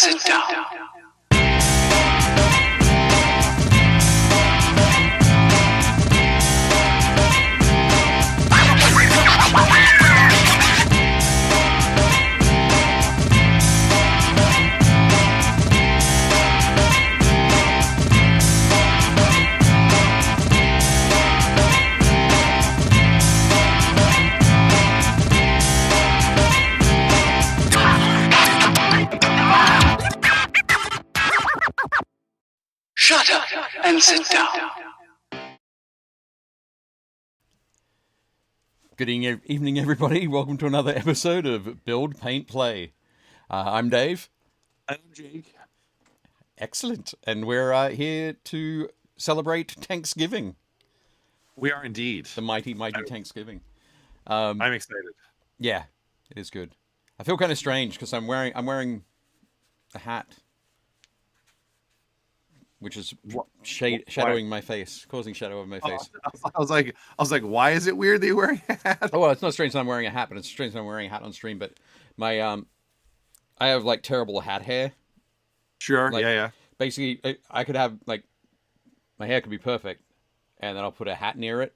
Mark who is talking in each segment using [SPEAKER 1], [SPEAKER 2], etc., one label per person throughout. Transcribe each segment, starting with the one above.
[SPEAKER 1] sit down. Shut up and sit down.
[SPEAKER 2] Good evening, everybody. Welcome to another episode of Build, Paint, Play. I'm Dave.
[SPEAKER 3] I'm Jake.
[SPEAKER 2] Excellent. And we're here to celebrate Thanksgiving.
[SPEAKER 3] We are indeed.
[SPEAKER 2] The mighty Thanksgiving.
[SPEAKER 3] I'm excited.
[SPEAKER 2] Yeah, it is good. I feel kind of strange because I'm wearing a hat, which is shadowing my face, causing shadow of my face.
[SPEAKER 3] I was like, why is it weird that you're wearing a hat?
[SPEAKER 2] Oh, well, it's not strange that I'm wearing a hat, but it's strange that I'm wearing a hat on stream. But my I have like terrible hat hair.
[SPEAKER 3] Sure.
[SPEAKER 2] Like,
[SPEAKER 3] yeah.
[SPEAKER 2] Basically, I could have like my hair could be perfect, and then I'll put a hat near it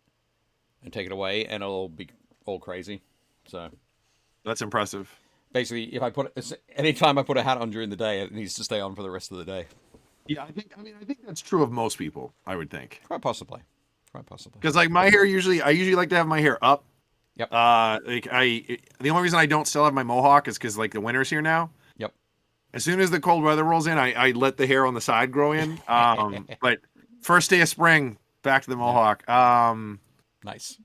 [SPEAKER 2] and take it away, and it'll be all crazy. So
[SPEAKER 3] that's impressive.
[SPEAKER 2] Basically, if I anytime I put a hat on during the day, it needs to stay on for the rest of the day.
[SPEAKER 3] Yeah, I think that's true of most people. I would think
[SPEAKER 2] quite possibly.
[SPEAKER 3] Because like my hair, I usually like to have my hair up.
[SPEAKER 2] Yep.
[SPEAKER 3] The only reason I don't still have my mohawk is because like the winter's here now.
[SPEAKER 2] Yep.
[SPEAKER 3] As soon as the cold weather rolls in, I let the hair on the side grow in. But first day of spring, back to the mohawk.
[SPEAKER 2] Nice.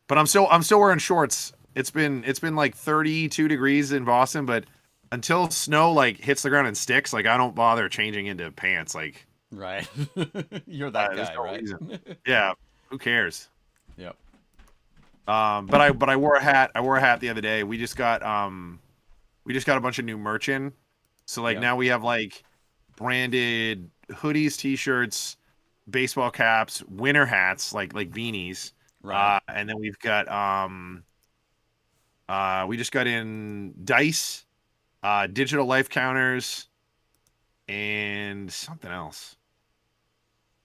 [SPEAKER 3] But I'm still wearing shorts. It's been like 32 degrees in Boston, but until snow like hits the ground and sticks, like I don't bother changing into pants. Like,
[SPEAKER 2] right, you're that guy, no right?
[SPEAKER 3] Yeah, who cares?
[SPEAKER 2] Yep.
[SPEAKER 3] But I wore a hat. I wore a hat the other day. We just got a bunch of new merch in, so like now we have like branded hoodies, t-shirts, baseball caps, winter hats, like beanies.
[SPEAKER 2] Right.
[SPEAKER 3] And then we've got we just got in dice. Digital life counters, and something else.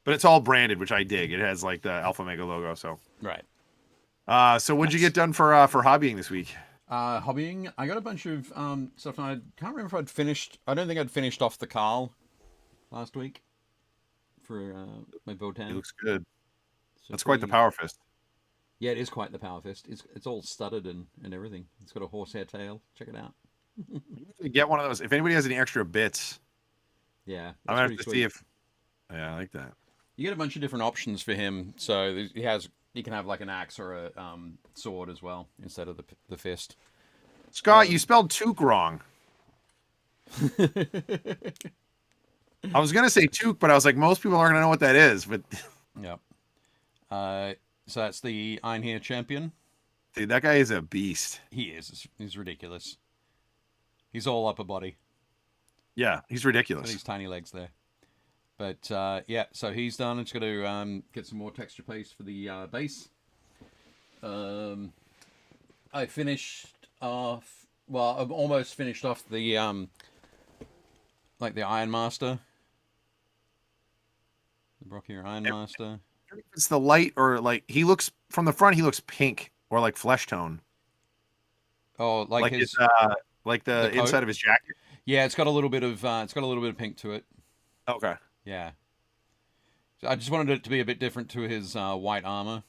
[SPEAKER 3] But it's all branded, which I dig. It has like the Alpha Mega logo. So
[SPEAKER 2] right.
[SPEAKER 3] So what'd you get done for hobbying this week?
[SPEAKER 2] Hobbying, I got a bunch of stuff. And I can't remember if I'd finished. I don't think I'd finished off the Carl last week for my Votan.
[SPEAKER 3] It looks good.
[SPEAKER 2] So
[SPEAKER 3] that's quite the power fist.
[SPEAKER 2] Yeah, it is quite the power fist. It's all studded and everything. It's got a horsehair tail. Check it out.
[SPEAKER 3] Get one of those. If anybody has any extra bits,
[SPEAKER 2] yeah,
[SPEAKER 3] I'm gonna have to see if. Yeah, I like that.
[SPEAKER 2] You get a bunch of different options for him. So he can have like an axe or a sword as well instead of the fist.
[SPEAKER 3] Scott, you spelled toque wrong. I was gonna say toque, but I was like, most people aren't gonna know what that is. But
[SPEAKER 2] yep. So that's the Iron Hair champion.
[SPEAKER 3] Dude, that guy is a beast.
[SPEAKER 2] He is. He's ridiculous. He's all upper body.
[SPEAKER 3] Yeah, he's ridiculous.
[SPEAKER 2] These tiny legs there. But yeah, so he's done. I'm just going to get some more texture paste for the base. I finished off. Well, I've almost finished off the like the Iron Master. The Brockier Iron Master.
[SPEAKER 3] It's the light or like he looks from the front. He looks pink or like flesh tone.
[SPEAKER 2] Oh, like his.
[SPEAKER 3] Like the inside of his jacket.
[SPEAKER 2] Yeah, it's got a little bit of pink to it.
[SPEAKER 3] Okay.
[SPEAKER 2] Yeah. So I just wanted it to be a bit different to his white armor.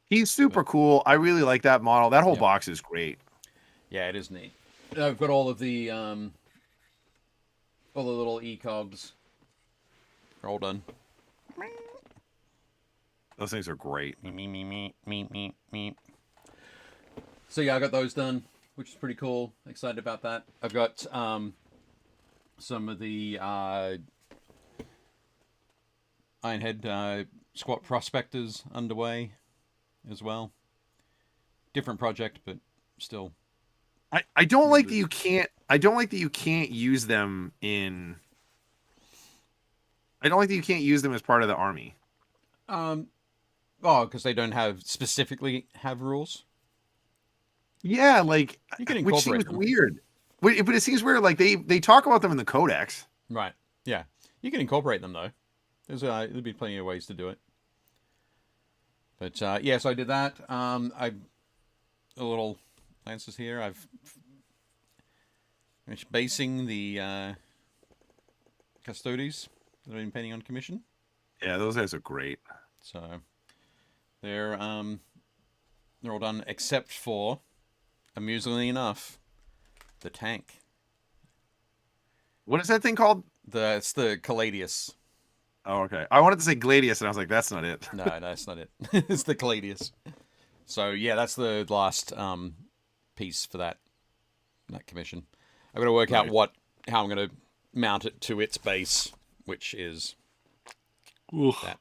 [SPEAKER 3] He's super cool. I really like that model. That whole box is great.
[SPEAKER 2] Yeah, it is neat. I've got all of the little e-cogs. They're all done.
[SPEAKER 3] Those things are great.
[SPEAKER 2] Me. So yeah, I got those done, which is pretty cool. Excited about that. I've got some of the Ironhead squat prospectors underway as well. Different project, but still.
[SPEAKER 3] I don't like that you can't. I don't like that you can't use them in. I don't like that you can't use them as part of the army.
[SPEAKER 2] Oh, because they don't specifically have rules.
[SPEAKER 3] Yeah, like
[SPEAKER 2] you can
[SPEAKER 3] which
[SPEAKER 2] incorporate
[SPEAKER 3] seems
[SPEAKER 2] them.
[SPEAKER 3] weird. but it seems weird. Like they talk about them in the codex.
[SPEAKER 2] Right. Yeah. You can incorporate them though. There'll be plenty of ways to do it. But yeah, so I did that. A little answers here. I've finished basing the custodes that I've been painting on commission.
[SPEAKER 3] Yeah, those guys are great.
[SPEAKER 2] So they're all done except for, amusingly enough, the tank.
[SPEAKER 3] What is that thing called?
[SPEAKER 2] It's the Caladius.
[SPEAKER 3] Oh, okay. I wanted to say Gladius, and I was like, that's not it.
[SPEAKER 2] No, that's not it. It's the Caladius. So yeah, that's the last piece for that commission. I've got to work out how I'm going to mount it to its base, which is that.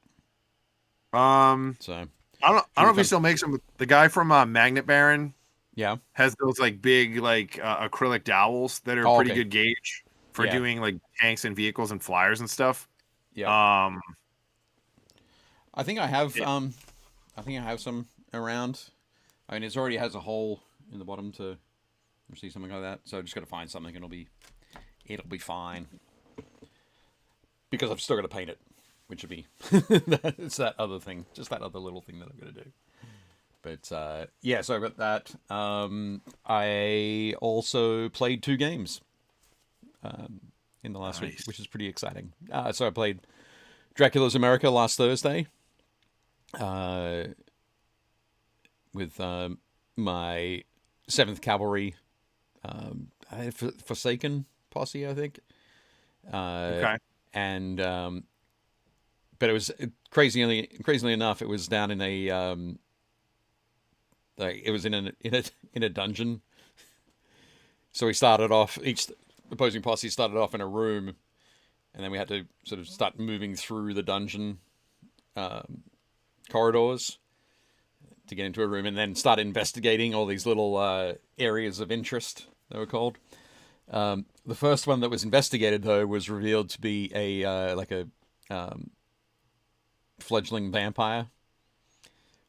[SPEAKER 3] So
[SPEAKER 2] So
[SPEAKER 3] I don't know if he still makes them. The guy from Magnet Baron,
[SPEAKER 2] yeah,
[SPEAKER 3] has those like big like acrylic dowels that are pretty good gauge for doing like tanks and vehicles and flyers and stuff.
[SPEAKER 2] Yeah. I think I have some around. I mean, it already has a hole in the bottom to receive something like that. So I just got to find something, and it'll be fine. Because I've still got to paint it, which would be it's that other thing, just that other little thing that I'm going to do. But yeah, so I've got that. I also played 2 games in the last week, which is pretty exciting. So I played Dracula's America last Thursday with my 7th Cavalry Forsaken posse, I think.
[SPEAKER 3] Okay.
[SPEAKER 2] And but it was crazily enough, it was down in a it was in a dungeon. So we started off, each opposing posse started off in a room, and then we had to sort of start moving through the dungeon corridors to get into a room, and then start investigating all these little areas of interest, they were called. The first one that was investigated, though, was revealed to be a fledgling vampire,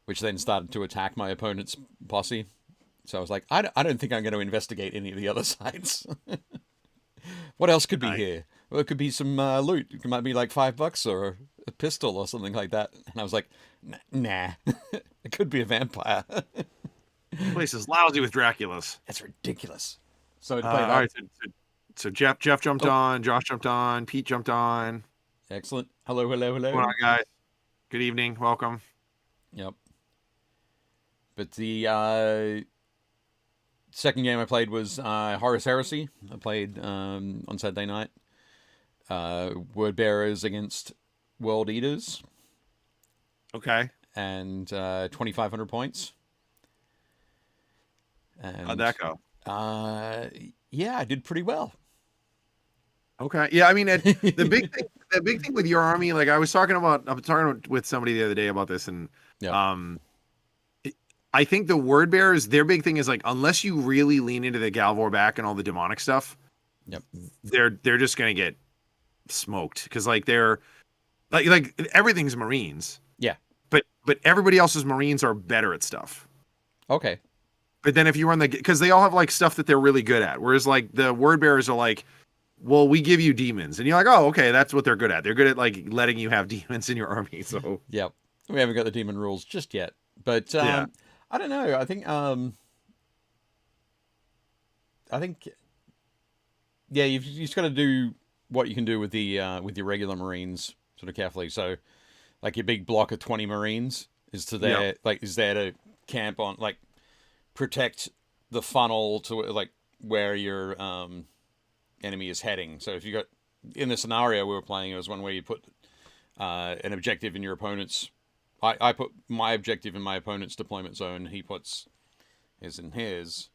[SPEAKER 2] which then started to attack my opponent's posse. So I was like, I don't think I'm going to investigate any of the other sides. What else could be here? Well, it could be some loot. It might be like $5 or a pistol or something like that. And I was like, nah. It could be a vampire.
[SPEAKER 3] This place is lousy with Draculas.
[SPEAKER 2] That's ridiculous. So all
[SPEAKER 3] right, so Jeff jumped on, Josh jumped on, Pete jumped on.
[SPEAKER 2] Excellent. Hello.
[SPEAKER 3] What's going on, guys? Good evening. Welcome.
[SPEAKER 2] Yep. But the second game I played was Horus Heresy. I played on Saturday night. Word Bearers against World Eaters.
[SPEAKER 3] Okay.
[SPEAKER 2] And 2,500 points. And,
[SPEAKER 3] how'd that go?
[SPEAKER 2] Yeah, I did pretty well.
[SPEAKER 3] Okay. Yeah, I mean, the big thing with your army, like I was talking with somebody the other day about this, and I think the Word Bearers, their big thing is like, unless you really lean into the Galvor back and all the demonic stuff, they're just gonna get smoked, because like they're like everything's Marines.
[SPEAKER 2] Yeah.
[SPEAKER 3] But everybody else's Marines are better at stuff.
[SPEAKER 2] Okay.
[SPEAKER 3] But then if you run because they all have like stuff that they're really good at, whereas like the Word Bearers are like, well, we give you demons, and you're like, oh, okay, that's what they're good at. They're good at like letting you have demons in your army. So
[SPEAKER 2] yep, we haven't got the demon rules just yet, but I don't know. I think you've just got to do what you can do with your regular Marines sort of carefully. So, like your big block of 20 Marines is there to camp on, like protect the funnel to like where your enemy is heading. So if you got, in the scenario we were playing, it was one where you put an objective in your opponent's. I put my objective in my opponent's deployment zone. He puts his in his,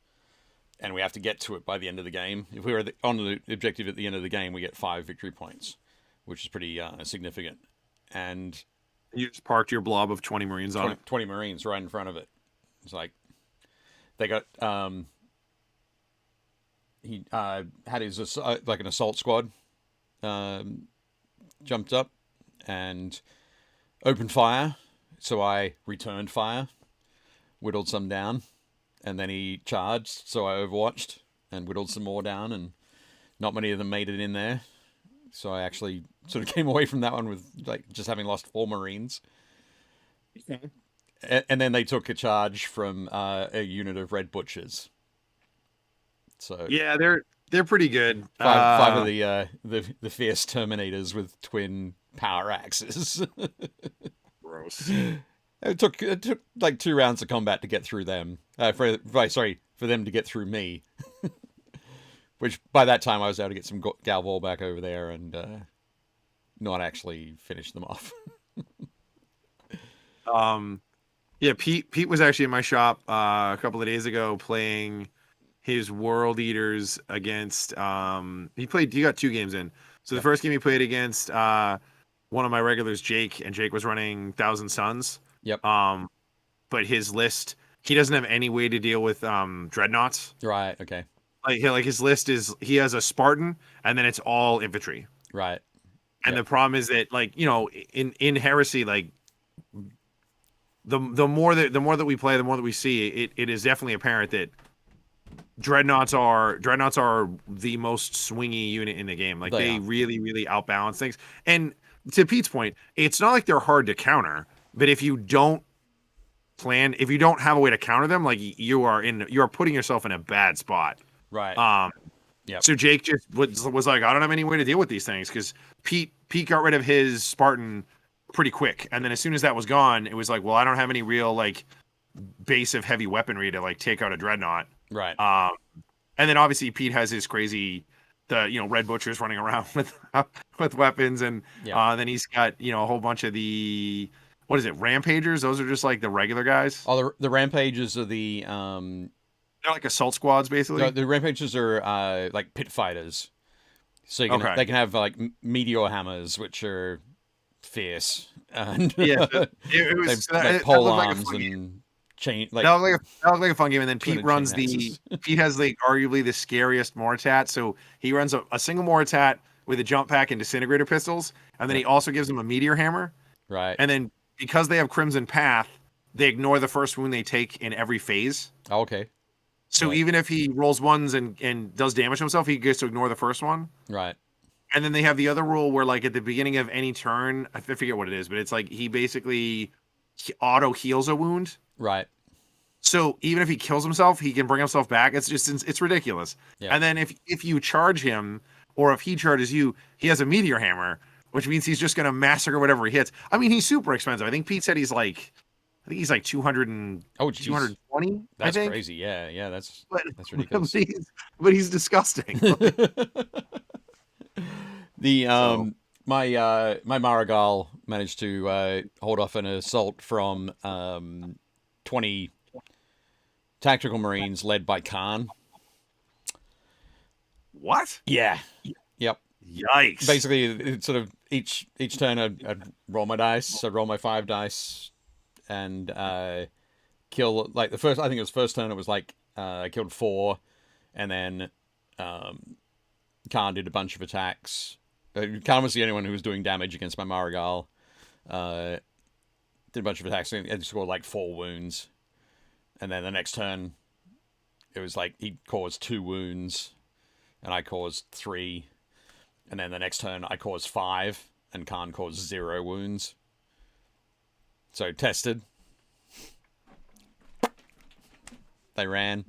[SPEAKER 2] and we have to get to it by the end of the game. If we were on the objective at the end of the game, we get 5 victory points, which is pretty significant. And
[SPEAKER 3] you just parked your blob of 20 Marines on it.
[SPEAKER 2] 20 Marines right in front of it. It's like they got he had his like an assault squad jumped up and opened fire, so I returned fire, whittled some down, and then he charged, so I overwatched and whittled some more down, and not many of them made it in there. So I actually sort of came away from that one with like just having lost 4 Marines.
[SPEAKER 3] Okay.
[SPEAKER 2] And then they took a charge from a unit of Red Butchers. So
[SPEAKER 3] Yeah, they're pretty good.
[SPEAKER 2] five of the fierce Terminators with twin power axes.
[SPEAKER 3] Gross.
[SPEAKER 2] It took like 2 rounds of combat to get through them. For them to get through me. Which by that time I was able to get some Galvor back over there and not actually finish them off.
[SPEAKER 3] Yeah, Pete was actually in my shop a couple of days ago playing his World Eaters against he got 2 games in. So the first game he played against one of my regulars, Jake, and Jake was running Thousand Suns.
[SPEAKER 2] Yep.
[SPEAKER 3] But his list, he doesn't have any way to deal with dreadnoughts.
[SPEAKER 2] Right, okay.
[SPEAKER 3] Like his list is, he has a Spartan and then it's all infantry.
[SPEAKER 2] Right.
[SPEAKER 3] And the problem is that, like, you know, in Heresy, like the more that we play, the more that we see, it is definitely apparent that dreadnoughts are the most swingy unit in the game. Like they really, really outbalance things. And to Pete's point, it's not like they're hard to counter, but if you don't have a way to counter them, like you are putting yourself in a bad spot.
[SPEAKER 2] Right. Yep.
[SPEAKER 3] So Jake just was like, I don't have any way to deal with these things, because Pete got rid of his Spartan pretty quick, and then as soon as that was gone, it was like, well, I don't have any real like base of heavy weaponry to like take out a dreadnought.
[SPEAKER 2] Right.
[SPEAKER 3] And then obviously Pete has his crazy Red Butchers running around with weapons, and then he's got a whole bunch of the, what is it, Rampagers? Those are just like the regular guys.
[SPEAKER 2] Oh, the Rampagers are the
[SPEAKER 3] they're like assault squads, basically.
[SPEAKER 2] The Rampagers are like pit fighters. So they can have like meteor hammers, which are fierce. And
[SPEAKER 3] it was
[SPEAKER 2] like pole arms and chain. Like
[SPEAKER 3] that looked like a fun game. And then Pete runs Pete has like arguably the scariest Moritat. So he runs a single Moritat with a jump pack and disintegrator pistols, and then he also gives them a meteor hammer.
[SPEAKER 2] Right.
[SPEAKER 3] And then because they have Crimson Path, they ignore the first wound they take in every phase.
[SPEAKER 2] Oh, okay.
[SPEAKER 3] So even if he rolls ones and does damage to himself, he gets to ignore the first one.
[SPEAKER 2] Right.
[SPEAKER 3] And then they have the other rule where, like, at the beginning of any turn, I forget what it is, but it's like he basically auto heals a wound.
[SPEAKER 2] Right.
[SPEAKER 3] So even if he kills himself, he can bring himself back. It's ridiculous. Yeah. And then if you charge him, or if he charges you, he has a meteor hammer, which means he's just going to massacre whatever he hits. I mean, he's super expensive. I think Pete said he's like 200 220.
[SPEAKER 2] That's crazy. Yeah, that's ridiculous.
[SPEAKER 3] But he's disgusting.
[SPEAKER 2] My Marigal managed to hold off an assault from 20 tactical Marines led by Khan.
[SPEAKER 3] What?
[SPEAKER 2] Yeah. Yep.
[SPEAKER 3] Yikes.
[SPEAKER 2] Basically, it's sort of each turn I'd roll my dice. I'd roll my 5 dice and kill, like, I think it was first turn, it was like I killed 4, and then Khan did a bunch of attacks. Khan was the only one who was doing damage against my Marigal. Did a bunch of attacks and scored like 4 wounds. And then the next turn, it was like he caused 2 wounds, and I caused 3. And then the next turn, I caused 5, and Khan caused 0 wounds. So tested. They ran.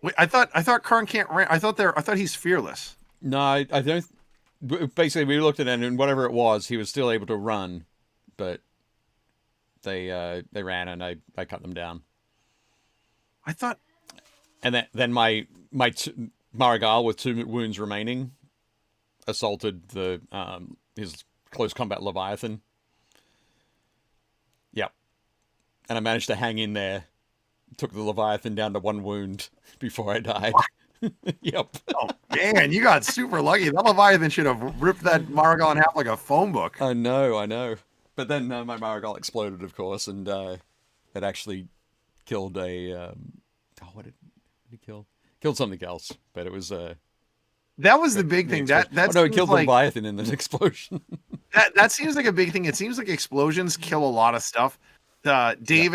[SPEAKER 3] Wait, I thought Khan can't ran. I thought he's fearless.
[SPEAKER 2] No, I don't. Basically, we looked at it, and whatever it was, he was still able to run, but they ran, and I cut them down.
[SPEAKER 3] I thought.
[SPEAKER 2] And then my Marigal with 2 wounds remaining assaulted his close combat Leviathan. Yep. And I managed to hang in there. Took the Leviathan down to 1 wound before I died. Yep.
[SPEAKER 3] Oh man, you got super lucky. That Leviathan should have ripped that Marigal in half like a phone book.
[SPEAKER 2] I know. But then my Marigal exploded, of course, and it actually killed a. What did he kill? Killed something else, but it was
[SPEAKER 3] that was the big thing. It
[SPEAKER 2] killed the Leviathan in an explosion.
[SPEAKER 3] that seems like a big thing. It seems like explosions kill a lot of stuff. Dave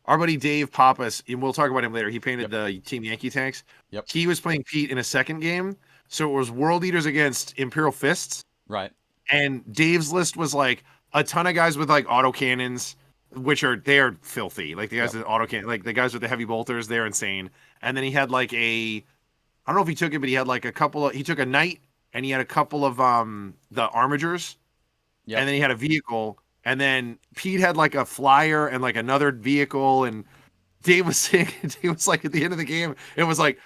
[SPEAKER 3] our buddy Dave Pappas, and we'll talk about him later. He painted
[SPEAKER 2] Yep.
[SPEAKER 3] the Team Yankee tanks.
[SPEAKER 2] Yep.
[SPEAKER 3] He was playing Pete in a second game, so it was World Eaters against Imperial Fists.
[SPEAKER 2] Right.
[SPEAKER 3] And Dave's list was like a ton of guys with like autocannons, which they are filthy. Like the guys with autocannon, like the guys with the heavy bolters, they're insane. And then he had like I don't know if he took it, but he had like he took a knight and he had a couple of the armigers.
[SPEAKER 2] Yep.
[SPEAKER 3] And then he had a vehicle. And then Pete had like a flyer and like another vehicle. And Dave was saying, he was like at the end of the game, it was like,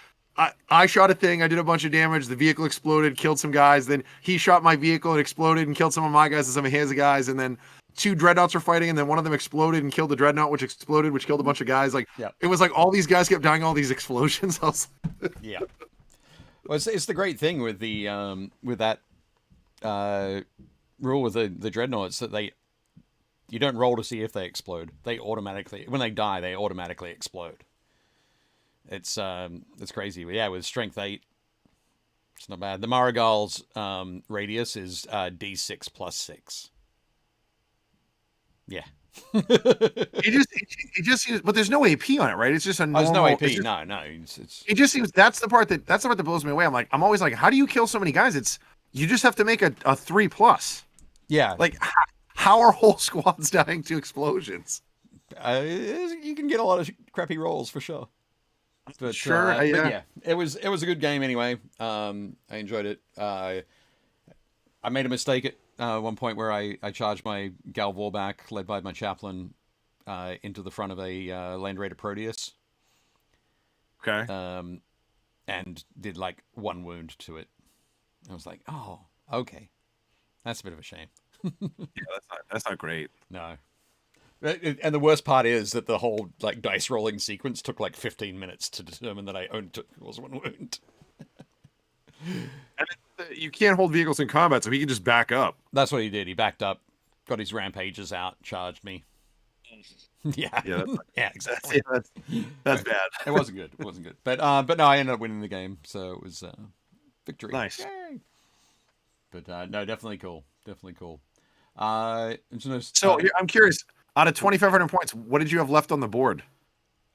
[SPEAKER 3] I shot a thing, I did a bunch of damage, the vehicle exploded, killed some guys, then he shot my vehicle, it exploded and killed some of my guys and some of his guys, and then 2 dreadnoughts were fighting, and then one of them exploded and killed the dreadnought, which exploded, which killed a bunch of guys. Like, It was like all these guys kept dying, all these explosions. I was
[SPEAKER 2] yeah. Well, it's the great thing with the with that rule with the dreadnoughts that you don't roll to see if they explode. They automatically, when they die, they automatically explode. It's crazy. But yeah, with strength 8, it's not bad. The Marigal's radius is D6 plus 6. Yeah.
[SPEAKER 3] it just seems, but there's no AP on it, right? It's just a normal.
[SPEAKER 2] There's no AP.
[SPEAKER 3] Just,
[SPEAKER 2] no.
[SPEAKER 3] It just seems that's the part that blows me away. I'm always like, how do you kill so many guys? You just have to make a 3+.
[SPEAKER 2] Yeah.
[SPEAKER 3] Like, how are whole squads dying to explosions?
[SPEAKER 2] You can get a lot of crappy rolls for sure. But,
[SPEAKER 3] sure,
[SPEAKER 2] but yeah, it was a good game anyway. I enjoyed it. I made a mistake at one point where I charged my Gal Warback, led by my chaplain, into the front of a Land Raider Proteus.
[SPEAKER 3] Okay.
[SPEAKER 2] And did like 1 wound to it. I was like, oh, okay, that's a bit of a shame.
[SPEAKER 3] Yeah, that's not great.
[SPEAKER 2] No. And the worst part is that the whole like dice rolling sequence took like 15 minits to determine that I only took 1 wound.
[SPEAKER 3] And you can't hold vehicles in combat, so he can just back up.
[SPEAKER 2] That's what he did. He backed up, got his rampages out, charged me. Yeah.
[SPEAKER 3] Yeah,
[SPEAKER 2] yeah, exactly.
[SPEAKER 3] That's bad.
[SPEAKER 2] It wasn't good. It wasn't good. But no, I ended up winning the game, so it was victory.
[SPEAKER 3] Nice.
[SPEAKER 2] Yay. But no, definitely cool. Definitely cool.
[SPEAKER 3] So I'm curious. Out of 2,500 points, what did you have left on the board?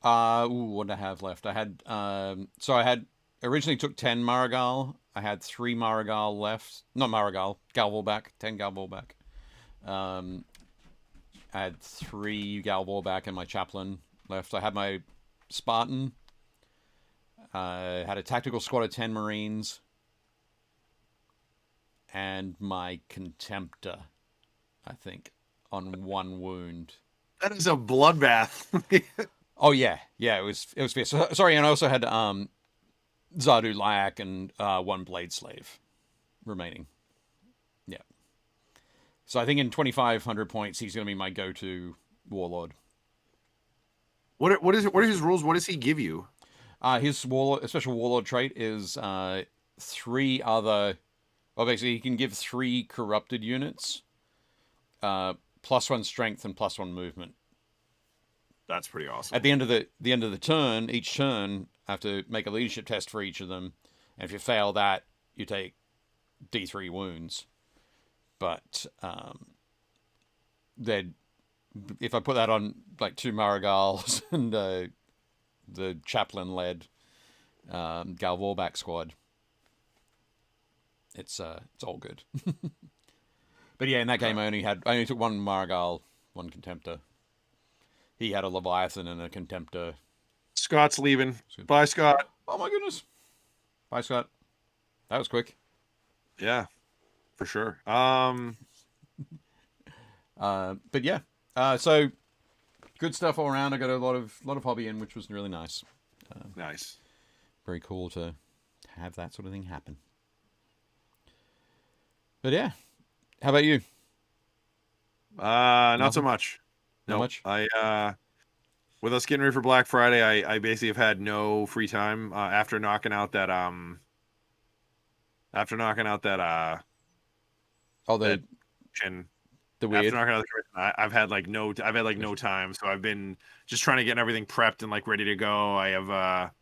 [SPEAKER 2] What did I have left? I had so I had originally took 10 Marigal. I had 3 Marigal left. Not Marigal, Galvorback. 10 Galvorback. I had 3 Galvorback and my chaplain left. I had my Spartan. I had a tactical squad of 10 Marines. And my Contemptor, I think, on 1 wound.
[SPEAKER 3] That is a bloodbath.
[SPEAKER 2] Oh yeah, it was fierce. Sorry, and I also had Zardu Lyak and 1 Blade Slave remaining. Yeah. So I think in 2,500 points, he's going to be my go-to warlord.
[SPEAKER 3] What are his rules? What does he give you?
[SPEAKER 2] His special warlord trait is 3 other. Well, basically, he can give 3 corrupted units, +1 strength and +1 movement.
[SPEAKER 3] That's pretty awesome.
[SPEAKER 2] At the end of the turn, each turn, I have to make a leadership test for each of them, and if you fail that, you take D3 wounds. But if I put that on like 2 Marigals and the chaplain-led Gal Warback squad, it's all good. But yeah, in that game I only took 1 Marigal, 1 Contemptor. He had a Leviathan and a Contemptor.
[SPEAKER 3] Scott's leaving. Bye, Scott.
[SPEAKER 2] Oh my goodness. Bye, Scott. That was quick.
[SPEAKER 3] Yeah, for sure.
[SPEAKER 2] But yeah. So good stuff all around. I got a lot of hobby in, which was really nice.
[SPEAKER 3] Nice.
[SPEAKER 2] Very cool to have that sort of thing happen. But yeah. How about you?
[SPEAKER 3] Not so much.
[SPEAKER 2] Not much?
[SPEAKER 3] With us getting ready for Black Friday, I basically have had no free time after knocking out that
[SPEAKER 2] weird.
[SPEAKER 3] After knocking out the commission, I've had no time, so I've been just trying to get everything prepped and like ready to go. I have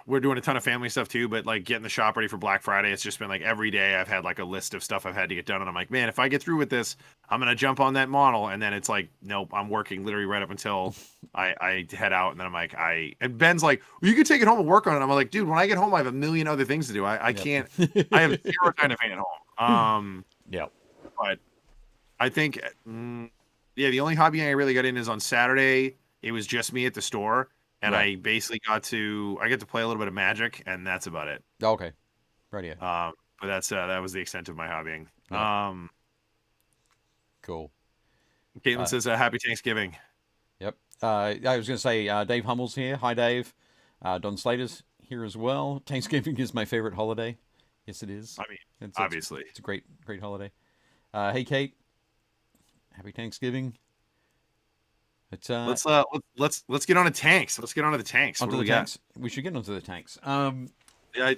[SPEAKER 3] we're doing a ton of family stuff too, but like getting the shop ready for Black Friday, it's just been like every day I've had like a list of stuff I've had to get done, and I'm like, man, if I get through with this, I'm gonna jump on that model, and then it's like, nope, I'm working literally right up until I head out, and then I'm like, and Ben's like, well, you could take it home and work on it. I'm like, dude, when I get home, I have a million other things to do. I can't. I have zero time to paint at home.
[SPEAKER 2] Yeah.
[SPEAKER 3] But I think, yeah, the only hobby I really got in is on Saturday. It was just me at the store. And
[SPEAKER 2] Right.
[SPEAKER 3] I basically get to play a little bit of Magic, and that's about it.
[SPEAKER 2] Okay. Right here.
[SPEAKER 3] But that was the extent of my hobbying.
[SPEAKER 2] Yeah. Cool.
[SPEAKER 3] Caitlin says, "Happy Thanksgiving."
[SPEAKER 2] Yep. I was going to say, Dave Hummel's here. Hi, Dave. Don Slater's here as well. Thanksgiving is my favorite holiday. Yes, it is.
[SPEAKER 3] I mean, obviously,
[SPEAKER 2] it's a great holiday. Hey, Kate. Happy Thanksgiving. It's,
[SPEAKER 3] let's get on to tanks. Let's get on to the tanks.
[SPEAKER 2] Onto the tanks. We should get onto the tanks.
[SPEAKER 3] Yeah,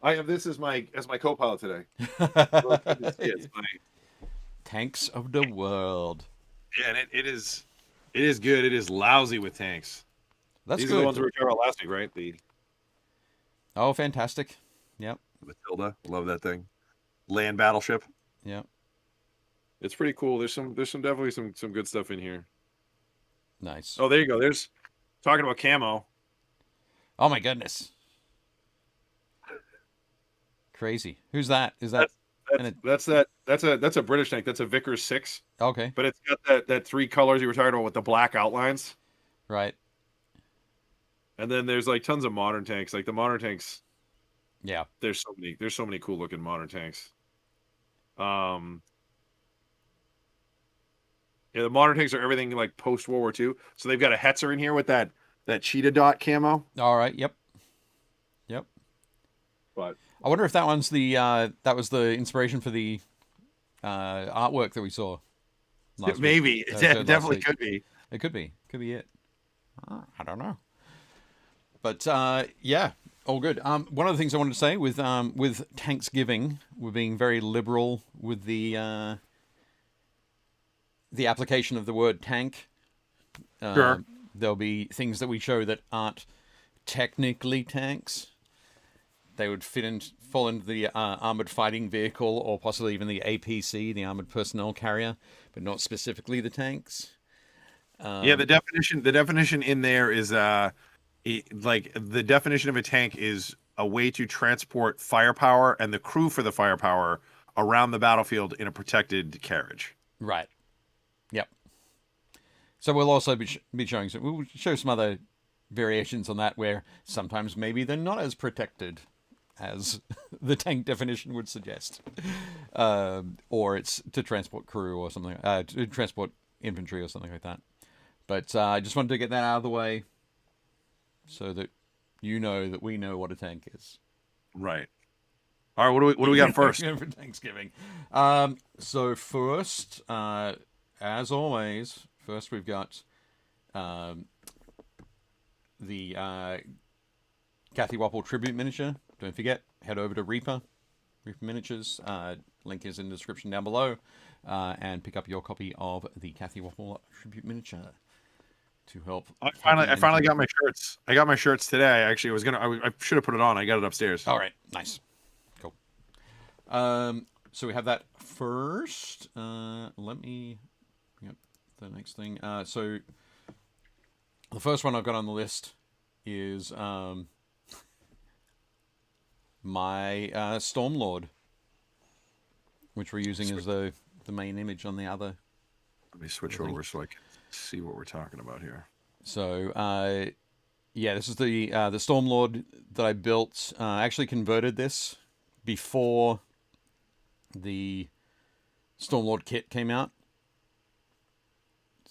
[SPEAKER 3] I have this as my co-pilot today. It's my
[SPEAKER 2] tanks of the world.
[SPEAKER 3] Yeah, and it is good. It is lousy with tanks.
[SPEAKER 2] These
[SPEAKER 3] are the ones we were talking about last week, right?
[SPEAKER 2] Oh, fantastic. Yep.
[SPEAKER 3] Matilda, love that thing. Land battleship.
[SPEAKER 2] Yeah.
[SPEAKER 3] It's pretty cool. There's definitely some good stuff in here.
[SPEAKER 2] Nice.
[SPEAKER 3] Oh, there you go. There's talking about camo.
[SPEAKER 2] Oh my goodness. Crazy. Who's that? Is that
[SPEAKER 3] that's a British tank. That's a Vickers 6.
[SPEAKER 2] Okay.
[SPEAKER 3] But it's got that 3 colors you were talking about with the black outlines.
[SPEAKER 2] Right.
[SPEAKER 3] And then there's like tons of modern tanks. Like the modern tanks.
[SPEAKER 2] Yeah.
[SPEAKER 3] There's so many cool looking modern tanks. Yeah, the modern tanks are everything like post World War II. So they've got a Hetzer in here with that cheetah dot camo.
[SPEAKER 2] All right. Yep.
[SPEAKER 3] But
[SPEAKER 2] I wonder if that one's that was the inspiration for the artwork that we saw.
[SPEAKER 3] Maybe it definitely could be.
[SPEAKER 2] It could be. Could be it. I don't know. But yeah, all good. One of the things I wanted to say with Thanksgiving, we're being very liberal with the application of the word tank.
[SPEAKER 3] Sure.
[SPEAKER 2] There'll be things that we show that aren't technically tanks. They would fall into the armored fighting vehicle, or possibly even the APC, the armored personnel carrier, but not specifically the tanks.
[SPEAKER 3] Yeah, the definition in there is like the definition of a tank is a way to transport firepower and the crew for the firepower around the battlefield in a protected carriage.
[SPEAKER 2] Right. Yep. So we'll also be showing we'll show some other variations on that where sometimes maybe they're not as protected as the tank definition would suggest, or it's to transport crew or something, to transport infantry or something like that. But I just wanted to get that out of the way so that you know that we know what a tank is.
[SPEAKER 3] Right. All right. What do we got first?
[SPEAKER 2] For Thanksgiving. So first, as always, we've got the Cathy Wappel tribute miniature. Don't forget, head over to Reaper Miniatures. Link is in the description down below, and pick up your copy of the Cathy Wappel tribute miniature to help.
[SPEAKER 3] I finally got my shirts. I got my shirts today. Actually, I should have put it on. I got it upstairs.
[SPEAKER 2] All right, nice, cool. So we have that first. Let me bring up the next thing. So the first one I've got on the list is my Stormlord, which we're using as the main image on the other.
[SPEAKER 3] Let me switch over so I can see what we're talking about here.
[SPEAKER 2] So yeah, this is the Stormlord that I built. I actually converted this before the Stormlord kit came out.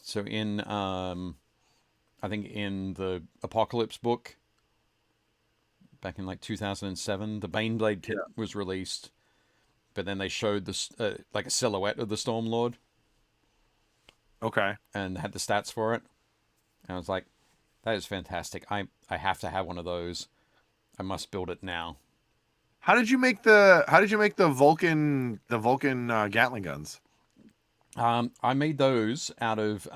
[SPEAKER 2] So in I think in the Apocalypse book back in like 2007, the Baneblade kit was released, but then they showed this like a silhouette of the Stormlord.
[SPEAKER 3] Okay.
[SPEAKER 2] And had the stats for it. And I was like, that is fantastic. I have to have one of those. I must build it now.
[SPEAKER 3] How did you make the Vulcan Gatling guns?
[SPEAKER 2] I made those out of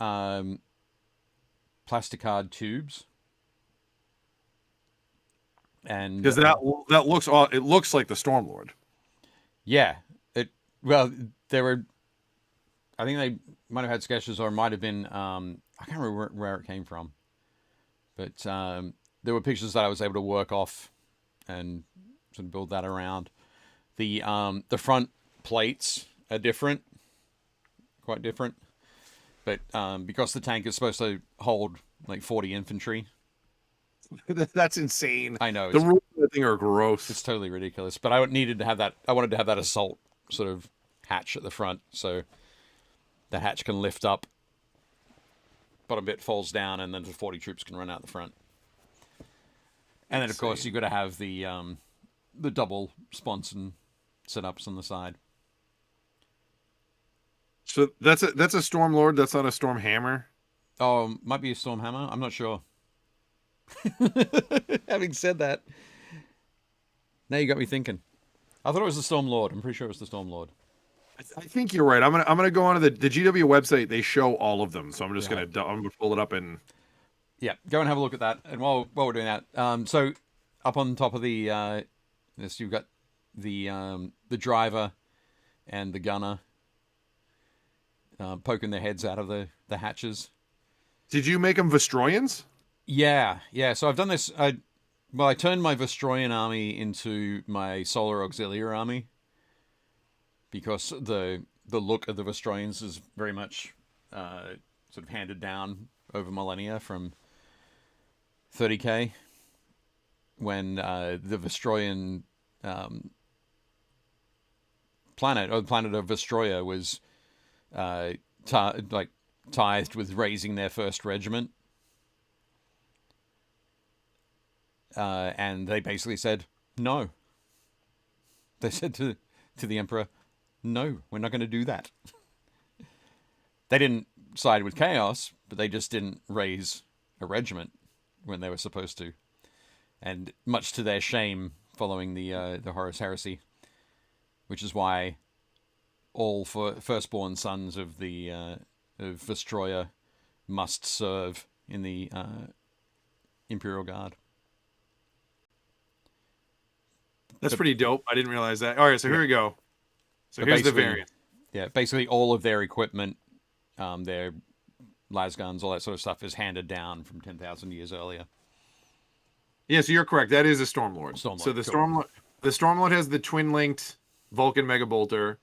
[SPEAKER 2] plasticard tubes. And
[SPEAKER 3] because that looks it looks like the Stormlord.
[SPEAKER 2] yeah, well, there were, I think they might have had sketches, or it might have been, I can't remember where it came from, but there were pictures that I was able to work off and sort of build that around. The front plates are different, quite different, but because the tank is supposed to hold like 40 infantry.
[SPEAKER 3] That's insane.
[SPEAKER 2] I know.
[SPEAKER 3] The rules of that thing are gross.
[SPEAKER 2] It's totally ridiculous. But I needed to have that. I wanted to have that assault sort of hatch at the front, so the hatch can lift up, bottom bit falls down, and then the 40 troops can run out the front. And then, of course, you've got to have the double sponson setups on the side.
[SPEAKER 3] So that's a Stormlord. That's not a Stormhammer.
[SPEAKER 2] Oh, might be a Stormhammer. I'm not sure. Having said that, now you got me thinking. I thought it was the Stormlord. I'm pretty sure it was the Stormlord.
[SPEAKER 3] I think you're right. I'm gonna go onto the GW website. They show all of them, so I'm just gonna pull it up and
[SPEAKER 2] go and have a look at that. And while we're doing that, so up on top of the this, you've got the driver and the gunner poking their heads out of the hatches.
[SPEAKER 3] Did you make them Vestroyans?
[SPEAKER 2] Yeah. So I've done this. I turned my Vestroyan army into my Solar Auxiliary army because the look of the Vestroyans is very much sort of handed down over millennia from 30K, when the Vestroyan planet, or the planet of Vestroya, was tithed with raising their first regiment. And they basically said, no. They said to the Emperor, no, we're not going to do that. They didn't side with chaos, but they just didn't raise a regiment when they were supposed to. And much to their shame, following the Horus Heresy, which is why all firstborn sons of the of Vestroya must serve in the Imperial Guard.
[SPEAKER 3] That's pretty dope. I didn't realize that. All right, so here we go. So here's the variant.
[SPEAKER 2] Yeah, basically all of their equipment, their lasguns, all that sort of stuff is handed down from 10,000 years earlier.
[SPEAKER 3] Yeah, so you're correct. That is a Stormlord. So the
[SPEAKER 2] cool.
[SPEAKER 3] Stormlord has the twin-linked Vulcan Mega Bolter.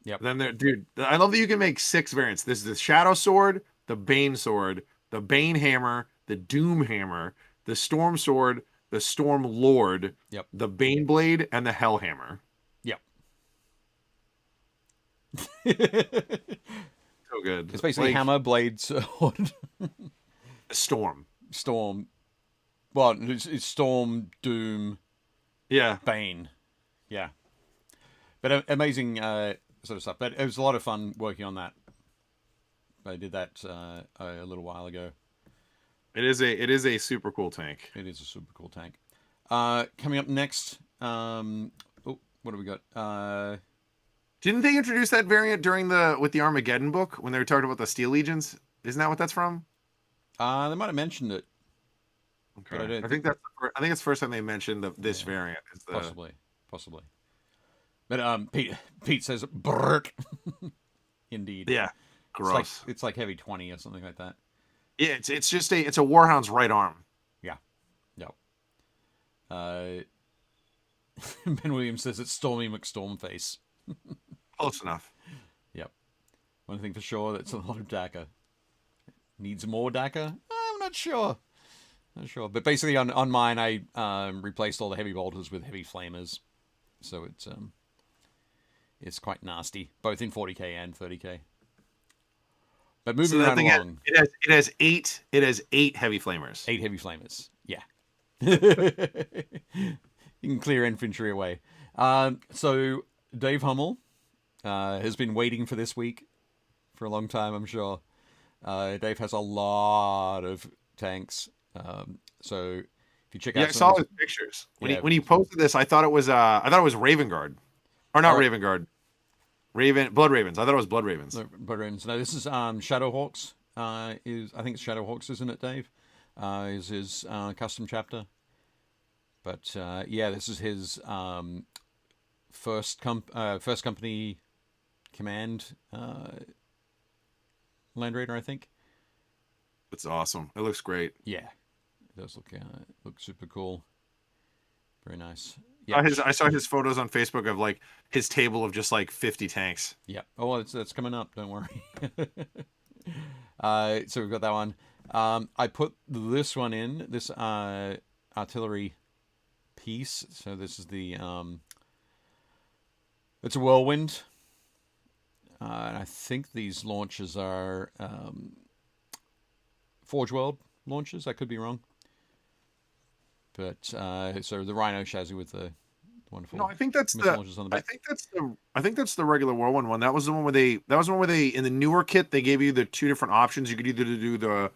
[SPEAKER 2] Yep.
[SPEAKER 3] Then dude, I love that you can make 6 variants. This is the Shadow Sword, the Bane Sword, the Bane Hammer, the Doom Hammer, the Storm Sword, the Storm Lord,
[SPEAKER 2] yep,
[SPEAKER 3] the Bane Blade, and the Hell Hammer.
[SPEAKER 2] Yep.
[SPEAKER 3] So good.
[SPEAKER 2] It's basically hammer, blade, sword.
[SPEAKER 3] Storm.
[SPEAKER 2] Well, it's Storm, Doom, Bane. Yeah. But amazing sort of stuff. But it was a lot of fun working on that. I did that a little while ago.
[SPEAKER 3] It is a super cool tank.
[SPEAKER 2] It is a super cool tank. Coming up next, what do we got?
[SPEAKER 3] Didn't they introduce that variant with the Armageddon book when they were talking about the Steel Legions? Isn't that what that's from?
[SPEAKER 2] They might have mentioned it.
[SPEAKER 3] Okay. I think it's the first time they mentioned this variant.
[SPEAKER 2] Possibly. But Pete says Bert. Indeed.
[SPEAKER 3] Yeah. Gross.
[SPEAKER 2] It's like heavy 20 or something like that.
[SPEAKER 3] Yeah, it's just it's a Warhound's right arm.
[SPEAKER 2] Yeah. Yep. Ben Williams says it's Stormy McStormface.
[SPEAKER 3] Close enough.
[SPEAKER 2] Yep. One thing for sure, that's a lot of DACA. Needs more DACA? I'm not sure. But basically on mine, I replaced all the heavy bolters with heavy flamers. So it's quite nasty, both in 40K and 30K. But moving right along,
[SPEAKER 3] it has 8 heavy flamers.
[SPEAKER 2] 8 heavy flamers. Yeah. You can clear infantry away. So Dave Hummel has been waiting for this week for a long time, I'm sure. Dave has a lot of tanks. So if you check out,
[SPEAKER 3] I saw his pictures when he posted this. I thought it was Ravengard, or not Ravengard. Blood Ravens. I thought it was Blood Ravens.
[SPEAKER 2] Blood Ravens. No, this is Shadowhawks. I think it's Shadowhawks, isn't it, Dave? Is his custom chapter. But yeah, this is his first company command Land Raider, I think.
[SPEAKER 3] It's awesome. It looks great.
[SPEAKER 2] Yeah, it does look super cool. Very nice.
[SPEAKER 3] Yeah, I saw his photos on Facebook of like his table of just like 50 tanks.
[SPEAKER 2] Yeah. Oh, well, that's coming up. Don't worry. So we've got that one. I put this one in, this artillery piece. So this is the it's a whirlwind. And I think these launches are Forge World launches. I could be wrong. But so the Rhino chassis with the wonderful.
[SPEAKER 3] No, I think that's
[SPEAKER 2] launches on the back.
[SPEAKER 3] I think that's the regular Whirlwind one. That was the one where they in the newer kit they gave you the two different options. You could either do the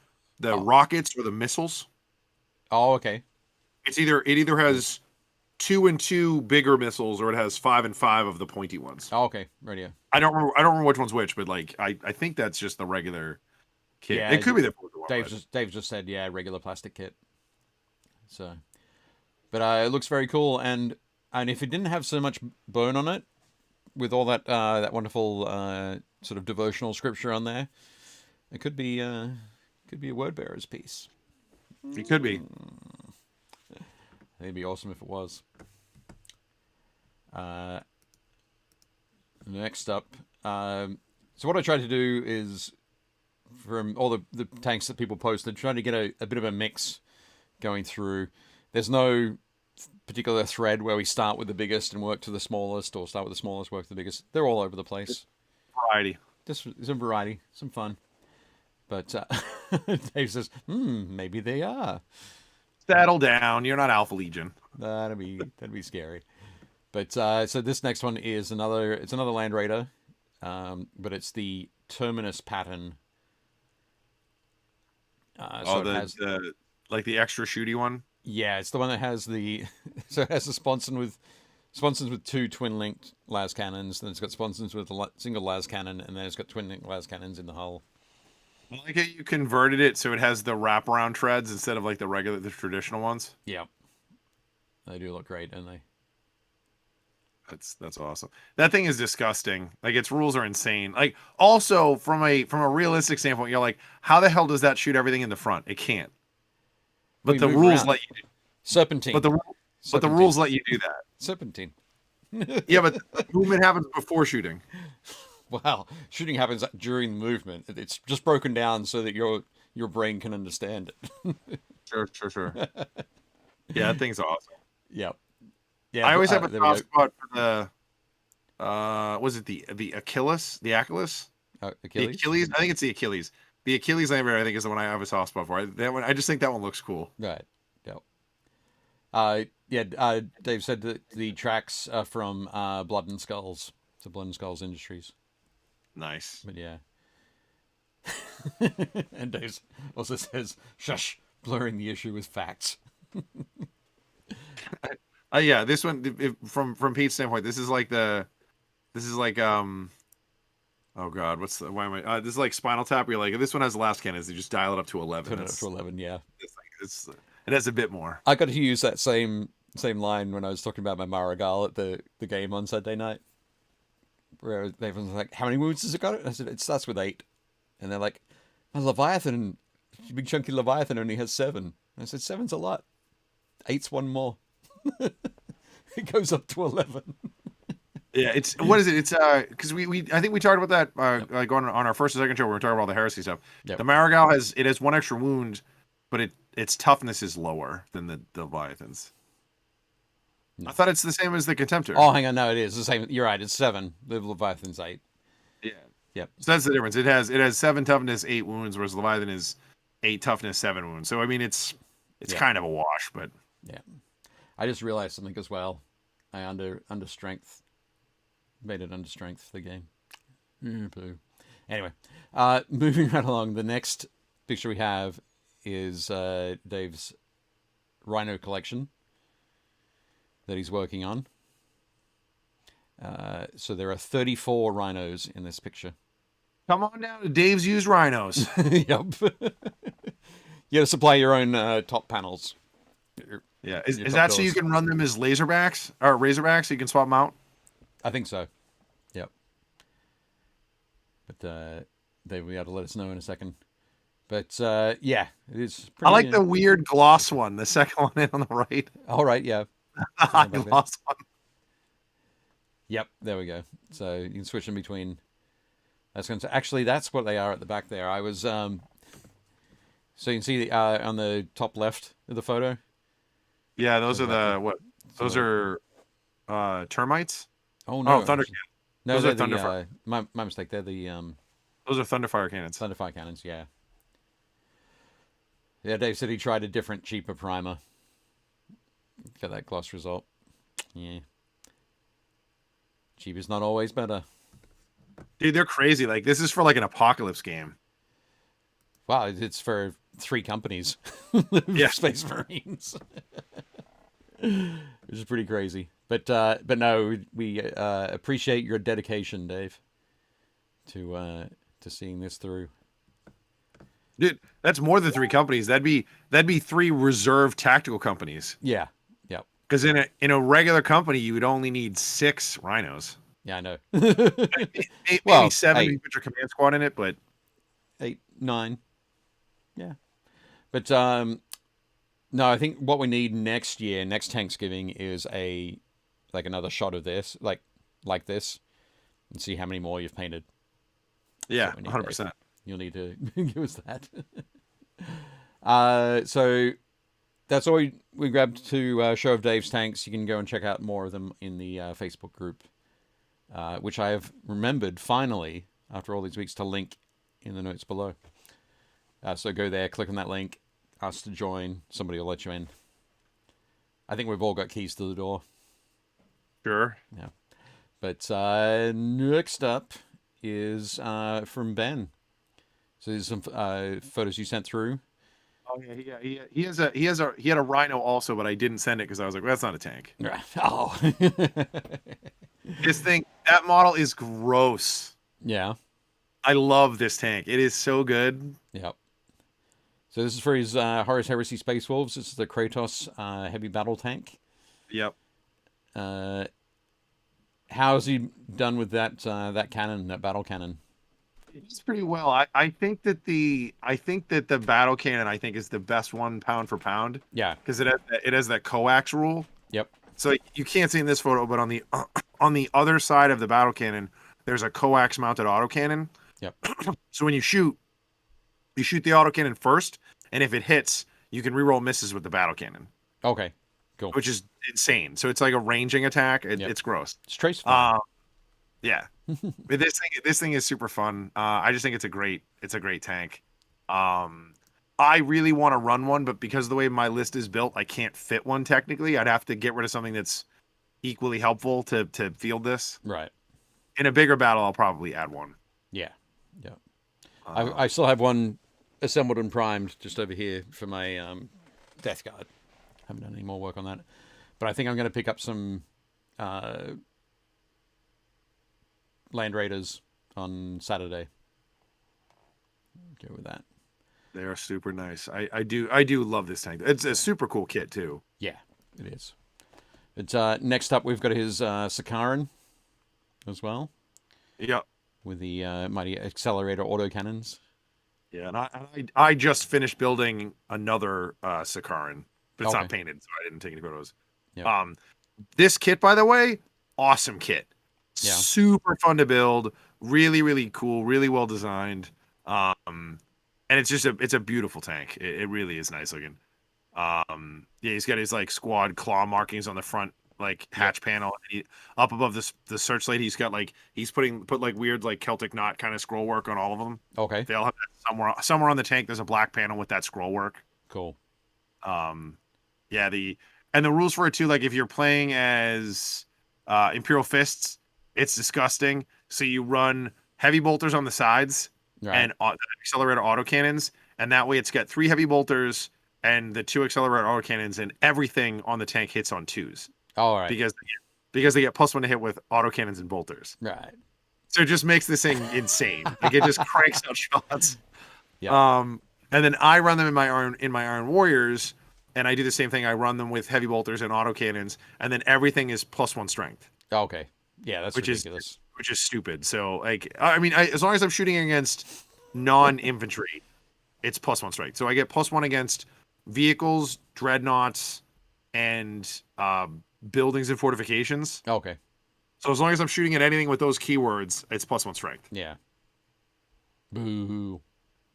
[SPEAKER 3] rockets or the missiles.
[SPEAKER 2] Oh, okay.
[SPEAKER 3] It either has 2 and 2 bigger missiles, or it has 5 and 5 of the pointy ones.
[SPEAKER 2] Oh, okay. Radio.
[SPEAKER 3] I don't remember which one's which, but like I think that's just the regular kit.
[SPEAKER 2] Yeah,
[SPEAKER 3] it could be the one.
[SPEAKER 2] Dave just said regular plastic kit. So, but it looks very cool, and if it didn't have so much bone on it, with all that that wonderful sort of devotional scripture on there, it could be a word bearer's piece.
[SPEAKER 3] It could be.
[SPEAKER 2] It'd be awesome if it was. Next up, so what I tried to do is, from all the tanks that people posted, trying to get a bit of a mix going through. There's no particular thread where we start with the biggest and work to the smallest, or start with the smallest, work to the biggest. They're all over the place.
[SPEAKER 3] Variety.
[SPEAKER 2] Just some variety, some fun. But Dave says, maybe they are.
[SPEAKER 3] Settle down. You're not Alpha Legion.
[SPEAKER 2] That'd be scary. But so this next one is another Land Raider, but it's the Terminus pattern. So it has
[SPEAKER 3] like the extra shooty one.
[SPEAKER 2] Yeah, it's the one that has the it has the sponsons with 2 twin linked las cannons, then it's got sponsons with a single las cannon, and then it's got twin linked las cannons in the hull.
[SPEAKER 3] I like how you converted it so it has the wraparound treads instead of like the traditional ones.
[SPEAKER 2] Yeah, they do look great, don't they?
[SPEAKER 3] That's awesome. That thing is disgusting. Like, its rules are insane. Like, also from a realistic standpoint, you're like, how the hell does that shoot everything in the front? It can't. But the rules let you do.
[SPEAKER 2] Serpentine.
[SPEAKER 3] But the rules let you do that.
[SPEAKER 2] Serpentine.
[SPEAKER 3] Yeah, but the movement happens before shooting.
[SPEAKER 2] Wow, shooting happens during the movement. It's just broken down so that your brain can understand it.
[SPEAKER 3] Sure. Yeah, that thing's awesome.
[SPEAKER 2] Yep. Yeah,
[SPEAKER 3] I always have a soft spot for the was it the Achilles? The Achilles?
[SPEAKER 2] Achilles?
[SPEAKER 3] The Achilles? I think it's the Achilles. The Achilles Land Raider, I think, is the one I have a soft spot for. I just think that one looks cool.
[SPEAKER 2] Right. Yep. Dave said that the tracks are from Blood and Skulls. So Blood and Skulls Industries.
[SPEAKER 3] Nice.
[SPEAKER 2] But yeah. And Dave also says, shush, blurring the issue with facts.
[SPEAKER 3] Yeah, this one from Pete's standpoint, this is like oh god, this is like Spinal Tap. Where you're like, this one has last cannons, you just dial it up to 11.
[SPEAKER 2] Put it up to 11, yeah.
[SPEAKER 3] It has a bit more.
[SPEAKER 2] I got to use that same line when I was talking about my Marigal at the game on Saturday night, where everyone's like, how many wounds has it got? I said, it starts with 8. And they're like, a Leviathan, big chunky Leviathan only has 7. I said, 7's a lot. 8's one more. It goes up to 11.
[SPEAKER 3] Yeah, what is it? It's because I think we talked about that like on our first or second show. We were talking about all the heresy stuff. Yep. The Marigal has 1 extra wound, but its toughness is lower than the Leviathans. No. I thought it's the same as the Contemptor.
[SPEAKER 2] Oh, hang on, no, it is the same. You're right. It's 7. The Leviathan's 8.
[SPEAKER 3] Yeah.
[SPEAKER 2] Yep.
[SPEAKER 3] So that's the difference. It has 7 toughness, 8 wounds, whereas Leviathan is 8 toughness, 7 wounds. So I mean, it's kind of a wash, but
[SPEAKER 2] yeah. I just realized something as well. I under strength. Made it under strength, the game. Boo. Anyway, moving right along, the next picture we have is Dave's Rhino collection that he's working on. So there are 34 rhinos in this picture.
[SPEAKER 3] Come on down to Dave's Used Rhinos.
[SPEAKER 2] Yep. You got to supply your own top panels.
[SPEAKER 3] Yeah,
[SPEAKER 2] your
[SPEAKER 3] is
[SPEAKER 2] top
[SPEAKER 3] that so you
[SPEAKER 2] doors.
[SPEAKER 3] can run them as laserbacks or razorbacks? So you can swap them out.
[SPEAKER 2] I think so. Yep. But they'll be able to let us know in a second. But yeah, it's
[SPEAKER 3] I
[SPEAKER 2] pretty.
[SPEAKER 3] like the weird gloss one, the second one in on the right.
[SPEAKER 2] All right, yeah.
[SPEAKER 3] The
[SPEAKER 2] So
[SPEAKER 3] high
[SPEAKER 2] go back there.
[SPEAKER 3] gloss one.
[SPEAKER 2] Yep, there we go. So you can switch them between. That's going to actually that's what they are at the back there. I was so you can see on the top left of the photo.
[SPEAKER 3] Yeah, those are
[SPEAKER 2] Exactly.
[SPEAKER 3] the what? Those
[SPEAKER 2] So-
[SPEAKER 3] are termites.
[SPEAKER 2] Oh no,
[SPEAKER 3] Oh, thunder.
[SPEAKER 2] actually. No,
[SPEAKER 3] Those
[SPEAKER 2] they're
[SPEAKER 3] are thunderfire.
[SPEAKER 2] my mistake. They're the
[SPEAKER 3] Those are thunderfire cannons.
[SPEAKER 2] Thunderfire cannons. Yeah. Yeah, Dave said he tried a different, cheaper primer. Get that gloss result. Yeah. Cheap is not always better.
[SPEAKER 3] Dude, they're crazy. Like this is for like an apocalypse game.
[SPEAKER 2] Wow, it's for 3 companies.
[SPEAKER 3] Yeah.
[SPEAKER 2] Space Marines. Which is pretty crazy. But no, we appreciate your dedication, Dave, to seeing this through.
[SPEAKER 3] Dude, that's more than 3 companies. That'd be 3 reserve tactical companies.
[SPEAKER 2] Yeah. Yep.
[SPEAKER 3] Because in a regular company, you would only need 6 rhinos.
[SPEAKER 2] Yeah, I know.
[SPEAKER 3] Maybe
[SPEAKER 2] Well,
[SPEAKER 3] 7
[SPEAKER 2] hey.
[SPEAKER 3] if you put your command squad in it, but
[SPEAKER 2] 8, 9. Yeah. But no, I think what we need next year, next Thanksgiving, is another shot of this, like this, and see how many more you've painted.
[SPEAKER 3] yeah,
[SPEAKER 2] what we need,
[SPEAKER 3] 100%.
[SPEAKER 2] You'll need to give us that. So that's all we grabbed to show of Dave's tanks. You can go and check out more of them in the Facebook group, which I have remembered finally after all these weeks to link in the notes below. So go there, click on that link, ask to join. Somebody will let you in. I think we've all got keys to the door.
[SPEAKER 3] Sure.
[SPEAKER 2] Yeah. But next up is from Ben. So there's some photos you sent through.
[SPEAKER 3] Oh yeah. He had a rhino also, but I didn't send it because I was like, well, that's not a tank.
[SPEAKER 2] Oh.
[SPEAKER 3] That model is gross.
[SPEAKER 2] Yeah.
[SPEAKER 3] I love this tank. It is so good.
[SPEAKER 2] Yep. So this is for his Horus Heresy Space Wolves. This is the Kratos heavy battle tank.
[SPEAKER 3] Yep.
[SPEAKER 2] How's he done with that cannon, that battle cannon?
[SPEAKER 3] It's pretty well. I think that the battle cannon is the best one pound for pound.
[SPEAKER 2] Yeah.
[SPEAKER 3] Because it has that coax rule.
[SPEAKER 2] Yep.
[SPEAKER 3] So you can't see in this photo, but on the other side of the battle cannon, there's a coax mounted autocannon.
[SPEAKER 2] Yep.
[SPEAKER 3] So when you shoot the autocannon first, and if it hits, you can reroll misses with the battle cannon.
[SPEAKER 2] Okay. Cool.
[SPEAKER 3] Which is insane. So it's like a ranging attack.
[SPEAKER 2] Yep.
[SPEAKER 3] It's gross.
[SPEAKER 2] It's trace fire.
[SPEAKER 3] Yeah. But this thing is super fun. I just think it's a great tank. I really want to run one, but because of the way my list is built, I can't fit one technically. I'd have to get rid of something that's equally helpful to field this.
[SPEAKER 2] Right.
[SPEAKER 3] In a bigger battle, I'll probably add one.
[SPEAKER 2] Yeah. Yeah. I still have one assembled and primed just over here for my Death Guard. Haven't done any more work on that. But I think I'm going to pick up some Land Raiders on Saturday. Go with that.
[SPEAKER 3] They are super nice. I do love this tank. It's a super cool kit too.
[SPEAKER 2] Yeah, it is. But next up, we've got his Sakaran as well.
[SPEAKER 3] Yep.
[SPEAKER 2] With the mighty accelerator autocannons.
[SPEAKER 3] Yeah, and I just finished building another Sakaran, but it's not painted, so I didn't take any photos.
[SPEAKER 2] Yep.
[SPEAKER 3] This kit, by the way, awesome kit.
[SPEAKER 2] Yeah.
[SPEAKER 3] Super fun to build. Really, really cool. Really well designed. And it's just it's a beautiful tank. It really is nice looking. Yeah, he's got his like squad claw markings on the front like hatch panel. Up above the searchlight, he's got like put like weird like Celtic knot kind of scroll work on all of them.
[SPEAKER 2] Okay.
[SPEAKER 3] They all have that somewhere on the tank. There's a black panel with that scroll work.
[SPEAKER 2] Cool.
[SPEAKER 3] Yeah, the rules for it too. Like if you're playing as Imperial Fists, it's disgusting. So you run heavy bolters on the sides and accelerator autocannons, and that way it's got 3 heavy bolters and the 2 accelerator autocannons, and everything on the tank hits on 2s.
[SPEAKER 2] All right.
[SPEAKER 3] Because they get +1 to hit with autocannons and bolters.
[SPEAKER 2] Right.
[SPEAKER 3] So it just makes this thing insane. Like it just cranks out shots.
[SPEAKER 2] Yeah.
[SPEAKER 3] And then I run them in my Iron Warriors, and I do the same thing. I run them with heavy bolters and autocannons, and then everything is +1 strength.
[SPEAKER 2] Okay. Yeah, that's
[SPEAKER 3] which
[SPEAKER 2] ridiculous.
[SPEAKER 3] is which is stupid. So like, I mean, as long as I'm shooting against non-infantry, it's +1 strength. So I get +1 against vehicles, dreadnoughts, and buildings and fortifications.
[SPEAKER 2] Okay.
[SPEAKER 3] So as long as I'm shooting at anything with those keywords, it's +1 strength.
[SPEAKER 2] Yeah. Boo.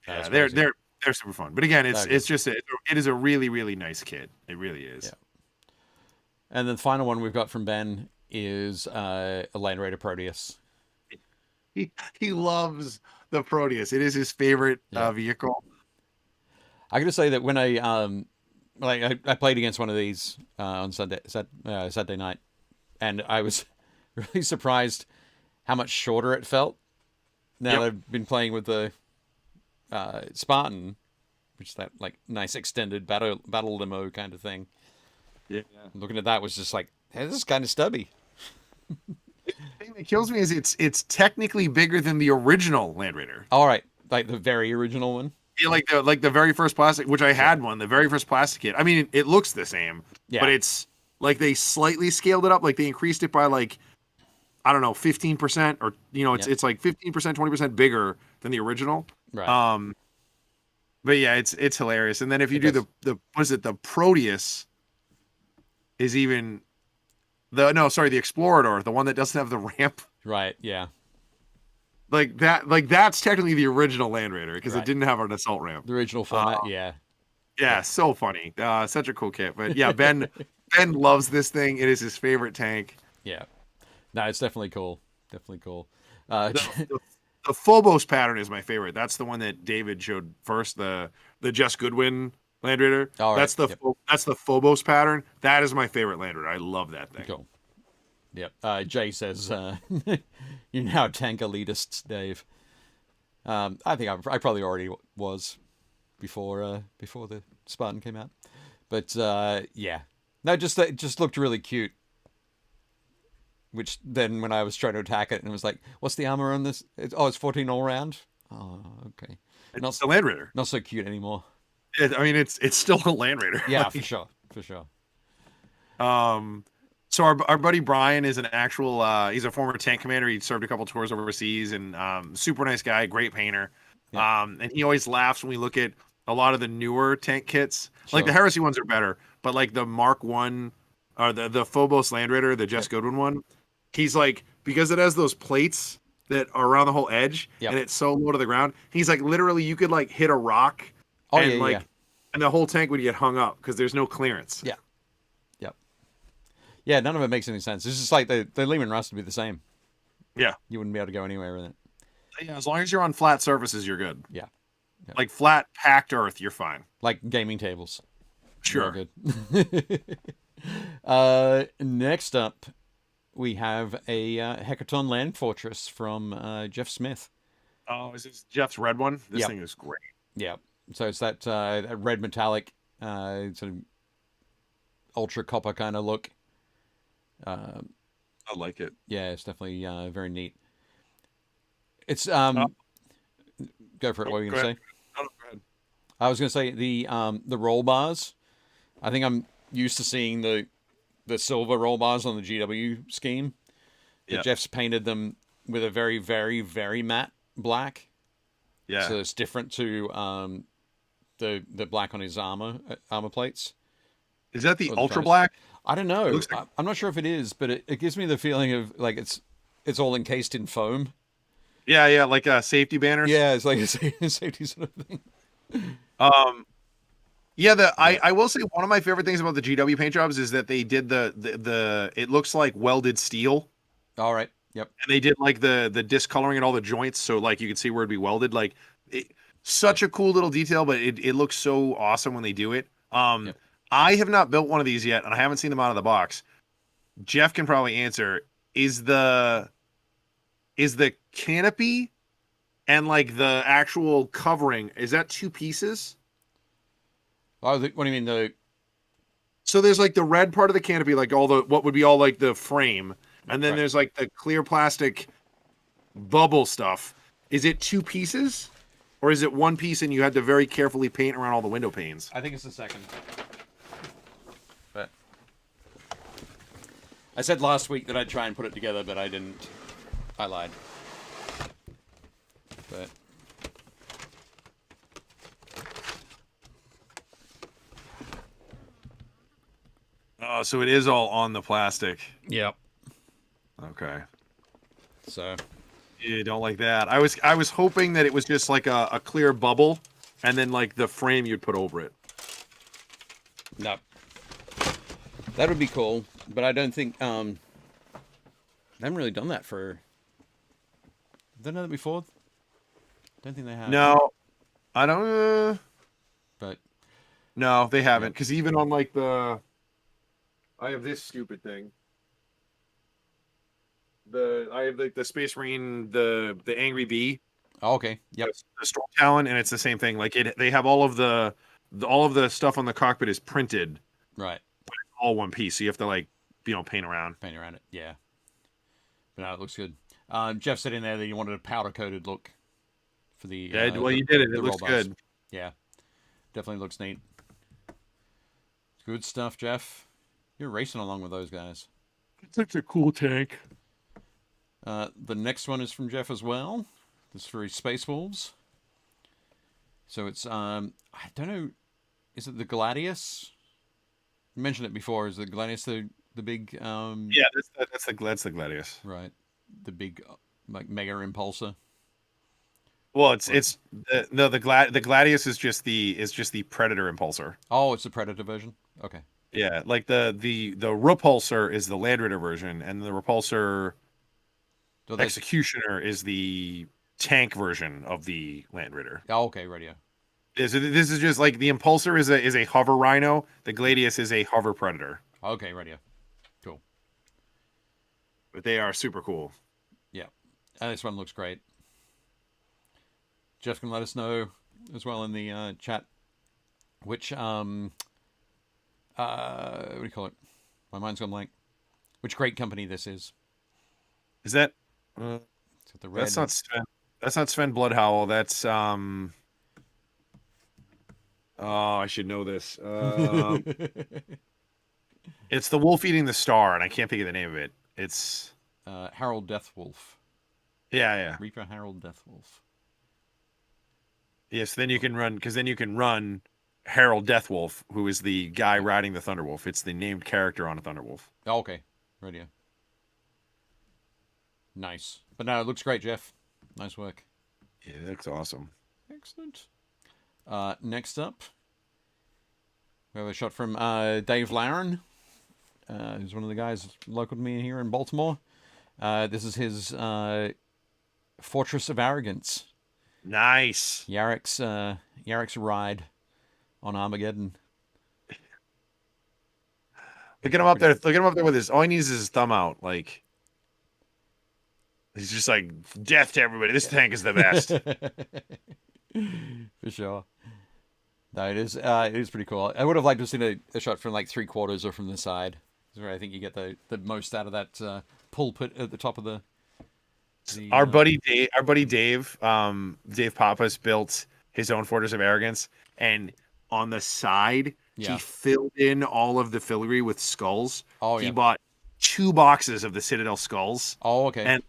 [SPEAKER 3] Yeah, they're super fun. But again, it is a really, really nice kit. It really is.
[SPEAKER 2] Yeah. And then the final one we've got from Ben is a Land Raider Proteus.
[SPEAKER 3] He loves the Proteus. It is his favorite vehicle.
[SPEAKER 2] I gotta say that when I played against one of these on Saturday night, and I was really surprised how much shorter it felt. Now that I've been playing with the Spartan, which is that like nice extended battle limo kind of thing.
[SPEAKER 3] Yeah.
[SPEAKER 2] Looking at that was just like, hey, this is kind of stubby.
[SPEAKER 3] The thing that kills me is it's technically bigger than the original Land Raider.
[SPEAKER 2] All right, like the very original one.
[SPEAKER 3] Yeah, like the very first plastic, which I had one, the very first plastic kit. I mean, it looks the same, but it's like they slightly scaled it up. Like they increased it by like, I don't know, 15%, or it's like 15%, 20% bigger than the original.
[SPEAKER 2] Right.
[SPEAKER 3] But yeah, it's hilarious. And then if you do the what is it, the Proteus is even the Explorador, the one that doesn't have the ramp.
[SPEAKER 2] Right. Yeah.
[SPEAKER 3] Like that's technically the original Land Raider because it didn't have an assault ramp.
[SPEAKER 2] The original format.
[SPEAKER 3] Yeah, so funny. Such a cool kit. But yeah, Ben loves this thing. It is his favorite tank.
[SPEAKER 2] Yeah. No, it's definitely cool. Definitely cool.
[SPEAKER 3] The Phobos pattern is my favorite. That's the one that David showed first. The Jess Goodwin Land Raider.
[SPEAKER 2] All right.
[SPEAKER 3] That's the Phobos pattern. That is my favorite Land Raider. I love that thing.
[SPEAKER 2] Cool. Yep. Jay says you're now tank elitist, Dave. I think I probably already was before the Spartan came out, but yeah, no, it just looked really cute. Which then when I was trying to attack it and it was like, what's the armor on this? It's 14 all round. Oh, okay.
[SPEAKER 3] It's the Land Raider.
[SPEAKER 2] Not so cute anymore.
[SPEAKER 3] I mean, it's still a Land Raider.
[SPEAKER 2] Yeah, for sure.
[SPEAKER 3] So our buddy Brian is an actual, he's a former tank commander. He served a couple tours overseas and super nice guy, great painter. Yeah. And he always laughs when we look at a lot of the newer tank kits. Sure. Like the Heresy ones are better, but like the Mark 1 or the Phobos Land Raider, the Jess Goodwin one, he's like, because it has those plates that are around the whole edge and it's so low to the ground, he's like, literally you could like hit a rock and the whole tank would get hung up because there's no clearance.
[SPEAKER 2] Yeah. Yeah, none of it makes any sense. It's just like the Lehman Rust would be the same.
[SPEAKER 3] Yeah.
[SPEAKER 2] You wouldn't be able to go anywhere with it.
[SPEAKER 3] Yeah, as long as you're on flat surfaces, you're good.
[SPEAKER 2] Yeah.
[SPEAKER 3] Like flat, packed earth, you're fine.
[SPEAKER 2] Like gaming tables.
[SPEAKER 3] Sure.
[SPEAKER 2] Good. Next up, we have a Hecaton Land Fortress from Jeff Smith.
[SPEAKER 3] Oh, is this Jeff's red one? This thing is great.
[SPEAKER 2] Yeah. So it's that red metallic, sort of ultra copper kind of look.
[SPEAKER 3] I like it.
[SPEAKER 2] Yeah, it's definitely very neat. It's go for it. What were you gonna say?
[SPEAKER 3] No, go ahead.
[SPEAKER 2] I was gonna say the roll bars. I think I'm used to seeing the silver roll bars on the GW scheme. But Jeff's painted them with a very, very, very matte black. Yeah. So it's different to the black on his armor plates.
[SPEAKER 3] Is that the ultra black?
[SPEAKER 2] I don't know. I'm not sure if it is, but it gives me the feeling of like it's all encased in foam.
[SPEAKER 3] Yeah, like safety banners.
[SPEAKER 2] Yeah, it's like a safety sort of thing.
[SPEAKER 3] I will say one of my favorite things about the GW paint jobs is that they did the it looks like welded steel.
[SPEAKER 2] All right. Yep.
[SPEAKER 3] And they did like the discoloring at all the joints, so like you could see where it'd be welded. Like such a cool little detail, but it looks so awesome when they do it. Yep. I have not built one of these yet, and I haven't seen them out of the box. Jeff can probably answer. Is the canopy and like the actual covering, is that two pieces?
[SPEAKER 2] Oh, what do you mean
[SPEAKER 3] So there's like the red part of the canopy, like what would be all like the frame, and then there's like the clear plastic bubble stuff. Is it two pieces, or is it one piece and you had to very carefully paint around all the window panes?
[SPEAKER 2] I think it's the second. I said last week that I'd try and put it together, but I didn't. I lied. But
[SPEAKER 3] Oh, so it is all on the plastic.
[SPEAKER 2] yep.
[SPEAKER 3] Okay.
[SPEAKER 2] So
[SPEAKER 3] You don't like that. I was hoping that it was just like a clear bubble, and then like the frame you'd put over it.
[SPEAKER 2] no, that would be cool. But I don't think they haven't really done that for. Have they done that before? Don't think they have.
[SPEAKER 3] No, I don't.
[SPEAKER 2] But
[SPEAKER 3] No, they haven't. Because even on like I have this stupid thing. I have like the Space Marine, the Angry Bee.
[SPEAKER 2] oh, okay. Yep.
[SPEAKER 3] The Storm Talon, and it's the same thing. Like they have all of the stuff on the cockpit is printed,
[SPEAKER 2] Right.
[SPEAKER 3] all one piece. So you have to like paint around.
[SPEAKER 2] Paint around it. Yeah. But no, it looks good. Jeff said in there that you wanted a powder coated look for the.
[SPEAKER 3] Yeah, well, you did it. It looks
[SPEAKER 2] roll-bars.
[SPEAKER 3] good.
[SPEAKER 2] Yeah, definitely looks neat. Good stuff, Jeff. You're racing along with those guys.
[SPEAKER 3] It's such a cool tank.
[SPEAKER 2] The next one is from Jeff as well. This is for his Space Wolves. So it's I don't know, is it the Gladius? You mentioned it before. Is the Gladius the big?
[SPEAKER 3] Yeah, that's the Gladius.
[SPEAKER 2] Right, the big like mega impulsor.
[SPEAKER 3] Well, the Gladius is just the Predator impulsor.
[SPEAKER 2] Oh, it's the Predator version. Okay.
[SPEAKER 3] Yeah, like the Repulsor is the Land Raider version, and the Repulsor
[SPEAKER 2] So
[SPEAKER 3] Executioner is the tank version of the Land Raider.
[SPEAKER 2] Oh, okay, radio.
[SPEAKER 3] This is just like the Impulsor is a hover Rhino. The Gladius is a hover Predator.
[SPEAKER 2] Okay, radio. Cool.
[SPEAKER 3] But they are super cool.
[SPEAKER 2] Yeah, and this one looks great. Jeff can let us know as well in the chat which what do you call it? My mind's gone blank. Which great company this is?
[SPEAKER 3] Is that?
[SPEAKER 2] The red.
[SPEAKER 3] That's not Sven. That's not Sven Bloodhowl. That's Oh, I should know this. It's the Wolf Eating the Star, and I can't think of the name of it. It's
[SPEAKER 2] Harold Deathwolf.
[SPEAKER 3] yeah.
[SPEAKER 2] Reaper Harold Deathwolf.
[SPEAKER 3] Yes, then you can run Harold Deathwolf, who is the guy riding the Thunderwolf. It's the named character on a Thunderwolf.
[SPEAKER 2] Oh, okay. Radio. Nice. But no, it looks great, Jeff. Nice work.
[SPEAKER 3] Yeah, it looks awesome.
[SPEAKER 2] Excellent. Next up, we have a shot from Dave Laren, who's one of the guys local to me here in Baltimore. This is his Fortress of Arrogance.
[SPEAKER 3] Nice.
[SPEAKER 2] Yarek's ride on Armageddon.
[SPEAKER 3] Look at him up there. Look at him up there with his. All he needs is his thumb out. Like he's just like death to everybody. This tank is the best.
[SPEAKER 2] For sure. No, it is pretty cool. I would have liked to have seen a shot from like 3/4 or from the side. That's where I think you get the most out of that pulpit at the top of the
[SPEAKER 3] our buddy Dave, Dave Pappas built his own Fortress of Arrogance, and on the side he filled in all of the filigree with skulls. He bought 2 boxes of the Citadel skulls.
[SPEAKER 2] Oh, okay.
[SPEAKER 3] And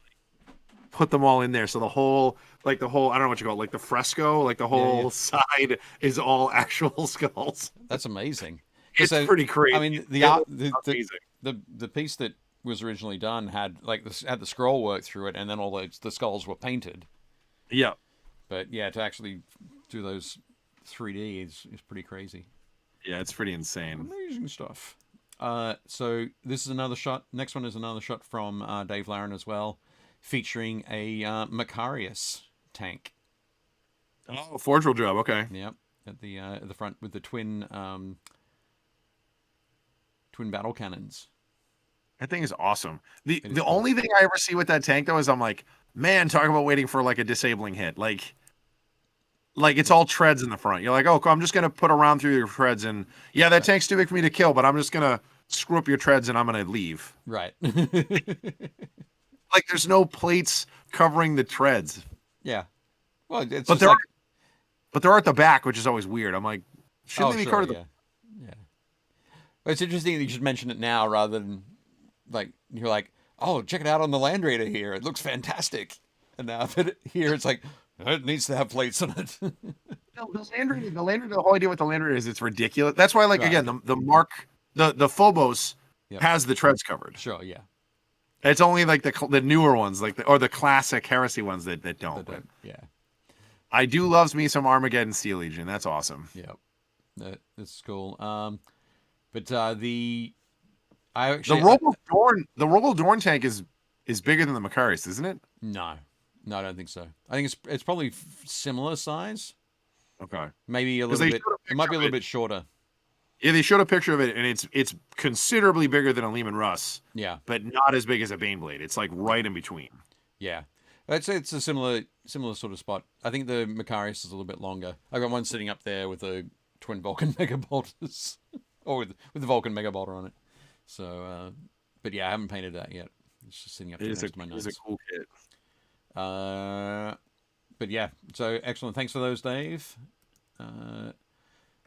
[SPEAKER 3] put them all in there, so the whole I don't know what you call it, like the fresco, like the whole side is all actual skulls.
[SPEAKER 2] That's amazing.
[SPEAKER 3] It's pretty crazy.
[SPEAKER 2] I mean, the piece that was originally done had the scroll work through it, and then all the skulls were painted.
[SPEAKER 3] Yeah.
[SPEAKER 2] But yeah, to actually do those 3D is pretty crazy.
[SPEAKER 3] Yeah, it's pretty insane.
[SPEAKER 2] Amazing stuff. So this is another shot. Next one is another shot from Dave Laren as well, featuring a Macarius tank.
[SPEAKER 3] Oh, Forge World job. Okay.
[SPEAKER 2] Yep, at the front with the twin battle cannons.
[SPEAKER 3] That thing is awesome. The only thing I ever see with that tank though is I'm like, man, talk about waiting for like a disabling hit. Like it's all treads in the front. You're like, oh, I'm just gonna put a round through your treads, and yeah, that tank's too big for me to kill, but I'm just gonna screw up your treads and I'm gonna leave.
[SPEAKER 2] Right.
[SPEAKER 3] Like there's no plates covering the treads.
[SPEAKER 2] Yeah. Well, it's
[SPEAKER 3] but they're at the back, which is always weird. I'm like, shouldn't they be covered?
[SPEAKER 2] Yeah. But it's interesting that you should mention it now rather than like you're like, oh, check it out on the Land Raider here. It looks fantastic. And now here it's like it needs to have plates on it.
[SPEAKER 3] The Land Raider, the whole idea with the Land Raider is it's ridiculous. That's why, like,
[SPEAKER 2] Right.
[SPEAKER 3] again, the Phobos
[SPEAKER 2] Yep.
[SPEAKER 3] has the treads covered.
[SPEAKER 2] Sure, yeah.
[SPEAKER 3] It's only like the newer ones, like or the classic Heresy ones that don't. But
[SPEAKER 2] Yeah.
[SPEAKER 3] I do loves me some Armageddon Steel Legion. That's awesome.
[SPEAKER 2] Yep. That's cool. But the
[SPEAKER 3] Robo Dorn tank is bigger than the Macarius, isn't it?
[SPEAKER 2] No, I don't think so. I think it's probably similar size.
[SPEAKER 3] Okay,
[SPEAKER 2] maybe a little bit. It might be a little bit shorter.
[SPEAKER 3] Yeah, they showed a picture of it, and it's considerably bigger than a Lehman Russ.
[SPEAKER 2] Yeah,
[SPEAKER 3] but not as big as a Baneblade. It's like right in between.
[SPEAKER 2] Yeah, I'd say it's a similar sort of spot. I think the Macarius is a little bit longer. I got one sitting up there with a twin Vulcan Mega Bolters, or with the Vulcan Mega Bolter on it. So, but yeah, I haven't painted that yet. It's just sitting up there next to my notes.
[SPEAKER 3] It's a cool kit.
[SPEAKER 2] But yeah, so excellent. Thanks for those, Dave.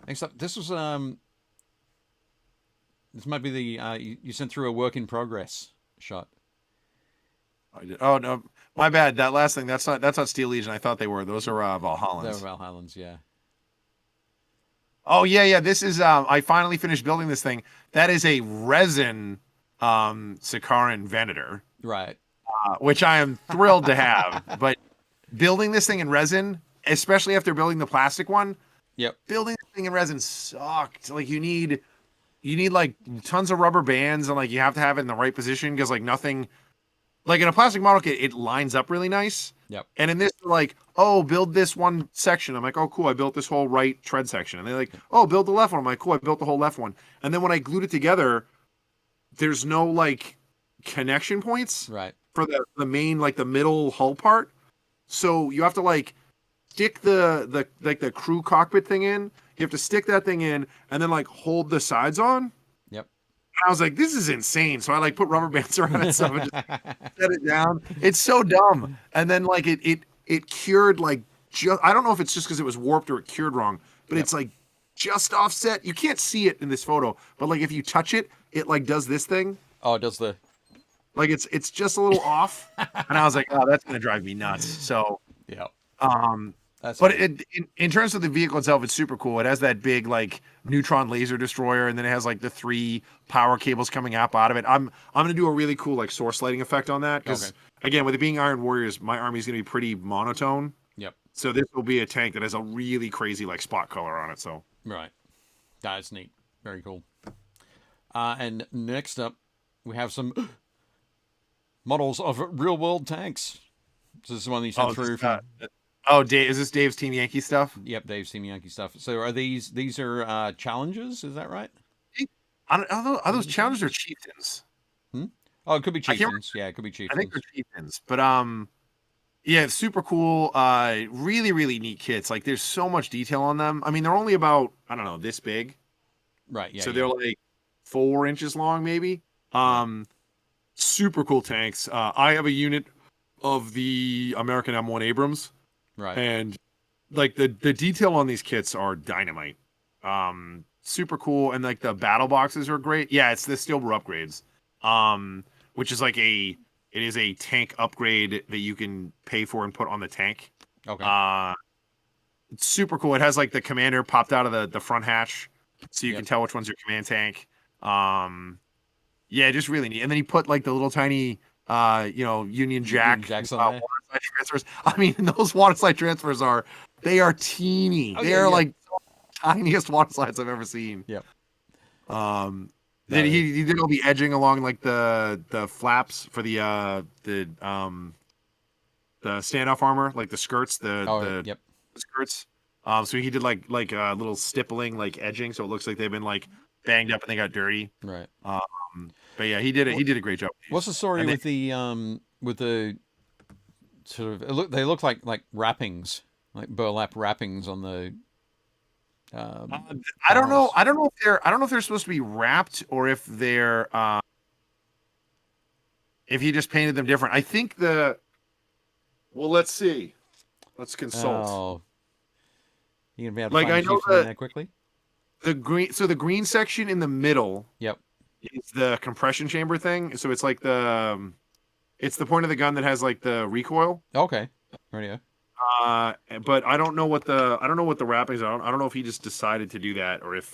[SPEAKER 2] Next up, this was this might be the you sent through a work in progress shot.
[SPEAKER 3] I did. Oh no, my bad. That last thing, that's not Steel Legion. I thought they were. Those are Valhallans.
[SPEAKER 2] They were Valhallans, yeah.
[SPEAKER 3] Oh yeah. This is I finally finished building this thing. That is a resin Sikaran Venator.
[SPEAKER 2] Right.
[SPEAKER 3] Which I am thrilled to have. But building this thing in resin, especially after building the plastic one, building this thing in resin sucked. Like you need like tons of rubber bands, and like you have to have it in the right position because like nothing, like in a plastic model kit, it lines up really nice.
[SPEAKER 2] Yep.
[SPEAKER 3] And in this, like, oh, build this one section. I'm like, oh, cool, I built this whole right tread section. And they're like, oh, build the left one. I'm like, cool, I built the whole left one. And then when I glued it together, there's no like connection points.
[SPEAKER 2] Right.
[SPEAKER 3] For the main, like the middle hull part. So you have to like stick the crew cockpit thing in. You have to stick that thing in and then like hold the sides on.
[SPEAKER 2] Yep.
[SPEAKER 3] And I was like, this is insane. So I like put rubber bands around it so I just set it down. It's so dumb. And then like it cured like I don't know if it's just because it was warped or it cured wrong, but it's like just offset. You can't see it in this photo, but like if you touch it, it like does this thing.
[SPEAKER 2] Oh, it does the
[SPEAKER 3] like it's just a little off, and I was like, oh, that's gonna drive me nuts. So
[SPEAKER 2] yeah,
[SPEAKER 3] but cool. In terms of the vehicle itself, it's super cool. It has that big like neutron laser destroyer, and then it has like the 3 power cables coming out of it. I'm gonna do a really cool like source lighting effect on that because again, with it being Iron Warriors, my army's gonna be pretty monotone.
[SPEAKER 2] Yep.
[SPEAKER 3] So this will be a tank that has a really crazy like spot color on it. So
[SPEAKER 2] right, that's neat. Very cool. And next up, we have some models of real-world tanks. So this is one you sent through.
[SPEAKER 3] Dave, is this Dave's Team Yankee stuff?
[SPEAKER 2] Yep, Dave's Team Yankee stuff. So are these are challenges? Is that right?
[SPEAKER 3] Are those challengers or chieftains?
[SPEAKER 2] Oh, it could be chieftains. Yeah, it could be chieftains.
[SPEAKER 3] I think they're chieftains. But yeah, it's super cool. Really, really neat kits. Like there's so much detail on them. I mean, they're only about, I don't know, this big.
[SPEAKER 2] Right, yeah.
[SPEAKER 3] So they're like 4 inches long, maybe. Super cool tanks. I have a unit of the American M1 Abrams.
[SPEAKER 2] Right.
[SPEAKER 3] And like the detail on these kits are dynamite. Super cool. And like the battle boxes are great. Yeah, it's the Steelbrew upgrades. Which is like it is a tank upgrade that you can pay for and put on the tank.
[SPEAKER 2] Okay.
[SPEAKER 3] It's super cool. It has like the commander popped out of the front hatch, so you can tell which one's your command tank. Yeah, just really neat. And then he put like the little tiny, Union Jack
[SPEAKER 2] on
[SPEAKER 3] waterslide transfers. I mean, those waterslide transfers are teeny. They are like the tiniest waterslides I've ever seen.
[SPEAKER 2] Yep.
[SPEAKER 3] Then he did all the edging along like the flaps for the standoff armor, like the skirts, the skirts. So he did like a little stippling, like edging, so it looks like they've been like banged up and they got dirty.
[SPEAKER 2] Right.
[SPEAKER 3] But yeah, he did a great job.
[SPEAKER 2] What's the story with the sort of they look like wrappings, like burlap wrappings on the
[SPEAKER 3] I don't know if they're supposed to be wrapped or if they're if he just painted them different. I think let's see. Let's consult.
[SPEAKER 2] Oh. You gonna be able to find that quickly?
[SPEAKER 3] The green section in the middle.
[SPEAKER 2] Yep.
[SPEAKER 3] is the compression chamber thing. So it's like it's the point of the gun that has like the recoil.
[SPEAKER 2] Okay. Radio.
[SPEAKER 3] But I don't know what the wrappings are. I don't know if he just decided to do that or if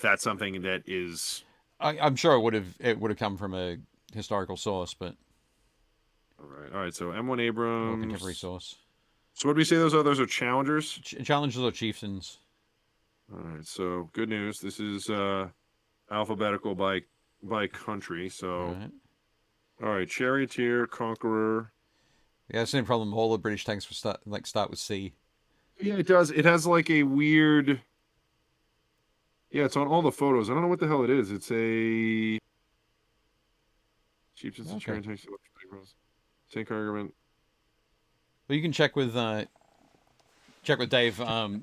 [SPEAKER 3] that's something that is.
[SPEAKER 2] I'm sure it would have come from a historical source, but
[SPEAKER 3] All right. So M1
[SPEAKER 2] or contemporary
[SPEAKER 3] Abrams.
[SPEAKER 2] source.
[SPEAKER 3] So what do we say? Those others are challengers.
[SPEAKER 2] Challengers or chieftains.
[SPEAKER 3] All right. So good news. This is alphabetical by country. So all right. Charioteer, Conqueror.
[SPEAKER 2] Yeah, same problem. All the British tanks start with C.
[SPEAKER 3] Yeah, it does. It has like a weird. Yeah, it's on all the photos. I don't know what the hell it is. It's a chieftains and chariot tanks. Tank argument.
[SPEAKER 2] Well, you can check with Dave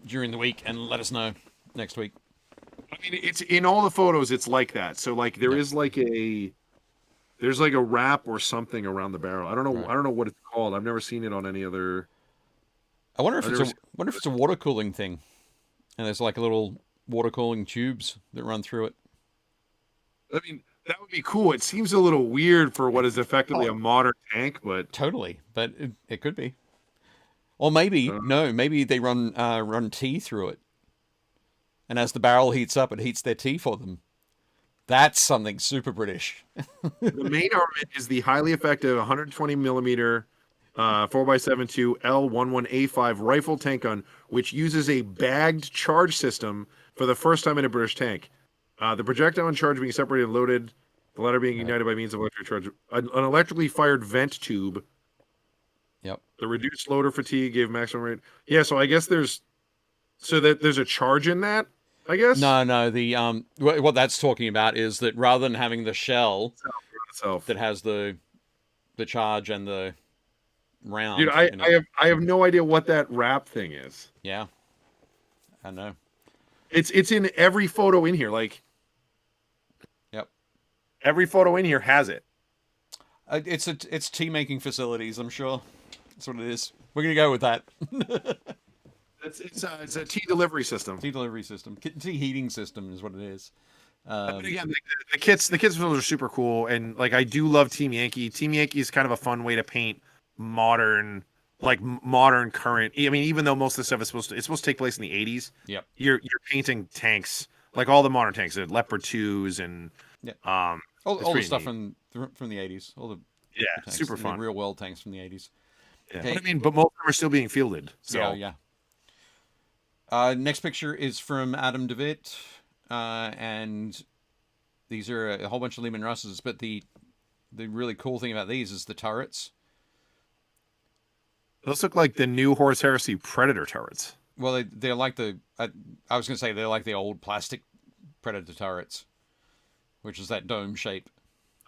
[SPEAKER 2] during the week and let us know next week.
[SPEAKER 3] I mean, it's in all the photos. It's like that. So like there is like there's like a wrap or something around the barrel. I don't know.
[SPEAKER 2] Right.
[SPEAKER 3] I don't know what it's called. I've never seen it on any other.
[SPEAKER 2] I wonder if it's a water cooling thing, and there's like a little water cooling tubes that run through it.
[SPEAKER 3] I mean, that would be cool. It seems a little weird for what is effectively a modern tank, but
[SPEAKER 2] totally. But it could be, or maybe no. Maybe they run tea through it, and as the barrel heats up, it heats their tea for them. That's something super British.
[SPEAKER 3] The main armament is the highly effective 120 millimeter 4x72 L11A5 rifle tank gun, which uses a bagged charge system for the first time in a British tank. The projectile and charge being separated and loaded, the latter being ignited by means of electric charge. An electrically fired vent tube.
[SPEAKER 2] Yep.
[SPEAKER 3] The reduced loader fatigue gave maximum rate. Yeah, so I guess there's a charge in that, I guess?
[SPEAKER 2] No. The what that's talking about is that rather than having the shell
[SPEAKER 3] itself
[SPEAKER 2] that has the charge and the round.
[SPEAKER 3] Dude, I have no idea what that wrap thing is.
[SPEAKER 2] Yeah. I know.
[SPEAKER 3] It's in every photo in here. Like,
[SPEAKER 2] yep.
[SPEAKER 3] Every photo in here has it.
[SPEAKER 2] It's tea making facilities, I'm sure. That's what it is. We're gonna go with that.
[SPEAKER 3] It's a tea delivery system.
[SPEAKER 2] Tea delivery system. Tea heating system is what it is.
[SPEAKER 3] But again, the kits photos are super cool, and like I do love Team Yankee. Team Yankee is kind of a fun way to paint modern current. I mean, even though most of the stuff is supposed to take place in the 80s.
[SPEAKER 2] Yep.
[SPEAKER 3] You're painting tanks like all the modern tanks, the Leopard 2s and
[SPEAKER 2] all the stuff from the 80s. All the tanks,
[SPEAKER 3] super fun.
[SPEAKER 2] The real world tanks from the 80s.
[SPEAKER 3] Yeah. Okay. But I mean, but most of them are still being fielded. So
[SPEAKER 2] yeah. Next picture is from Adam DeWitt, and these are a whole bunch of Lehman Russes. But the really cool thing about these is the turrets.
[SPEAKER 3] Those look like the new Horus Heresy Predator turrets.
[SPEAKER 2] Well, they're like I was going to say they're like the old plastic Predator turrets, which is that dome shape.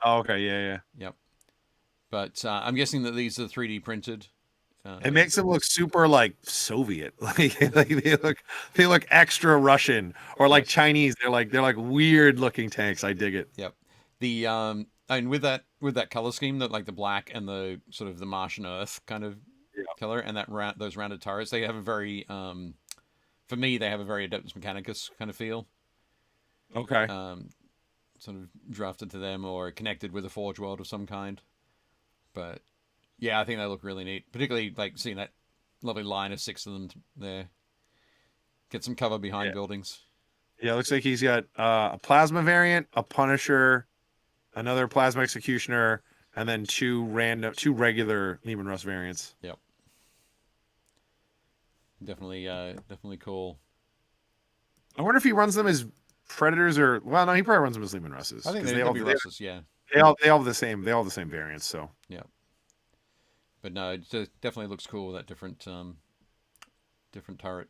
[SPEAKER 3] Oh, okay, yeah.
[SPEAKER 2] Yep. But I'm guessing that these are 3D printed.
[SPEAKER 3] It makes them look super like Soviet, like they look extra Russian or like Chinese. They're like weird looking tanks. I dig it.
[SPEAKER 2] Yep. The and with that color scheme, that like the black and the sort of the Martian Earth kind of color, and those rounded turrets, they have a very for me they have a very Adeptus Mechanicus kind of feel.
[SPEAKER 3] Okay.
[SPEAKER 2] Sort of drafted to them or connected with a Forge World of some kind, but. Yeah, I think they look really neat. Particularly, like, seeing that lovely line of 6 of them there. Get some cover behind buildings. Yeah,
[SPEAKER 3] it looks like he's got a Plasma variant, a Punisher, another Plasma Executioner, and then two regular Lehman Russ variants.
[SPEAKER 2] Yep. Definitely cool.
[SPEAKER 3] I wonder if he runs them as Predators or... Well, no, he probably runs them as Lehman Russes.
[SPEAKER 2] I think they'll be Russes, yeah.
[SPEAKER 3] They all have the same variants, so...
[SPEAKER 2] Yeah. But no, it definitely looks cool, that different turret.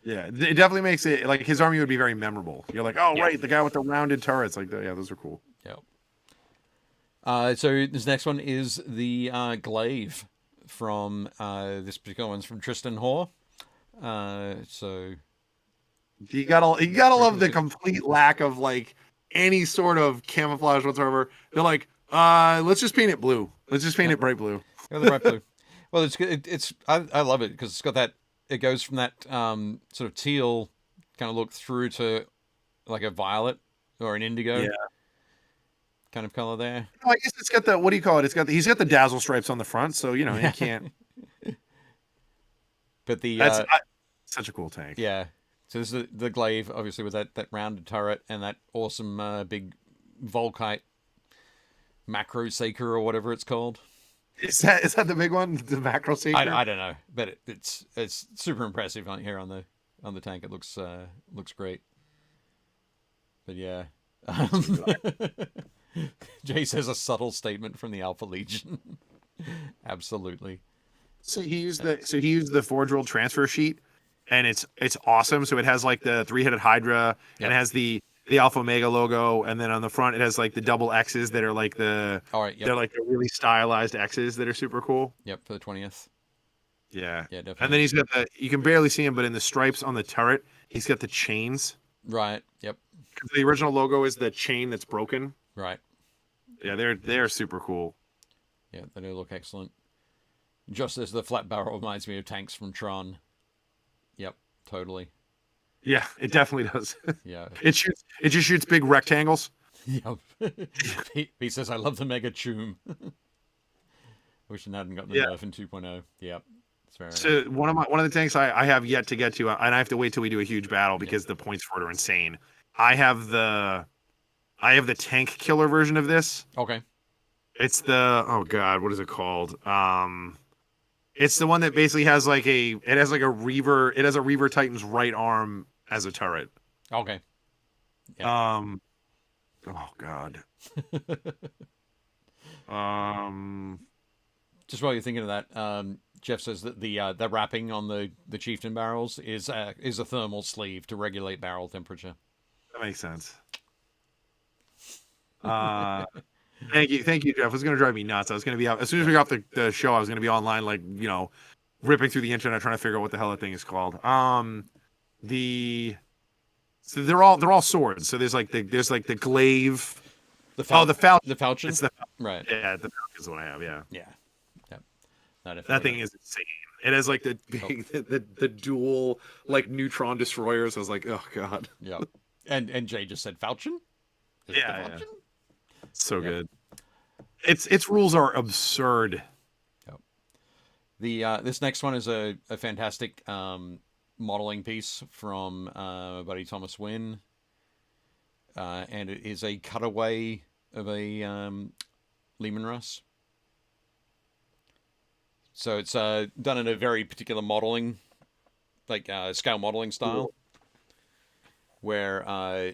[SPEAKER 3] Yeah, it definitely makes it, like, his army would be very memorable. You're like, oh, right, the guy with the rounded turrets. Like, yeah, those are cool.
[SPEAKER 2] Yeah. So this next one is the glaive from, this particular one's from Tristan Hoare. So...
[SPEAKER 3] You gotta love the complete lack of, like, any sort of camouflage whatsoever. They're like, let's just paint it blue. Let's just paint it bright blue.
[SPEAKER 2] The bright blue. Well, I love it because it's got that. It goes from that sort of teal kind of look through to like a violet or an indigo
[SPEAKER 3] Yeah.
[SPEAKER 2] kind of color there.
[SPEAKER 3] Oh, I guess it's got the, what do you call it? He's got the dazzle stripes on the front, so you can't.
[SPEAKER 2] But the
[SPEAKER 3] such a cool tank.
[SPEAKER 2] yeah. So this is the glaive, obviously, with that rounded turret and that awesome big Volkite macro seeker or whatever it's called.
[SPEAKER 3] Is that the big one, the macro seeker?
[SPEAKER 2] I don't know, but it's super impressive on here on the tank. It looks great. But yeah, Jay says a subtle statement from the Alpha Legion. Absolutely.
[SPEAKER 3] So he used the Forge World transfer sheet, and it's awesome. So it has like the 3-headed Hydra, and it has the Alpha Omega logo, and then on the front it has like the double X's that are like they're like the really stylized X's that are super cool.
[SPEAKER 2] Yep, for the 20th.
[SPEAKER 3] Yeah,
[SPEAKER 2] definitely.
[SPEAKER 3] And then he's got you can barely see him, but in the stripes on the turret, he's got the chains.
[SPEAKER 2] Right. Yep.
[SPEAKER 3] The original logo is the chain that's broken.
[SPEAKER 2] Right.
[SPEAKER 3] Yeah, they're super cool.
[SPEAKER 2] Yeah, they do look excellent. Just as the flat barrel reminds me of tanks from Tron. Yep, totally.
[SPEAKER 3] Yeah, it definitely does.
[SPEAKER 2] Yeah.
[SPEAKER 3] It just shoots big rectangles.
[SPEAKER 2] Yep. He says, I love the Mega Choom. Wish it hadn't gotten the nerf in 2.0. Yep.
[SPEAKER 3] So one of the tanks I have yet to get to, and I have to wait till we do a huge battle because the points for it are insane. I have the tank killer version of this.
[SPEAKER 2] Okay.
[SPEAKER 3] It's the, oh god, what is it called? It's the one that basically has a Reaver Titan's right arm as a turret.
[SPEAKER 2] Okay. Yeah.
[SPEAKER 3] Oh god.
[SPEAKER 2] Just while you're thinking of that, Jeff says that the wrapping on the chieftain barrels is a thermal sleeve to regulate barrel temperature.
[SPEAKER 3] That makes sense. Thank you, Jeff. It was going to drive me nuts. I was going to be out as soon as we got off the show. I was going to be online, like, ripping through the internet trying to figure out what the hell that thing is called. So they're all swords. So there's like the glaive.
[SPEAKER 2] The falchion.
[SPEAKER 3] The falchion. It's
[SPEAKER 2] right.
[SPEAKER 3] Yeah, the falchion is what I have. Yeah.
[SPEAKER 2] Yeah.
[SPEAKER 3] That thing is insane. It has like the big the dual like neutron destroyers. I was like, oh god.
[SPEAKER 2] Yeah. And Jay just said falchion.
[SPEAKER 3] Yeah. So good. Its rules are absurd.
[SPEAKER 2] Yep. This next one is a fantastic modeling piece from buddy Thomas Wynn, and it is a cutaway of a Lehman Russ. So it's done in a very particular modeling, like scale modeling style, where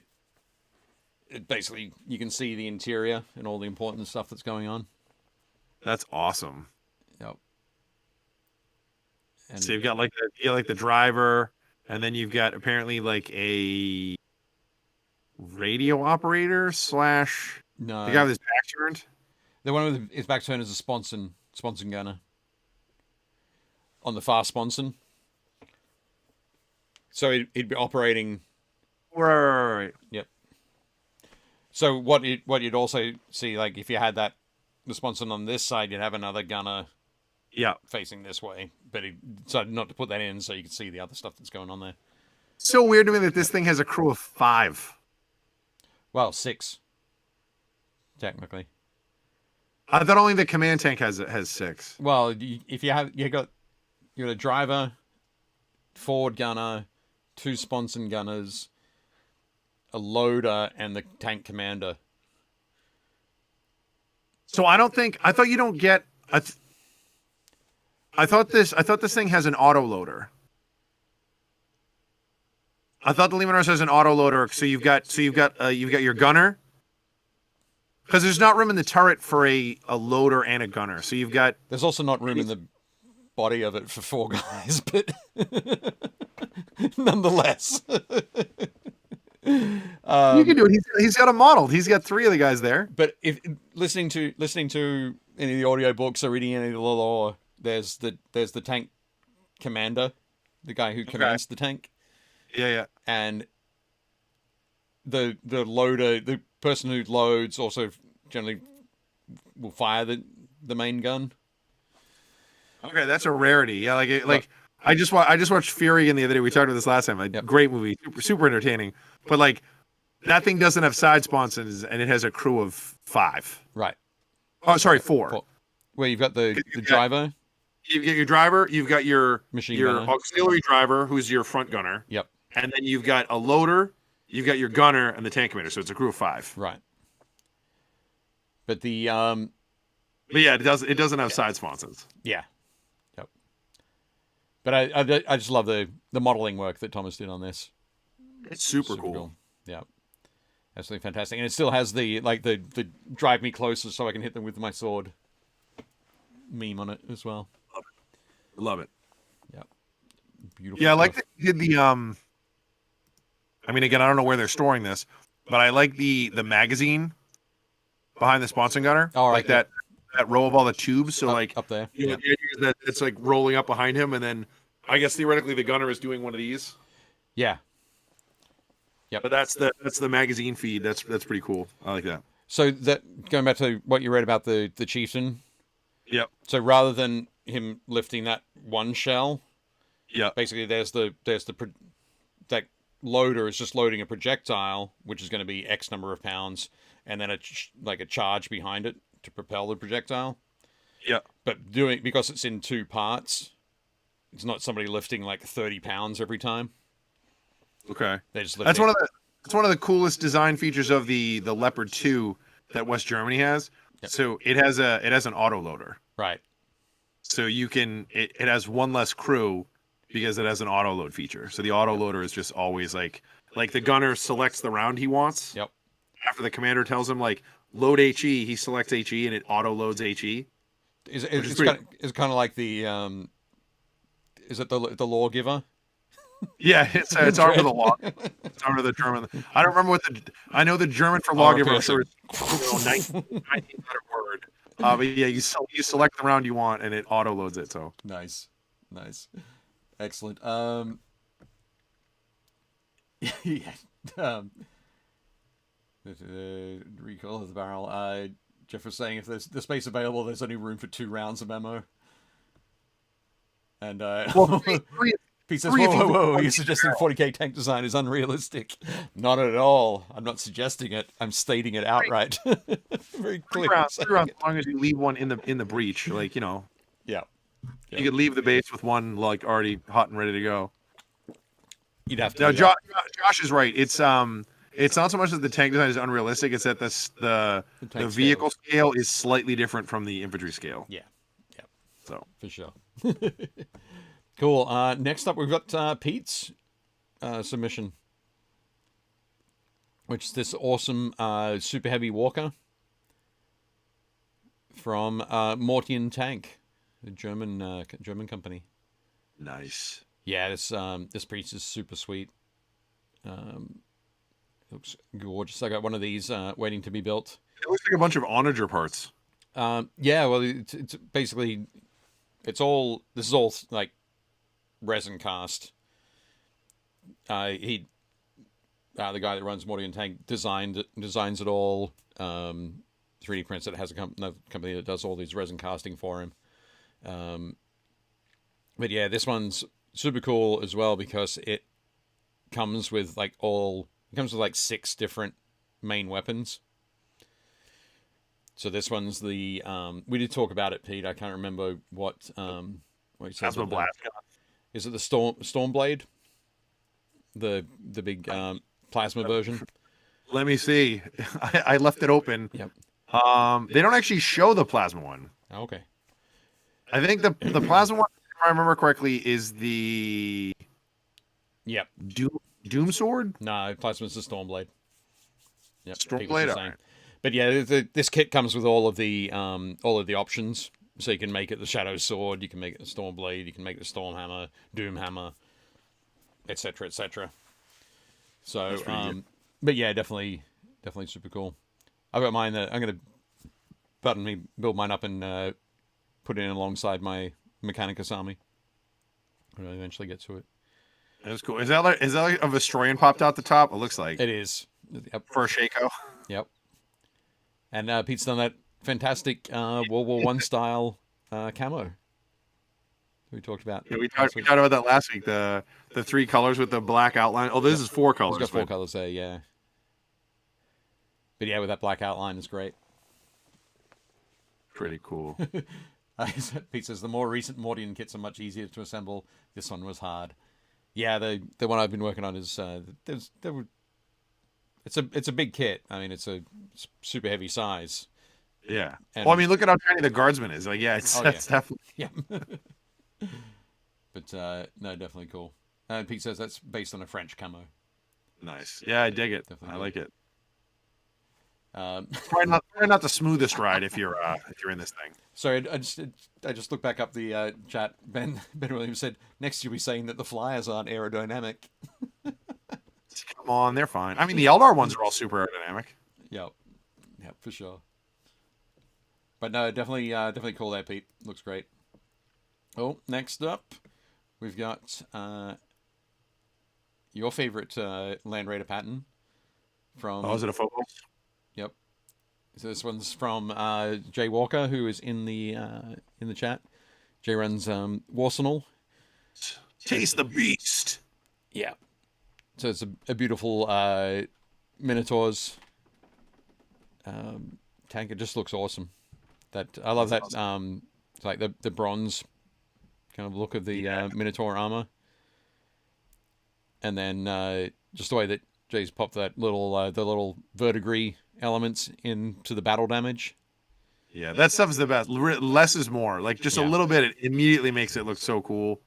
[SPEAKER 2] basically you can see the interior and all the important stuff that's going on.
[SPEAKER 3] That's awesome.
[SPEAKER 2] Yep. And
[SPEAKER 3] so you've got like the driver, and then you've got apparently like a radio operator /
[SPEAKER 2] no,
[SPEAKER 3] the guy with his back turned.
[SPEAKER 2] The one with his back turned is a sponson gunner on the far sponson. So he'd be operating.
[SPEAKER 3] Right.
[SPEAKER 2] Yep. So what you'd also see, like if you had the sponson on this side, you'd have another gunner.
[SPEAKER 3] Yeah.
[SPEAKER 2] Facing this way, but he decided not to put that in so you could see the other stuff that's going on there.
[SPEAKER 3] So weird to me that this thing has a crew of 5.
[SPEAKER 2] Well, 6. Technically.
[SPEAKER 3] I thought only the command tank has 6.
[SPEAKER 2] Well, if you got a driver, forward gunner, 2 sponson gunners, a loader, and the tank commander.
[SPEAKER 3] So I thought you don't get. I thought this thing has an auto loader. I thought the Lehman Russ has an auto loader. So you've got your gunner. Because there's not room in the turret for a loader and a gunner. So you've got.
[SPEAKER 2] There's also not room in the body of it for 4 guys, but nonetheless.
[SPEAKER 3] You can do it. He's got a model. He's got 3 of the guys there.
[SPEAKER 2] But if listening to any of the audio books or reading any of the lore, there's the tank commander, the guy who commands the tank.
[SPEAKER 3] Yeah.
[SPEAKER 2] And the loader, the person who loads, also generally will fire the main gun.
[SPEAKER 3] Okay, that's a rarity. Yeah, I just watched Fury the other day. We talked about this last time. Great movie, super entertaining. But like, that thing doesn't have side sponsons, and it has a crew of 5.
[SPEAKER 2] Right.
[SPEAKER 3] Oh, sorry, 4.
[SPEAKER 2] Four. Where you've got the driver.
[SPEAKER 3] You've got your driver. You've got your
[SPEAKER 2] Machine
[SPEAKER 3] your
[SPEAKER 2] gunner.
[SPEAKER 3] auxiliary driver, who's your front gunner.
[SPEAKER 2] Yep.
[SPEAKER 3] And then you've got a loader. You've got your gunner and the tank commander. So it's a crew of 5.
[SPEAKER 2] Right. But the
[SPEAKER 3] But yeah, it doesn't have side sponsons.
[SPEAKER 2] yeah. Yep. But I just love the modeling work that Thomas did on this.
[SPEAKER 3] It's super cool.
[SPEAKER 2] Yeah. Absolutely fantastic. And it still has the drive me closer so I can hit them with my sword meme on it as well.
[SPEAKER 3] Love it.
[SPEAKER 2] Yeah. Beautiful.
[SPEAKER 3] Yeah, I like that you did the I mean, again, I don't know where they're storing this, but I like the magazine behind the sponson gunner.
[SPEAKER 2] All right,
[SPEAKER 3] like that row of all the tubes. So
[SPEAKER 2] up there.
[SPEAKER 3] you know, the idea is that it's like rolling up behind him, and then I guess theoretically the gunner is doing one of these.
[SPEAKER 2] Yeah. Yep.
[SPEAKER 3] But that's the magazine feed. That's pretty cool. I like that.
[SPEAKER 2] So that going back to what you read about the chieftain.
[SPEAKER 3] Yep.
[SPEAKER 2] So rather than him lifting that one shell,
[SPEAKER 3] Yeah.
[SPEAKER 2] basically that loader is just loading a projectile, which is going to be X number of pounds, and then a charge behind it to propel the projectile.
[SPEAKER 3] Yeah.
[SPEAKER 2] But because it's in 2 parts, it's not somebody lifting like 30 pounds every time.
[SPEAKER 3] Okay.
[SPEAKER 2] They just
[SPEAKER 3] That's one of the coolest design features of the Leopard 2 that West Germany has.
[SPEAKER 2] Yep.
[SPEAKER 3] So it has an auto loader.
[SPEAKER 2] Right.
[SPEAKER 3] So it has one less crew because it has an auto load feature. So the auto loader is just always like the gunner selects the round he wants.
[SPEAKER 2] Yep.
[SPEAKER 3] After the commander tells him like load HE, he selects HE and it auto loads HE.
[SPEAKER 2] It's kind of like the is it the lawgiver?
[SPEAKER 3] Yeah, it's armed with a law. It's armed with a German. I don't remember I know the German for lawgiver. I'm sure it's 19 letter word. But yeah, you select the round you want and it auto loads it. So
[SPEAKER 2] nice, excellent. Yeah. Recoil of the barrel. Jeff was saying if there's the space available, there's only room for 2 rounds of ammo. And Pete says, whoa, you're suggesting 40k tank design is unrealistic. Not at all. I'm not suggesting it. I'm stating it outright. Very clear.
[SPEAKER 3] 3 rounds as long as you leave one in the breach. Like, you know.
[SPEAKER 2] Yeah.
[SPEAKER 3] You could leave the base with one like already hot and ready to go.
[SPEAKER 2] You'd have to.
[SPEAKER 3] Now, Josh is right. It's not so much that the tank design is unrealistic, it's that the vehicle scale is slightly different from the infantry scale.
[SPEAKER 2] Yeah. Yeah.
[SPEAKER 3] So
[SPEAKER 2] for sure. Cool. Next up, we've got Pete's submission, which is this awesome super heavy walker from Mortian Tank, the German company.
[SPEAKER 3] Nice.
[SPEAKER 2] Yeah, this piece is super sweet. Looks gorgeous. I got one of these waiting to be built.
[SPEAKER 3] It looks like a bunch of onager parts.
[SPEAKER 2] Yeah, well, it's basically this is all like resin cast. The guy that runs Morty and Tank designs it all. 3D prints it. Has another company that does all these resin casting for him. But yeah, this one's super cool as well because it comes with like 6 different main weapons. So this one's the we did talk about it, Pete. I can't remember what you said.
[SPEAKER 3] Plasma blast gun.
[SPEAKER 2] Is it the Storm Blade? The big plasma version?
[SPEAKER 3] Let me see. I left it open.
[SPEAKER 2] Yep.
[SPEAKER 3] They don't actually show the plasma one.
[SPEAKER 2] Okay.
[SPEAKER 3] I think the plasma one, if I remember correctly, is the
[SPEAKER 2] Yep.
[SPEAKER 3] Doom Sword?
[SPEAKER 2] No, plasma's the Storm Blade. Yep.
[SPEAKER 3] Storm Blade. Right.
[SPEAKER 2] But yeah, this kit comes with all of the options. So you can make it the Shadow Sword, you can make it the Storm Blade, you can make it the Storm Hammer, Doom Hammer, etc., etc. So, but yeah, definitely super cool. I've got mine that I'm going to build mine up and put it in alongside my Mechanicus army when I eventually get to it.
[SPEAKER 3] That's cool. Is that like a Vestroyan popped out the top? It looks like
[SPEAKER 2] it is. Yep.
[SPEAKER 3] For a Shaco.
[SPEAKER 2] Yep. And Pete's done that fantastic World War I style camo we talked about.
[SPEAKER 3] Yeah, we talked about that last week. The 3 colors with the black outline. Oh, this is 4 colors.
[SPEAKER 2] It's got 4 colors there, yeah. But yeah, with that black outline is great.
[SPEAKER 3] Pretty cool.
[SPEAKER 2] Pete says the more recent Mordian kits are much easier to assemble. This one was hard. Yeah, the one I've been working on is it's a big kit. I mean, it's a super heavy size.
[SPEAKER 3] Yeah.
[SPEAKER 2] And,
[SPEAKER 3] well, I mean, look at how tiny the guardsman is. Like, yeah, it's definitely.
[SPEAKER 2] Yeah. But no, definitely cool. And Pete says that's based on a French camo.
[SPEAKER 3] Nice. Yeah, I dig it.
[SPEAKER 2] Definitely
[SPEAKER 3] I like it.
[SPEAKER 2] Probably
[SPEAKER 3] not the smoothest ride if you're in this thing.
[SPEAKER 2] Sorry, I just looked back up the chat. Ben Williams said next you'll be saying that the flyers aren't aerodynamic.
[SPEAKER 3] Come on, they're fine. I mean, the Eldar ones are all super aerodynamic.
[SPEAKER 2] Yep, for sure. But no, definitely cool there, Pete. Looks great. Oh, next up, we've got your favorite Land Raider pattern from.
[SPEAKER 3] Oh, is it a Phobos?
[SPEAKER 2] Yep. So this one's from Jay Walker, who is in the chat. Jay runs Warsenal.
[SPEAKER 3] Taste the beast.
[SPEAKER 2] Yeah. So it's a beautiful Minotaurs tank. It just looks awesome. I love that. Awesome. It's like the bronze kind of look of the Minotaur armor, and then just the way that Jay's popped that the little verdigris elements into the battle damage.
[SPEAKER 3] Yeah, that stuff is the best. Less is more. Like just a little bit, it immediately makes it look so cool.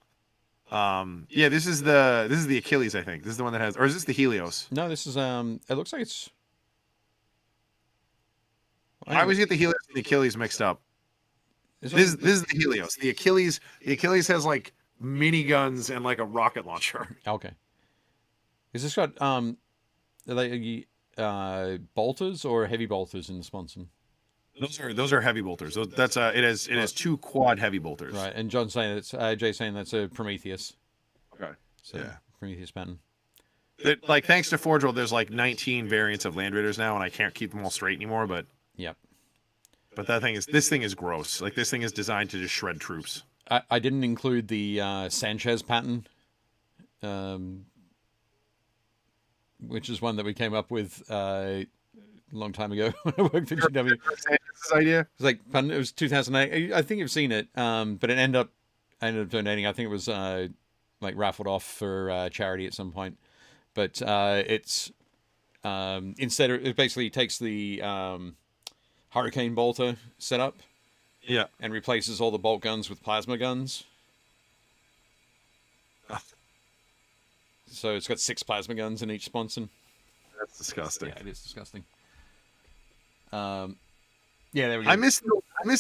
[SPEAKER 3] Yeah, this is the Achilles, I think. This is the one that has, or is this the Helios?
[SPEAKER 2] No, this is it looks like it's.
[SPEAKER 3] I always get the Helios and the Achilles mixed up. This is the Helios. The Achilles has like miniguns and like a rocket launcher.
[SPEAKER 2] Okay. Is this got bolters or heavy bolters in the sponson?
[SPEAKER 3] Those are heavy bolters. It has 2 quad heavy bolters.
[SPEAKER 2] Right, and John's saying it's Jay's saying that's a Prometheus.
[SPEAKER 3] Okay.
[SPEAKER 2] So, yeah. Prometheus pattern.
[SPEAKER 3] Like thanks to Forge World, there's like 19 variants of Land Raiders now, and I can't keep them all straight anymore. But
[SPEAKER 2] yep.
[SPEAKER 3] But this thing is gross. Like this thing is designed to just shred troops.
[SPEAKER 2] I didn't include the Sanchez pattern, which is one that we came up with a long time ago when I worked at GW.
[SPEAKER 3] This idea?
[SPEAKER 2] It was like it was 2008. I think you've seen it, but it ended up donating. I think it was like raffled off for charity at some point. But it's instead it basically takes the Hurricane bolter setup, and replaces all the bolt guns with plasma guns. So it's got 6 plasma guns in each sponson.
[SPEAKER 3] That's disgusting.
[SPEAKER 2] Yeah, it is disgusting. Yeah, there we go.
[SPEAKER 3] I miss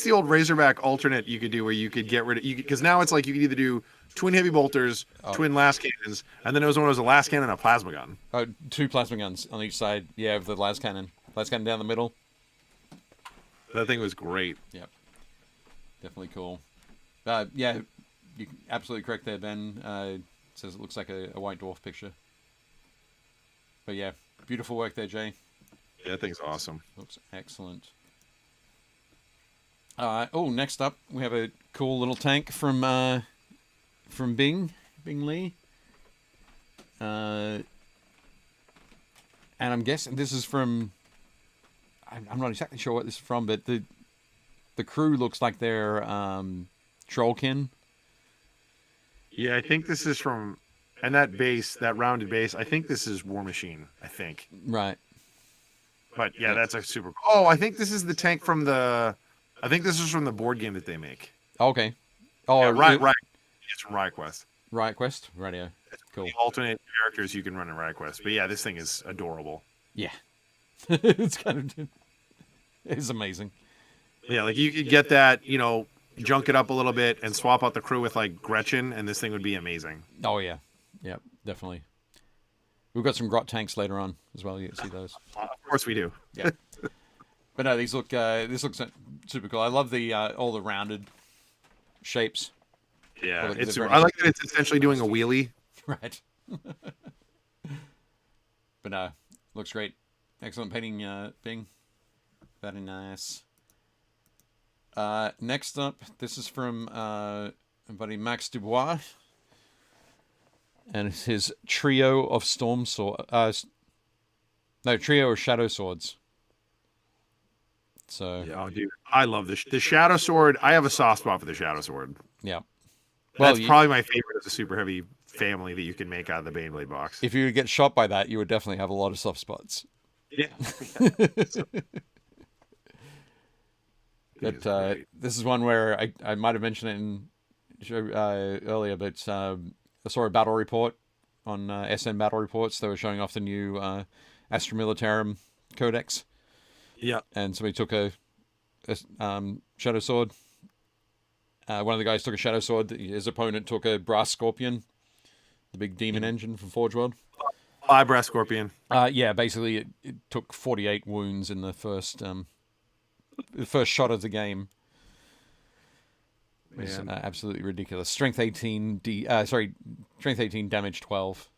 [SPEAKER 3] the old Razorback alternate you could do where you could get rid of because now it's like you could either do twin heavy bolters, twin last cannons, and then it was when it was a last cannon and a plasma gun.
[SPEAKER 2] 2 plasma guns on each side. Yeah, of the last cannon. Last cannon down the middle.
[SPEAKER 3] That thing was great.
[SPEAKER 2] Yep. Definitely cool. Yeah, you're absolutely correct there, Ben. It says it looks like a White Dwarf picture. But yeah, beautiful work there, Jay.
[SPEAKER 3] Yeah, that thing's awesome.
[SPEAKER 2] Looks excellent. Next up, we have a cool little tank from Bing Lee. And I'm guessing this is from... I'm not exactly sure what this is from, but the crew looks like they're Trollkin.
[SPEAKER 3] Yeah, I think this is from... And that base, that rounded base, I think this is War Machine, I think.
[SPEAKER 2] Right.
[SPEAKER 3] But yeah, that's a super... Oh, I think this is the tank from the... I think this is from the board game that they make.
[SPEAKER 2] Okay. Oh,
[SPEAKER 3] yeah, right. It's from Riot Quest.
[SPEAKER 2] Riot Quest? Radio. Cool.
[SPEAKER 3] The alternate characters you can run in Riot Quest. But yeah, this thing is adorable.
[SPEAKER 2] Yeah. It's amazing.
[SPEAKER 3] Yeah, like you could get that, junk it up a little bit and swap out the crew with like Gretchen, and this thing would be amazing.
[SPEAKER 2] Oh yeah. Yeah, definitely. We've got some grot tanks later on as well. You can see those.
[SPEAKER 3] Of course we do.
[SPEAKER 2] Yeah. But no, this looks super cool. I love the all the rounded shapes.
[SPEAKER 3] Yeah, I like that it's essentially doing a wheelie.
[SPEAKER 2] Right. But no, looks great. Excellent painting, Bing. Very nice. Next up, this is from buddy Max Dubois. And it's his trio of trio of shadow swords. So
[SPEAKER 3] Yeah, oh, dude, I love the Shadow Sword. I have a soft spot for the Shadow Sword.
[SPEAKER 2] yeah.
[SPEAKER 3] Well, that's probably my favorite of the super heavy family that you can make out of the Baneblade box.
[SPEAKER 2] If you get shot by that, you would definitely have a lot of soft spots.
[SPEAKER 3] Yeah.
[SPEAKER 2] But this is one where I might have mentioned it in show earlier, but I saw a battle report on SN Battle Reports. They were showing off the new Astra Militarum Codex.
[SPEAKER 3] Yeah.
[SPEAKER 2] And somebody took a Shadow Sword. One of the guys took a Shadow Sword. His opponent took a Brass Scorpion, the big demon engine from Forge World.
[SPEAKER 3] 5 Brass Scorpion.
[SPEAKER 2] Yeah, basically it took 48 wounds in the first shot of the game. It was absolutely ridiculous. Strength 18, Strength 18, damage 12.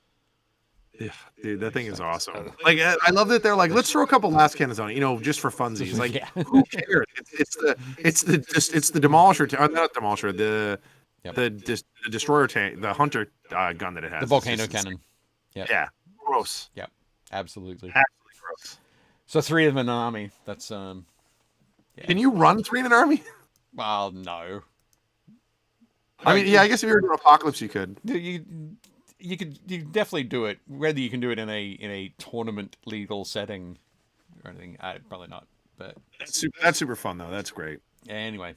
[SPEAKER 3] Yeah, dude, that thing is awesome. Like, I love that they're like, let's throw a couple last cannons on it, just for funsies. Like, who cares? It's the Demolisher, not Demolisher, the Destroyer tank, the Hunter gun that it has.
[SPEAKER 2] The Volcano Cannon. Yep.
[SPEAKER 3] Yeah, gross.
[SPEAKER 2] Yeah, absolutely.
[SPEAKER 3] Absolutely gross.
[SPEAKER 2] So 3 of them in an army. That's Yeah.
[SPEAKER 3] Can you run 3 in an army?
[SPEAKER 2] Well, no.
[SPEAKER 3] I mean, yeah, I guess if you were doing Apocalypse, you could.
[SPEAKER 2] You definitely do it. Whether you can do it in a tournament legal setting or anything, probably not. But
[SPEAKER 3] that's super fun though. That's great.
[SPEAKER 2] Anyway,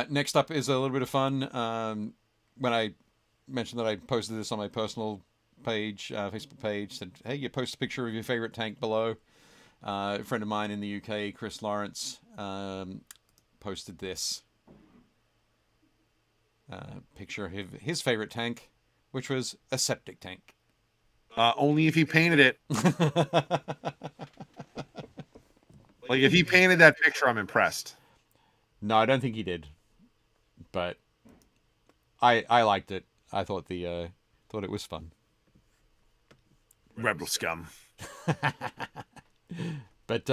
[SPEAKER 2] next up is a little bit of fun. When I mentioned that I posted this on my personal page, Facebook page, said, "Hey, you post a picture of your favorite tank below." A friend of mine in the UK, Chris Lawrence, posted this picture of his favorite tank, which was a septic tank.
[SPEAKER 3] Only if he painted it. Like, if he painted that picture, I'm impressed.
[SPEAKER 2] No, I don't think he did. But I liked it. I thought thought it was fun.
[SPEAKER 3] Rebel scum.
[SPEAKER 2] But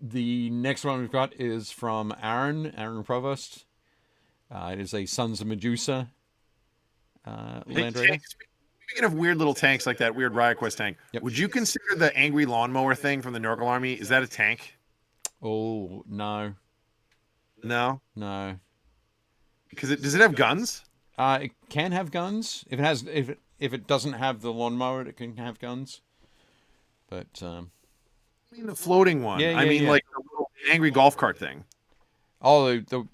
[SPEAKER 2] the next one we've got is from Aaron Provost. It is a Sons of Medusa Land Raider.
[SPEAKER 3] Speaking of weird little tanks like that weird Riot Quest tank,
[SPEAKER 2] Yep.
[SPEAKER 3] Would you consider the Angry Lawnmower thing from the Nurgle Army, is that a tank?
[SPEAKER 2] Oh, no.
[SPEAKER 3] No?
[SPEAKER 2] No.
[SPEAKER 3] Because does it have guns?
[SPEAKER 2] It can have guns. If it doesn't have the lawnmower, it can have guns. But
[SPEAKER 3] I mean the floating one.
[SPEAKER 2] Yeah,
[SPEAKER 3] I mean like the little angry golf cart thing.
[SPEAKER 2] Oh, the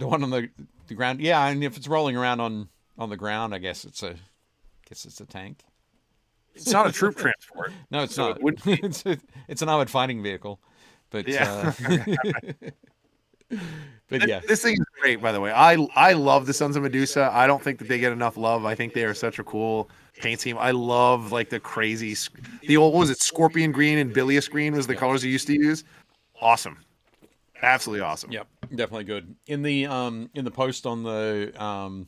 [SPEAKER 2] one on the ground. Yeah, and if it's rolling around on the ground, I guess it's a tank.
[SPEAKER 3] It's not a troop transport.
[SPEAKER 2] No, it's not. It's an armored fighting vehicle. But
[SPEAKER 3] yeah.
[SPEAKER 2] But yeah,
[SPEAKER 3] this thing is great. By the way, I love the Sons of Medusa. I don't think that they get enough love. I think they are such a cool paint scheme. I love like the crazy, the old, what was it, Scorpion Green and Bilious Green was the colors you used to use. Awesome, absolutely awesome.
[SPEAKER 2] Yep, definitely good. In the post on the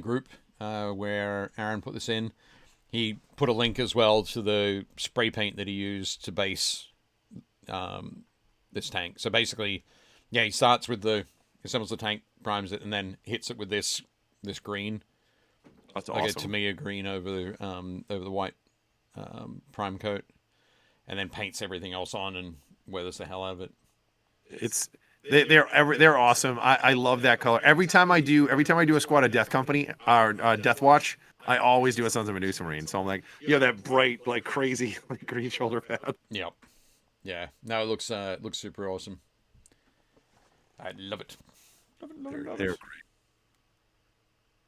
[SPEAKER 2] group where Aaron put this in, he put a link as well to the spray paint that he used to base this tank. So basically, yeah, he starts with assembles the tank, primes it, and then hits it with this green.
[SPEAKER 3] That's awesome.
[SPEAKER 2] Like a Tamiya green over the white prime coat, and then paints everything else on and weathers the hell out of it.
[SPEAKER 3] They're awesome. I love that color. Every time I do a squad of Death Company or Death Watch, I always do a Sons of Medusa Marine. So I'm like, that bright, like crazy, like green shoulder pad.
[SPEAKER 2] Yep. Yeah. No, it looks super awesome. I love it. Love
[SPEAKER 3] They're
[SPEAKER 2] it.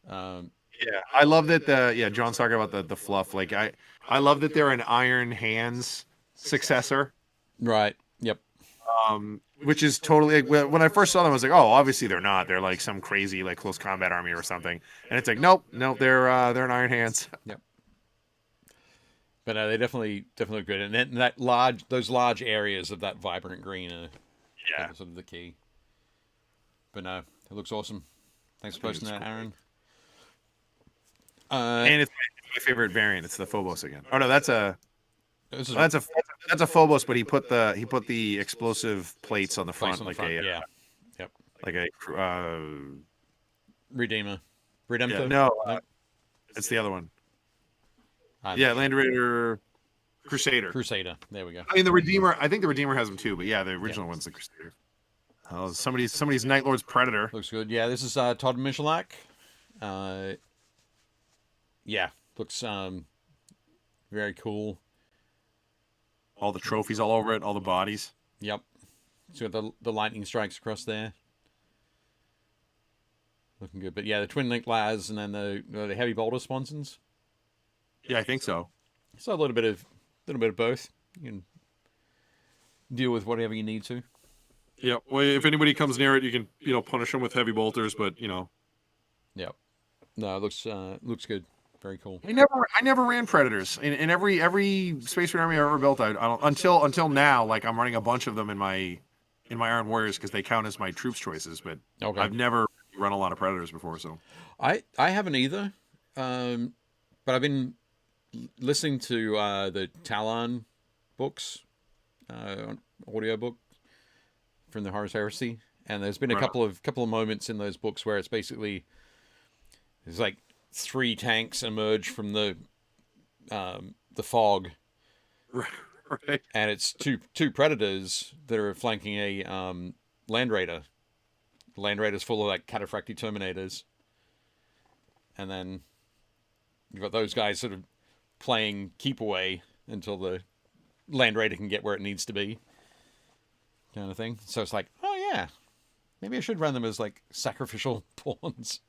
[SPEAKER 3] great. Yeah, I love that. John's talking about the fluff. Like I love that they're an Iron Hands successor.
[SPEAKER 2] Right. Yep.
[SPEAKER 3] Which is totally like, when I first saw them, I was like, oh, obviously they're not. They're like some crazy like close combat army or something. And it's like, nope, they're an Iron Hands.
[SPEAKER 2] Yep. But they definitely good. And then those large areas of that vibrant green are sort of the key. But no, it looks awesome. Thanks for posting that, Aaron.
[SPEAKER 3] And it's my favorite variant. It's the Phobos again. Oh no, that's a Phobos, but he put the explosive plates on the front,
[SPEAKER 2] Yep.
[SPEAKER 3] Like a
[SPEAKER 2] Redemptor.
[SPEAKER 3] Yeah, no, it's the other one. Land Raider. Crusader.
[SPEAKER 2] Crusader. There we go.
[SPEAKER 3] I mean, the Redeemer. I think the Redeemer has them too, but yeah, the original one's the Crusader. Oh, somebody's Night Lord's Predator.
[SPEAKER 2] Looks good. Yeah, this is Todd Michalak. Yeah, looks very cool.
[SPEAKER 3] All the trophies all over it, all the bodies.
[SPEAKER 2] Yep. It's got the lightning strikes across there. Looking good. But yeah, the twin link las and then the heavy boulder sponsons.
[SPEAKER 3] Yeah, I think so.
[SPEAKER 2] So a little bit of both. You can deal with whatever you need to.
[SPEAKER 3] Yeah. Well, if anybody comes near it, you can punish them with heavy bolters, but
[SPEAKER 2] Yep. No, it looks good. Very cool.
[SPEAKER 3] I never ran Predators in every Space Marine army I ever built. I don't until now. Like I'm running a bunch of them in my Iron Warriors because they count as my troops choices. But
[SPEAKER 2] okay.
[SPEAKER 3] I've never run a lot of Predators before. So
[SPEAKER 2] I haven't either. But I've been listening to the Talon books, audiobook from the Horus Heresy, and there's been a couple of moments in those books where it's basically there's like 3 tanks emerge from the fog,
[SPEAKER 3] right.
[SPEAKER 2] And it's two predators that are flanking a land raider. The land raider's full of like cataphracti terminators, and then you've got those guys sort of playing keep away until the land raider can get where it needs to be, kind of thing. So it's like, oh yeah, maybe I should run them as like sacrificial pawns.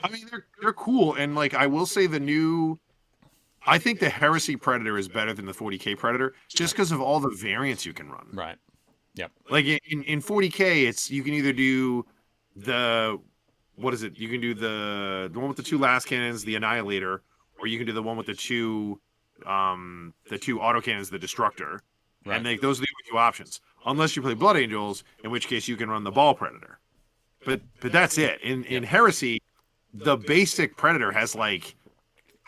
[SPEAKER 3] I mean, they're cool, and like I will say, I think the Heresy Predator is better than the 40K Predator, just because of all the variants you can run.
[SPEAKER 2] Right. Yep.
[SPEAKER 3] Like in 40K, you can either do the you can do the one with the 2 last cannons, the Annihilator, or you can do the one with the two autocannons, the Destructor. Right. And those are the only 2 options, unless you play Blood Angels, in which case you can run the Ball Predator. But that's it. In Heresy, the basic Predator has like,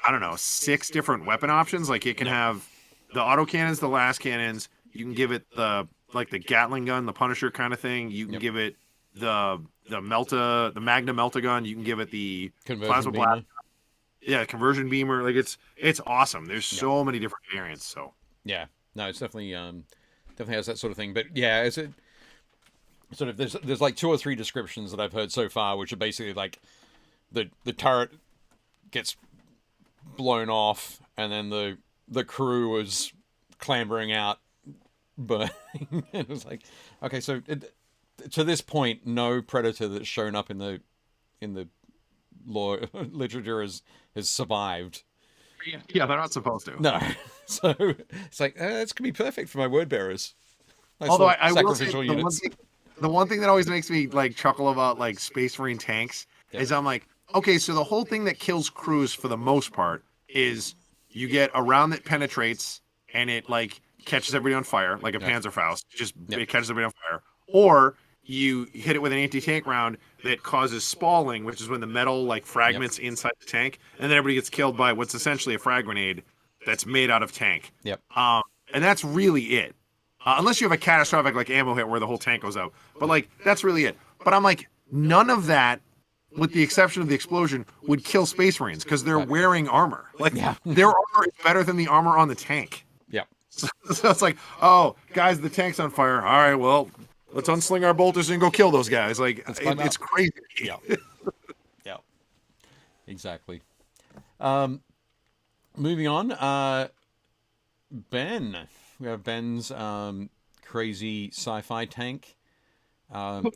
[SPEAKER 3] I don't know, 6 different weapon options. Like it can have the autocannons, the last cannons. You can give it the Gatling gun, the Punisher kind of thing. You can give it the Magna Melta gun. You can give it the Plasma Blast. Yeah, Conversion Beamer. Like it's awesome. There's so many different variants. So
[SPEAKER 2] yeah, no, it's definitely has that sort of thing. But yeah, it's sort of there's like 2 or 3 descriptions that I've heard so far, which are basically like the turret gets blown off, and then the crew is clambering out, but it was like, okay, so to this point, no Predator that's shown up in the lore literature has survived.
[SPEAKER 3] Yeah, they're not supposed to.
[SPEAKER 2] No, so it's like this could be perfect for my word bearers. Nice.
[SPEAKER 3] Although I will say the one thing that always makes me like chuckle about like Space Marine tanks is I'm like, okay, so the whole thing that kills crews for the most part is you get a round that penetrates and it like catches everybody on fire, like a Panzerfaust, it catches everybody on fire, or you hit it with an anti-tank round that causes spalling, which is when the metal like fragments inside the tank, and then everybody gets killed by what's essentially a frag grenade that's made out of tank.
[SPEAKER 2] Yep.
[SPEAKER 3] And that's really it. Unless you have a catastrophic like ammo hit where the whole tank goes out, but like that's really it. But I'm like, none of that, with the exception of the explosion, would kill Space Marines because they're wearing armor. Like their armor is better than the armor on the tank.
[SPEAKER 2] Yeah.
[SPEAKER 3] So it's like, oh, guys, the tank's on fire. All right, well, let's unsling our bolters and go kill those guys. Like it's crazy.
[SPEAKER 2] Yeah. Yeah. Exactly. Moving on. Ben. We have Ben's crazy sci-fi tank. And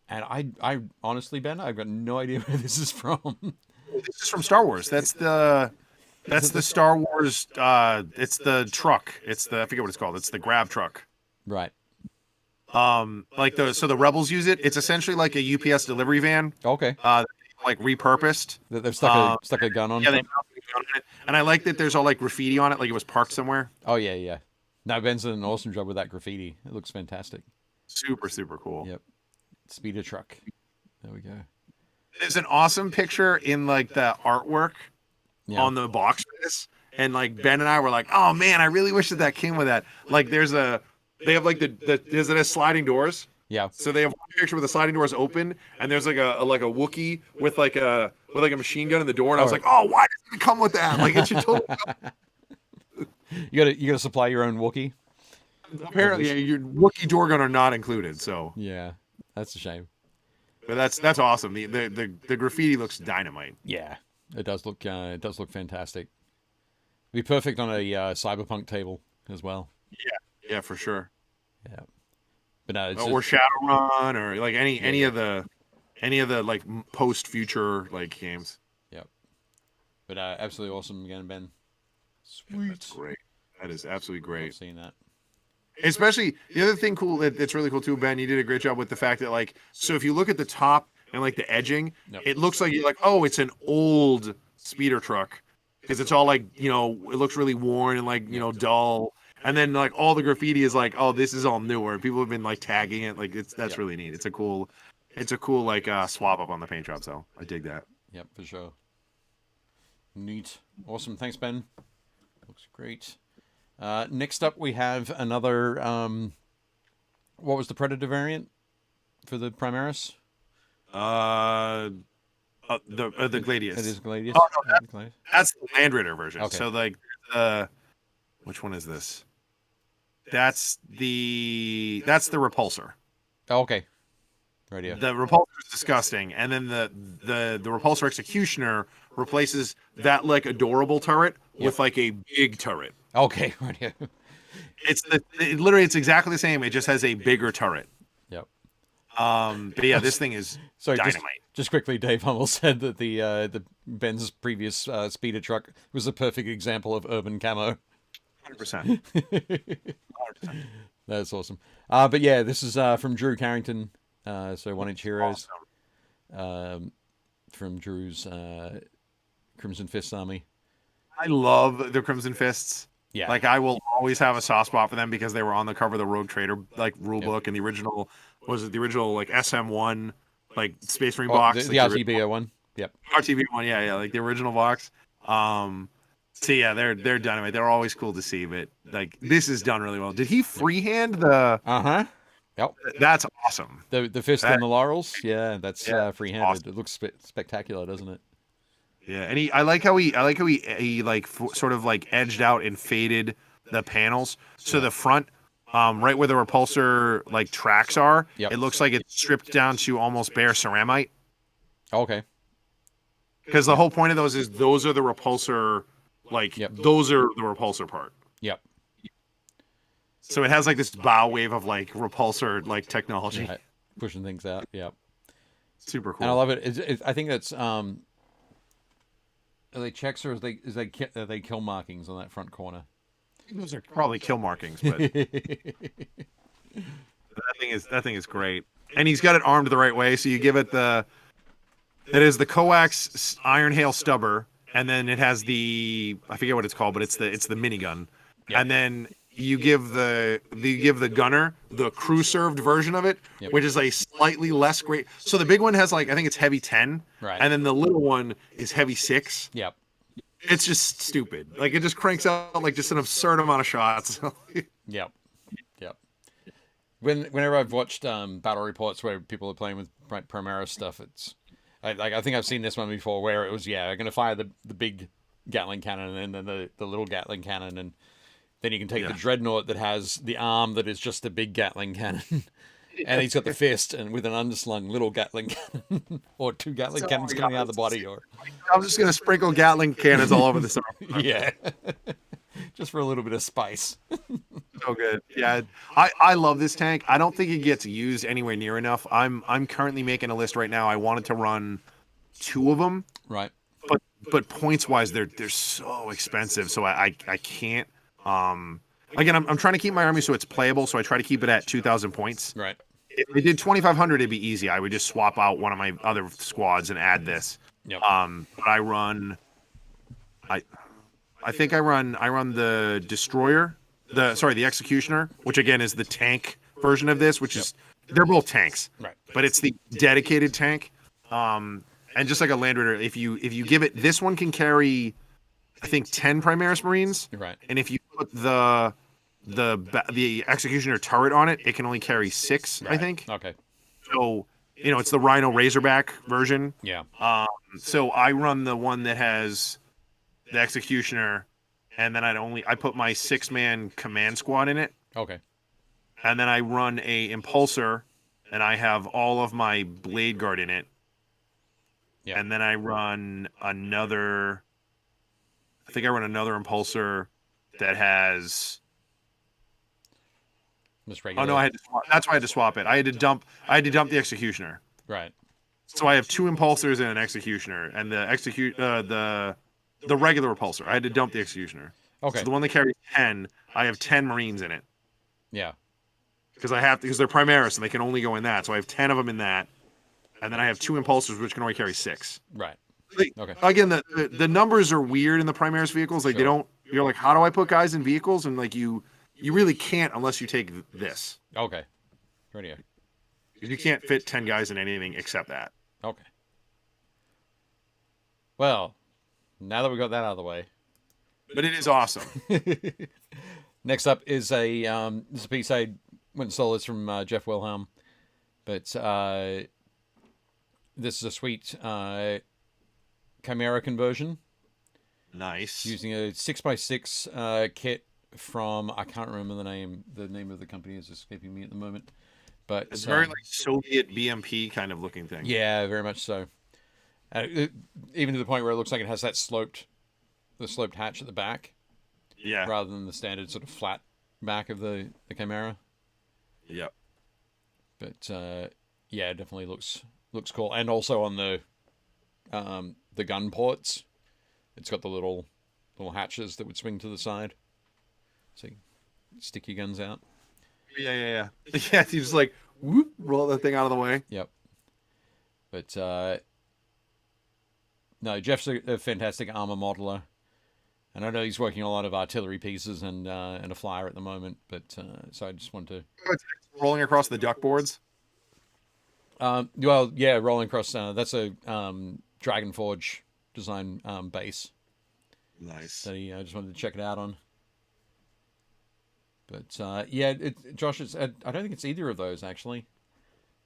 [SPEAKER 2] I honestly, Ben, I've got no idea where this is from.
[SPEAKER 3] This is from Star Wars. That's the Star Wars. It's the truck. It's I forget what it's called. It's the grab truck.
[SPEAKER 2] Right.
[SPEAKER 3] So the rebels use it. It's essentially like a UPS delivery van.
[SPEAKER 2] Okay.
[SPEAKER 3] Like repurposed.
[SPEAKER 2] That they've stuck a gun on.
[SPEAKER 3] Yeah, they mounted a gun on it. And I like that there's all like graffiti on it, like it was parked somewhere.
[SPEAKER 2] Oh yeah. No, Ben's done an awesome job with that graffiti. It looks fantastic.
[SPEAKER 3] Super, super cool.
[SPEAKER 2] Yep. Speeder truck. There we go.
[SPEAKER 3] There's an awesome picture in like the artwork on the box for this. And like Ben and I were like, oh man, I really wish that came with that. Like they have like it has sliding doors.
[SPEAKER 2] Yeah.
[SPEAKER 3] So they have one picture with the sliding doors open, and there's like a Wookiee with like a machine gun in the door, and I was like, oh, why doesn't it come with that? Like it should totally come.
[SPEAKER 2] You gotta supply your own Wookiee.
[SPEAKER 3] Apparently, your Wookiee Dorgun are not included. So
[SPEAKER 2] Yeah, that's a shame.
[SPEAKER 3] but that's awesome. The graffiti looks dynamite.
[SPEAKER 2] Yeah, it does look fantastic. It'd be perfect on a cyberpunk table as well.
[SPEAKER 3] Yeah, for sure.
[SPEAKER 2] Yeah, but no, it's
[SPEAKER 3] Or
[SPEAKER 2] just,
[SPEAKER 3] Shadowrun, or like any of the like post future like games.
[SPEAKER 2] yeah. But absolutely awesome again, Ben.
[SPEAKER 3] Sweet. That's great. That is absolutely great.
[SPEAKER 2] I've seen that.
[SPEAKER 3] Especially the other thing cool that's really cool too, Ben. You did a great job with the fact that like, so if you look at the top and like the edging, it looks like you're like, oh, it's an old speeder truck because it's all like, you know, it looks really worn and like, you know, dull. And then like all the graffiti is like, oh, this is all newer. People have been like tagging it. Like that's really neat. It's a cool like swap up on the paint job. So I dig that.
[SPEAKER 2] Yep, for sure. Neat. Awesome. Thanks, Ben. Looks great. Next up, we have another. What was the Predator variant for the Primaris?
[SPEAKER 3] The Gladius.
[SPEAKER 2] It is Gladius.
[SPEAKER 3] Oh, no, that's the Land Raider version.
[SPEAKER 2] Okay.
[SPEAKER 3] So like, which one is this? That's the Repulsor.
[SPEAKER 2] Oh, okay. Right here.
[SPEAKER 3] The Repulsor is disgusting, and then the Repulsor Executioner replaces that like adorable turret with like a big turret.
[SPEAKER 2] Okay, right here.
[SPEAKER 3] Literally it's exactly the same. It just has a bigger turret.
[SPEAKER 2] Yep.
[SPEAKER 3] But yeah, this thing is dynamite.
[SPEAKER 2] Just quickly, Dave Hummel said that the Ben's previous speeder truck was a perfect example of urban camo.
[SPEAKER 3] 100%. 100%.
[SPEAKER 2] That's awesome. But yeah, this is from Drew Carrington. So 1 Inch Heroes.
[SPEAKER 3] Awesome.
[SPEAKER 2] From Drew's Crimson Fist Army.
[SPEAKER 3] I love the Crimson Fists.
[SPEAKER 2] Yeah.
[SPEAKER 3] Like I will always have a soft spot for them because they were on the cover of the Rogue Trader like rule book and the original like SM1 like Space Marine box.
[SPEAKER 2] The RTBO one. Yep.
[SPEAKER 3] RTB one, yeah, like the original box. So yeah, they're dynamite. They're always cool to see, but like this is done really well. Did he freehand the?
[SPEAKER 2] Yep.
[SPEAKER 3] That's awesome.
[SPEAKER 2] The fist and the laurels. Yeah, that's freehanded.
[SPEAKER 3] Awesome.
[SPEAKER 2] It looks spectacular, doesn't it?
[SPEAKER 3] Yeah, and I like how he like sort of like edged out and faded the panels. So the front, right where the repulsor like tracks are, it looks like it's stripped down to almost bare ceramite.
[SPEAKER 2] Okay.
[SPEAKER 3] Because the whole point of those is those are the repulsor, like those are the repulsor part.
[SPEAKER 2] Yep.
[SPEAKER 3] So it has like this bow wave of like repulsor like technology,
[SPEAKER 2] pushing things out. Yep.
[SPEAKER 3] Super cool.
[SPEAKER 2] And I love it. I think that's are they checks or are they kill markings on that front corner?
[SPEAKER 3] Those are probably kill markings, but that thing is great. And he's got it armed the right way, so you give it that is the coax Iron Hail stubber, and then it has I forget what it's called, but it's the minigun. Yep. And then you give the gunner the crew served version of it, which is a slightly less great. So the big one has like I think it's heavy 10,
[SPEAKER 2] right? And
[SPEAKER 3] then the little one is heavy 6.
[SPEAKER 2] Yep.
[SPEAKER 3] It's just stupid. Like it just cranks out like just an absurd amount of shots.
[SPEAKER 2] Yep. Whenever I've watched battle reports where people are playing with Primaris stuff, it's I think I've seen this one before where it was I'm going to fire the big Gatling cannon and then the little Gatling cannon, and then you can take the Dreadnought that has the arm that is just a big Gatling cannon, and he's got the fist and with an underslung little Gatling cannon or 2 Gatling cannons coming out of the body. Or
[SPEAKER 3] I'm just going to sprinkle Gatling cannons all over the side.
[SPEAKER 2] Yeah, just for a little bit of spice.
[SPEAKER 3] So good. Yeah, I love this tank. I don't think it gets used anywhere near enough. I'm currently making a list right now. I wanted to run 2 of them.
[SPEAKER 2] Right.
[SPEAKER 3] But points wise, they're so expensive. So I can't. Again, I'm trying to keep my army so it's playable. So I try to keep it at 2,000 points.
[SPEAKER 2] Right.
[SPEAKER 3] If we did 2,500, it'd be easy. I would just swap out one of my other squads and add this.
[SPEAKER 2] Yep.
[SPEAKER 3] But I run. I think I run the Destroyer. The Executioner, which again is the tank version of this, which is they're both tanks,
[SPEAKER 2] right?
[SPEAKER 3] But it's the dedicated tank. And just like a Land Raider, if you give it, this one can carry, I think 10 Primaris Marines,
[SPEAKER 2] right?
[SPEAKER 3] And if you put the Executioner turret on it, it can only carry 6, right. I think.
[SPEAKER 2] Okay.
[SPEAKER 3] So it's the Rhino Razorback version.
[SPEAKER 2] Yeah.
[SPEAKER 3] So I run the one that has the Executioner and then I put my 6-man command squad in it,
[SPEAKER 2] Okay.
[SPEAKER 3] and then I run a impulsor, and I have all of my blade guard in it.
[SPEAKER 2] Yeah.
[SPEAKER 3] And then I run another. I think I run another impulsor that has.
[SPEAKER 2] Just
[SPEAKER 3] Oh
[SPEAKER 2] regular.
[SPEAKER 3] no, I had to swap. That's why I had to swap it. I had to dump the executioner.
[SPEAKER 2] Right.
[SPEAKER 3] So I have 2 impulsors and an executioner, and the regular repulsor. I had to dump the executioner.
[SPEAKER 2] Okay.
[SPEAKER 3] So the one that carries 10, I have 10 Marines in it
[SPEAKER 2] Yeah.
[SPEAKER 3] because they're Primaris and they can only go in that. So I have 10 of them in that, and then I have 2 impulsors which can only carry 6.
[SPEAKER 2] Right.
[SPEAKER 3] Like,
[SPEAKER 2] Okay.
[SPEAKER 3] again, the numbers are weird in the Primaris vehicles. Like
[SPEAKER 2] Sure.
[SPEAKER 3] they don't. You're like, how do I put guys in vehicles? And like you really can't unless you take this.
[SPEAKER 2] Okay. Radio.
[SPEAKER 3] Because you can't fit 10 guys in anything except that.
[SPEAKER 2] Okay. Well, now that we got that out of the way,
[SPEAKER 3] But it is awesome.
[SPEAKER 2] next up is this is a piece I went and stole this from Jeff Wilhelm, but this is a sweet Chimera conversion
[SPEAKER 3] Nice.
[SPEAKER 2] using a 6x6 kit from, I can't remember the name of the company is escaping me at the moment, but
[SPEAKER 3] It's very like Soviet BMP kind of looking thing.
[SPEAKER 2] yeah, very much so. Even to the point where it looks like it has that sloped hatch at the back,
[SPEAKER 3] Yeah.
[SPEAKER 2] rather than the standard sort of flat back of the Chimera.
[SPEAKER 3] Yep.
[SPEAKER 2] But yeah, it definitely looks cool. And also on the gun ports, it's got the little hatches that would swing to the side, so you can stick your guns out.
[SPEAKER 3] Yeah. Yeah, you just like whoop, roll that thing out of the way.
[SPEAKER 2] Yep. But no, Jeff's a fantastic armor modeler, and I know he's working on a lot of artillery pieces and a flyer at the moment. But so I just wanted to.
[SPEAKER 3] Rolling across the duck boards.
[SPEAKER 2] Well, yeah, rolling across. That's a Dragon Forge design base.
[SPEAKER 3] Nice.
[SPEAKER 2] That I just wanted to check it out on. But yeah, Josh, I don't think it's either of those actually.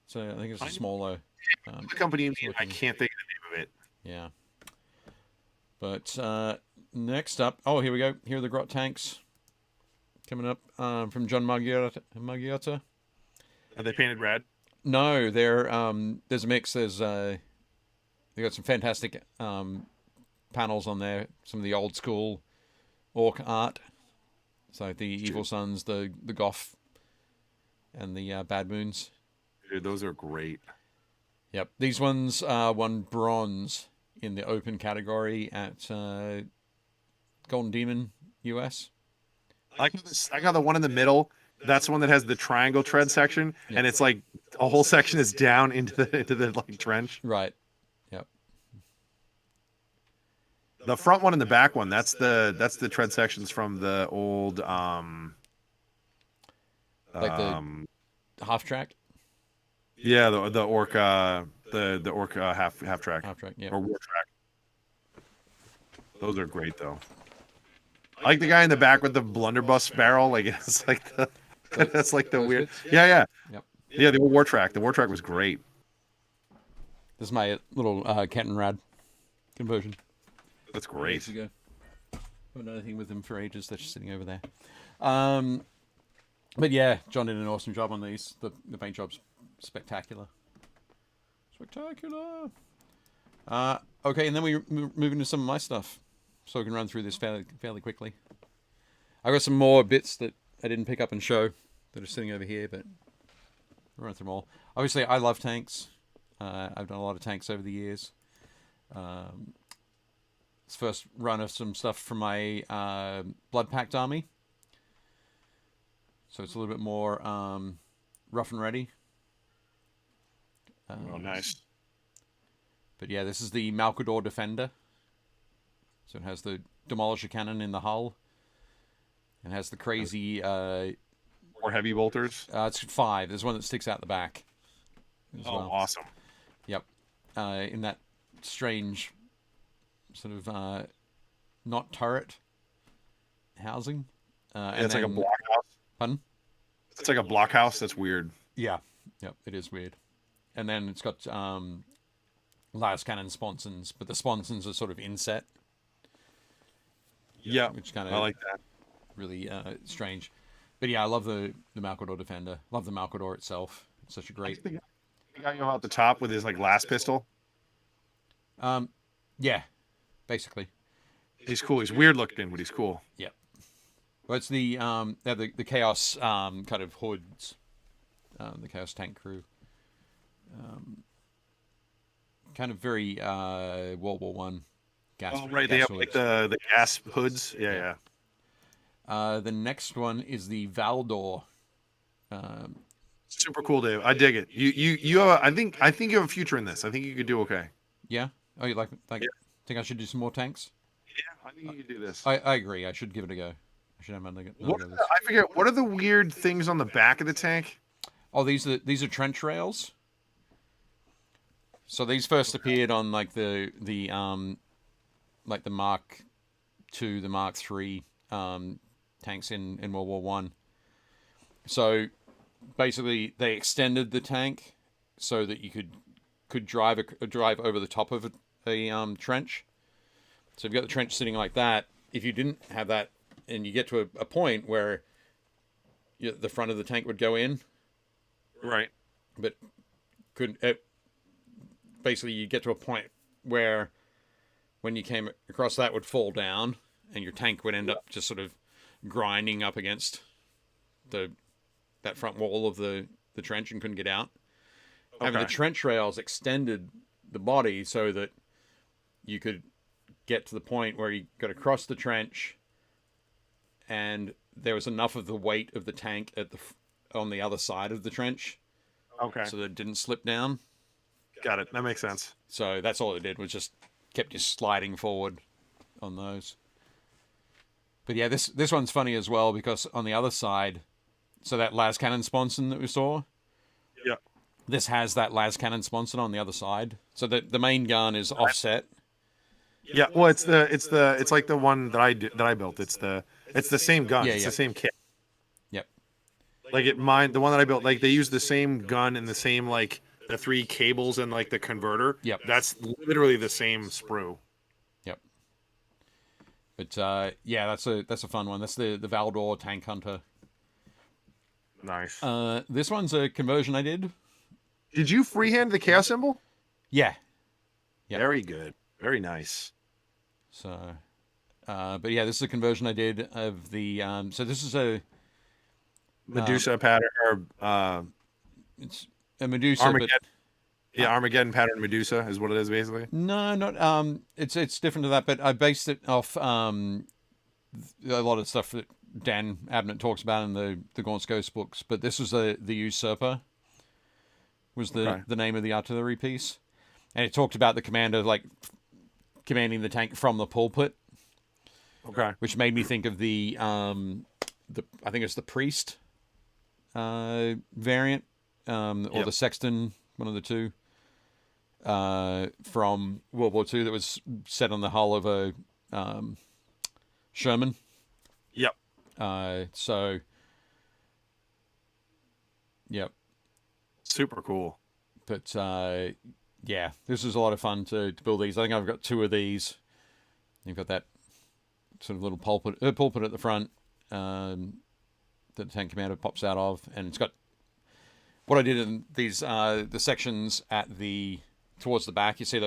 [SPEAKER 2] So I think it's a smaller.
[SPEAKER 3] The company name, I can't think of the name of it.
[SPEAKER 2] Yeah. But next up, oh, here we go. Here are the Grot tanks coming up from John Margiotta.
[SPEAKER 3] Are they painted red?
[SPEAKER 2] No, there's a mix. They got some fantastic panels on there. Some of the old school orc art. So the Evil Sons, the Goth, and the Bad Moons.
[SPEAKER 3] Dude, those are great.
[SPEAKER 2] Yep, these ones won bronze in the open category at Golden Demon US.
[SPEAKER 3] I got the one in the middle. That's the one that has the triangle tread section, and it's like a whole section is down into the like trench.
[SPEAKER 2] Right. Yep.
[SPEAKER 3] The front one and the back one, that's the tread sections from the old
[SPEAKER 2] Like the half track.
[SPEAKER 3] yeah, the orc the orc half track.
[SPEAKER 2] Half track. Yeah.
[SPEAKER 3] Or war track. Those are great though. I like the guy in the back with the blunderbuss barrel. Like it's like that's like the weird. Yeah.
[SPEAKER 2] Yep.
[SPEAKER 3] Yeah, the old war track. The war track was great.
[SPEAKER 2] This is my little Kenton Rad conversion.
[SPEAKER 3] That's great.
[SPEAKER 2] Ago. Haven't done anything with them for ages. They're just sitting over there. But yeah, John did an awesome job on these. The paint job's spectacular. Spectacular. Okay, and then we move into some of my stuff, so we can run through this fairly quickly. I got some more bits that I didn't pick up and show that are sitting over here, but I'll run through them all. Obviously, I love tanks. I've done a lot of tanks over the years. It's first run of some stuff from my Blood Pact army. So it's a little bit more rough and ready.
[SPEAKER 3] Oh, nice.
[SPEAKER 2] But yeah, this is the Malkador Defender. So it has the Demolisher Cannon in the hull. And has the crazy...
[SPEAKER 3] More heavy bolters?
[SPEAKER 2] it's 5. There's one that sticks out the back.
[SPEAKER 3] Awesome.
[SPEAKER 2] Yep. In that strange sort of not turret housing. And
[SPEAKER 3] it's like a blockhouse.
[SPEAKER 2] Pardon?
[SPEAKER 3] It's like a blockhouse. That's weird.
[SPEAKER 2] Yeah. Yep, it is weird. And then it's got Last Cannon sponsons, but the sponsons are sort of inset.
[SPEAKER 3] Yeah,
[SPEAKER 2] which kind of
[SPEAKER 3] I like that.
[SPEAKER 2] really strange. But yeah, I love the Malcador Defender. Love the Malcador itself. It's such a great.
[SPEAKER 3] The guy you know out the top with his like last pistol.
[SPEAKER 2] Yeah, basically.
[SPEAKER 3] He's cool. He's weird looking, but he's cool.
[SPEAKER 2] Yeah. Well, it's the the Chaos kind of hoods, the Chaos tank crew. Kind of very World War One. Gas.
[SPEAKER 3] Oh right,
[SPEAKER 2] gas
[SPEAKER 3] they have
[SPEAKER 2] hoods.
[SPEAKER 3] like the gas hoods. Yeah.
[SPEAKER 2] The next one is the Valdor.
[SPEAKER 3] Super cool, Dave. I dig it. You have I think you have a future in this. I think you could do okay.
[SPEAKER 2] Yeah. Oh, you like
[SPEAKER 3] Yeah.
[SPEAKER 2] think I should do some more tanks?
[SPEAKER 3] Yeah, I think you could do this.
[SPEAKER 2] I agree. I should give it a go. I should have another go at this.
[SPEAKER 3] I forget what are the weird things on the back of the tank?
[SPEAKER 2] Oh, these are trench rails. So these first appeared on like the like the Mark II, the Mark III tanks in World War One. So basically, they extended the tank so that you could drive over the top of a trench. So if you've got the trench sitting like that, if you didn't have that, and you get to a point where the front of the tank would go in,
[SPEAKER 3] Right.
[SPEAKER 2] but basically you get to a point where when you came across that would fall down, and your tank would end up just sort of grinding up against that front wall of the trench and couldn't get out. Okay. Having the trench rails extended the body so that you could get to the point where you got across the trench and there was enough of the weight of the tank on the other side of the trench.
[SPEAKER 3] Okay.
[SPEAKER 2] So that it didn't slip down.
[SPEAKER 3] Got it. That makes sense.
[SPEAKER 2] So that's all it did, was just kept you sliding forward on those. But yeah, this one's funny as well, because on the other side, so that las cannon sponson that we saw,
[SPEAKER 3] yeah,
[SPEAKER 2] this has that las cannon sponson on the other side. So the main gun is offset.
[SPEAKER 3] Yeah, well, it's like the one that I built. It's the same gun.
[SPEAKER 2] Yeah,
[SPEAKER 3] it's the same kit.
[SPEAKER 2] Yep.
[SPEAKER 3] Like the one that I built, like they use the same gun and the same like the 3 cables and like the converter.
[SPEAKER 2] Yep.
[SPEAKER 3] That's literally the same sprue.
[SPEAKER 2] Yep. But yeah, that's a fun one. That's the Valdor Tank Hunter.
[SPEAKER 3] Nice.
[SPEAKER 2] This one's a conversion I did.
[SPEAKER 3] Did you freehand the chaos symbol?
[SPEAKER 2] Yeah. Yep.
[SPEAKER 3] Very good. Very nice.
[SPEAKER 2] So, but yeah, this is a conversion I did of the. So this is a
[SPEAKER 3] Medusa pattern, or
[SPEAKER 2] it's a Medusa.
[SPEAKER 3] Armageddon.
[SPEAKER 2] But,
[SPEAKER 3] Armageddon pattern Medusa is what it is basically.
[SPEAKER 2] No, not it's different to that, but I based it off a lot of stuff that Dan Abnett talks about in the Gaunt's Ghost books. But this was the Usurper. Was the name of the artillery piece, and it talked about the commander like commanding the tank from the pulpit.
[SPEAKER 3] Okay.
[SPEAKER 2] Which made me think of the I think it's the priest variant, or the sexton, one of the two, from World War II that was set on the hull of a Sherman.
[SPEAKER 3] Yep.
[SPEAKER 2] So. Yep.
[SPEAKER 3] Super cool.
[SPEAKER 2] But yeah, this is a lot of fun to build these. I think I've got 2 of these. You've got that sort of little pulpit at the front that the tank commander pops out of, and it's got what I did in these the sections towards the back. You see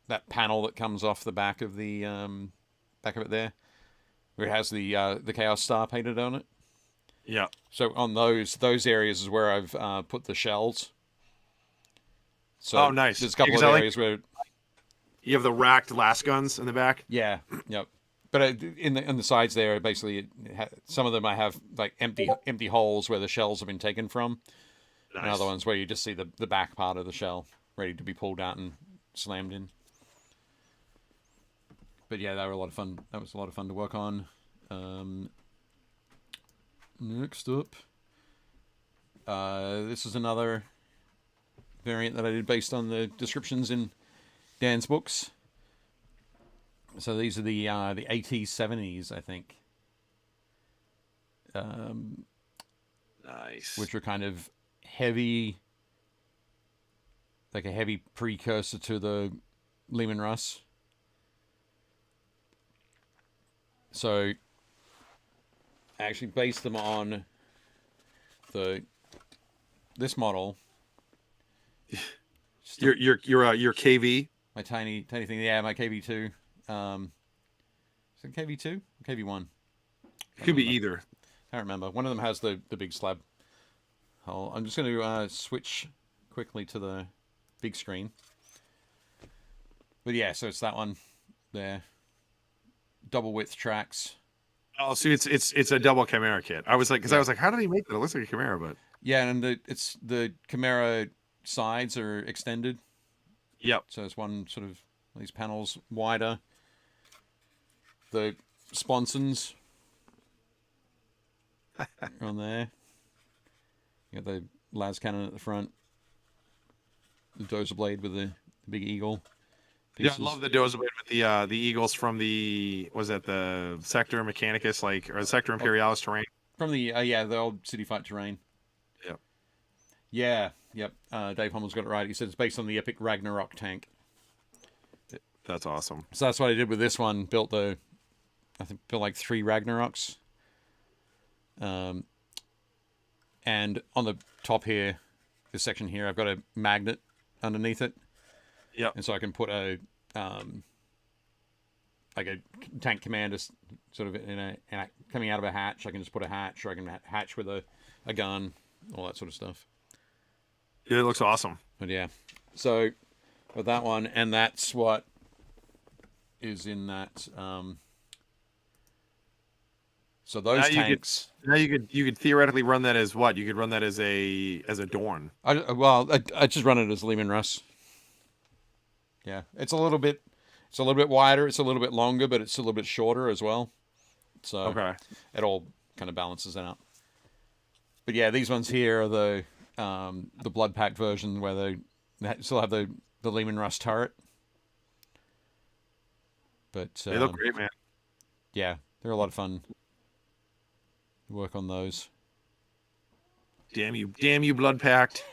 [SPEAKER 2] that panel that comes off the back of the back of it there, where it has the Chaos Star painted on it.
[SPEAKER 3] Yeah.
[SPEAKER 2] So on those areas is where I've put the shells. So
[SPEAKER 3] nice.
[SPEAKER 2] There's a couple of areas where
[SPEAKER 3] you have the racked las guns in the back.
[SPEAKER 2] Yeah. Yep. But in the sides there, basically, some of them I have like empty holes where the shells have been taken from, and other ones where you just see the back part of the shell ready to be pulled out and slammed in. But yeah, they were a lot of fun. That was a lot of fun to work on. Next up, this is another variant that I did based on the descriptions in Dan's books. So these are the AT-70s, I think.
[SPEAKER 3] Nice.
[SPEAKER 2] Which are kind of heavy, like a heavy precursor to the Lehman Russ. So I actually based them on this model.
[SPEAKER 3] Your KV.
[SPEAKER 2] My tiny thing. Yeah, my KV2. Is it KV2? KV1?
[SPEAKER 3] Could be either.
[SPEAKER 2] I don't remember. One of them has the big slab hole. I'm just going to switch quickly to the big screen. But yeah, so it's that one there. Double width tracks.
[SPEAKER 3] Oh, so it's a double Chimera kit. I was like, I was like, how did he make that? It looks like a Chimera, but
[SPEAKER 2] yeah, and the Chimera sides are extended.
[SPEAKER 3] Yep.
[SPEAKER 2] So it's one sort of these panels wider. The sponsons are on there. You got the las cannon at the front. The dozer blade with the big eagle. Pieces.
[SPEAKER 3] Yeah, I love the dozer blade with the eagles from the the Sector Mechanicus or the Sector Imperialis terrain.
[SPEAKER 2] From the the old City Fight terrain.
[SPEAKER 3] Yep.
[SPEAKER 2] Yeah, yep. Dave Hummel's got it right. He said it's based on the epic Ragnarok tank.
[SPEAKER 3] That's awesome.
[SPEAKER 2] So that's what I did with this one. Built like 3 Ragnaroks. And on the top here, this section here, I've got a magnet underneath it.
[SPEAKER 3] Yep.
[SPEAKER 2] And so I can put a like a tank commander sort of coming out of a hatch. I can just put a hatch, or I can hatch with a gun, all that sort of stuff.
[SPEAKER 3] Yeah, it looks awesome.
[SPEAKER 2] But yeah, so with that one, and that's what is in that. So those tanks.
[SPEAKER 3] You could theoretically run that as what? You could run that as a Dorn.
[SPEAKER 2] I just run it as Lehman Russ. Yeah, it's a little bit wider. It's a little bit longer, but it's a little bit shorter as well. So
[SPEAKER 3] okay,
[SPEAKER 2] it all kind of balances out. But yeah, these ones here are the blood pack version where they still have the Lehman Russ turret. But
[SPEAKER 3] they look great, man.
[SPEAKER 2] Yeah, they're a lot of fun. Work on those.
[SPEAKER 3] Damn you, blood packed.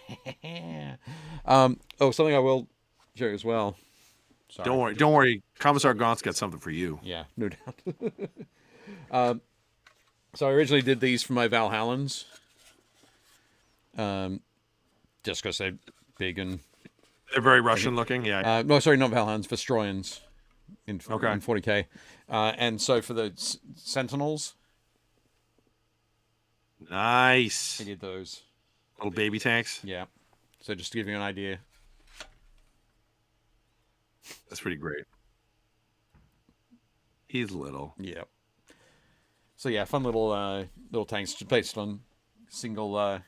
[SPEAKER 2] Something I will show you as well. Sorry.
[SPEAKER 3] Don't worry. Commissar Gaunt's got something for you.
[SPEAKER 2] Yeah, no doubt. So I originally did these for my Valhallans. Just because they're big and...
[SPEAKER 3] They're very Russian looking, yeah.
[SPEAKER 2] No, sorry, not Valhallans, Vestroyans in 40k. And so for the Sentinels...
[SPEAKER 3] Nice.
[SPEAKER 2] I did those.
[SPEAKER 3] Little baby tanks?
[SPEAKER 2] Yeah. So just to give you an idea.
[SPEAKER 3] That's pretty great. He's little.
[SPEAKER 2] Yeah. So yeah, fun little tanks just based on single.
[SPEAKER 3] Yeah,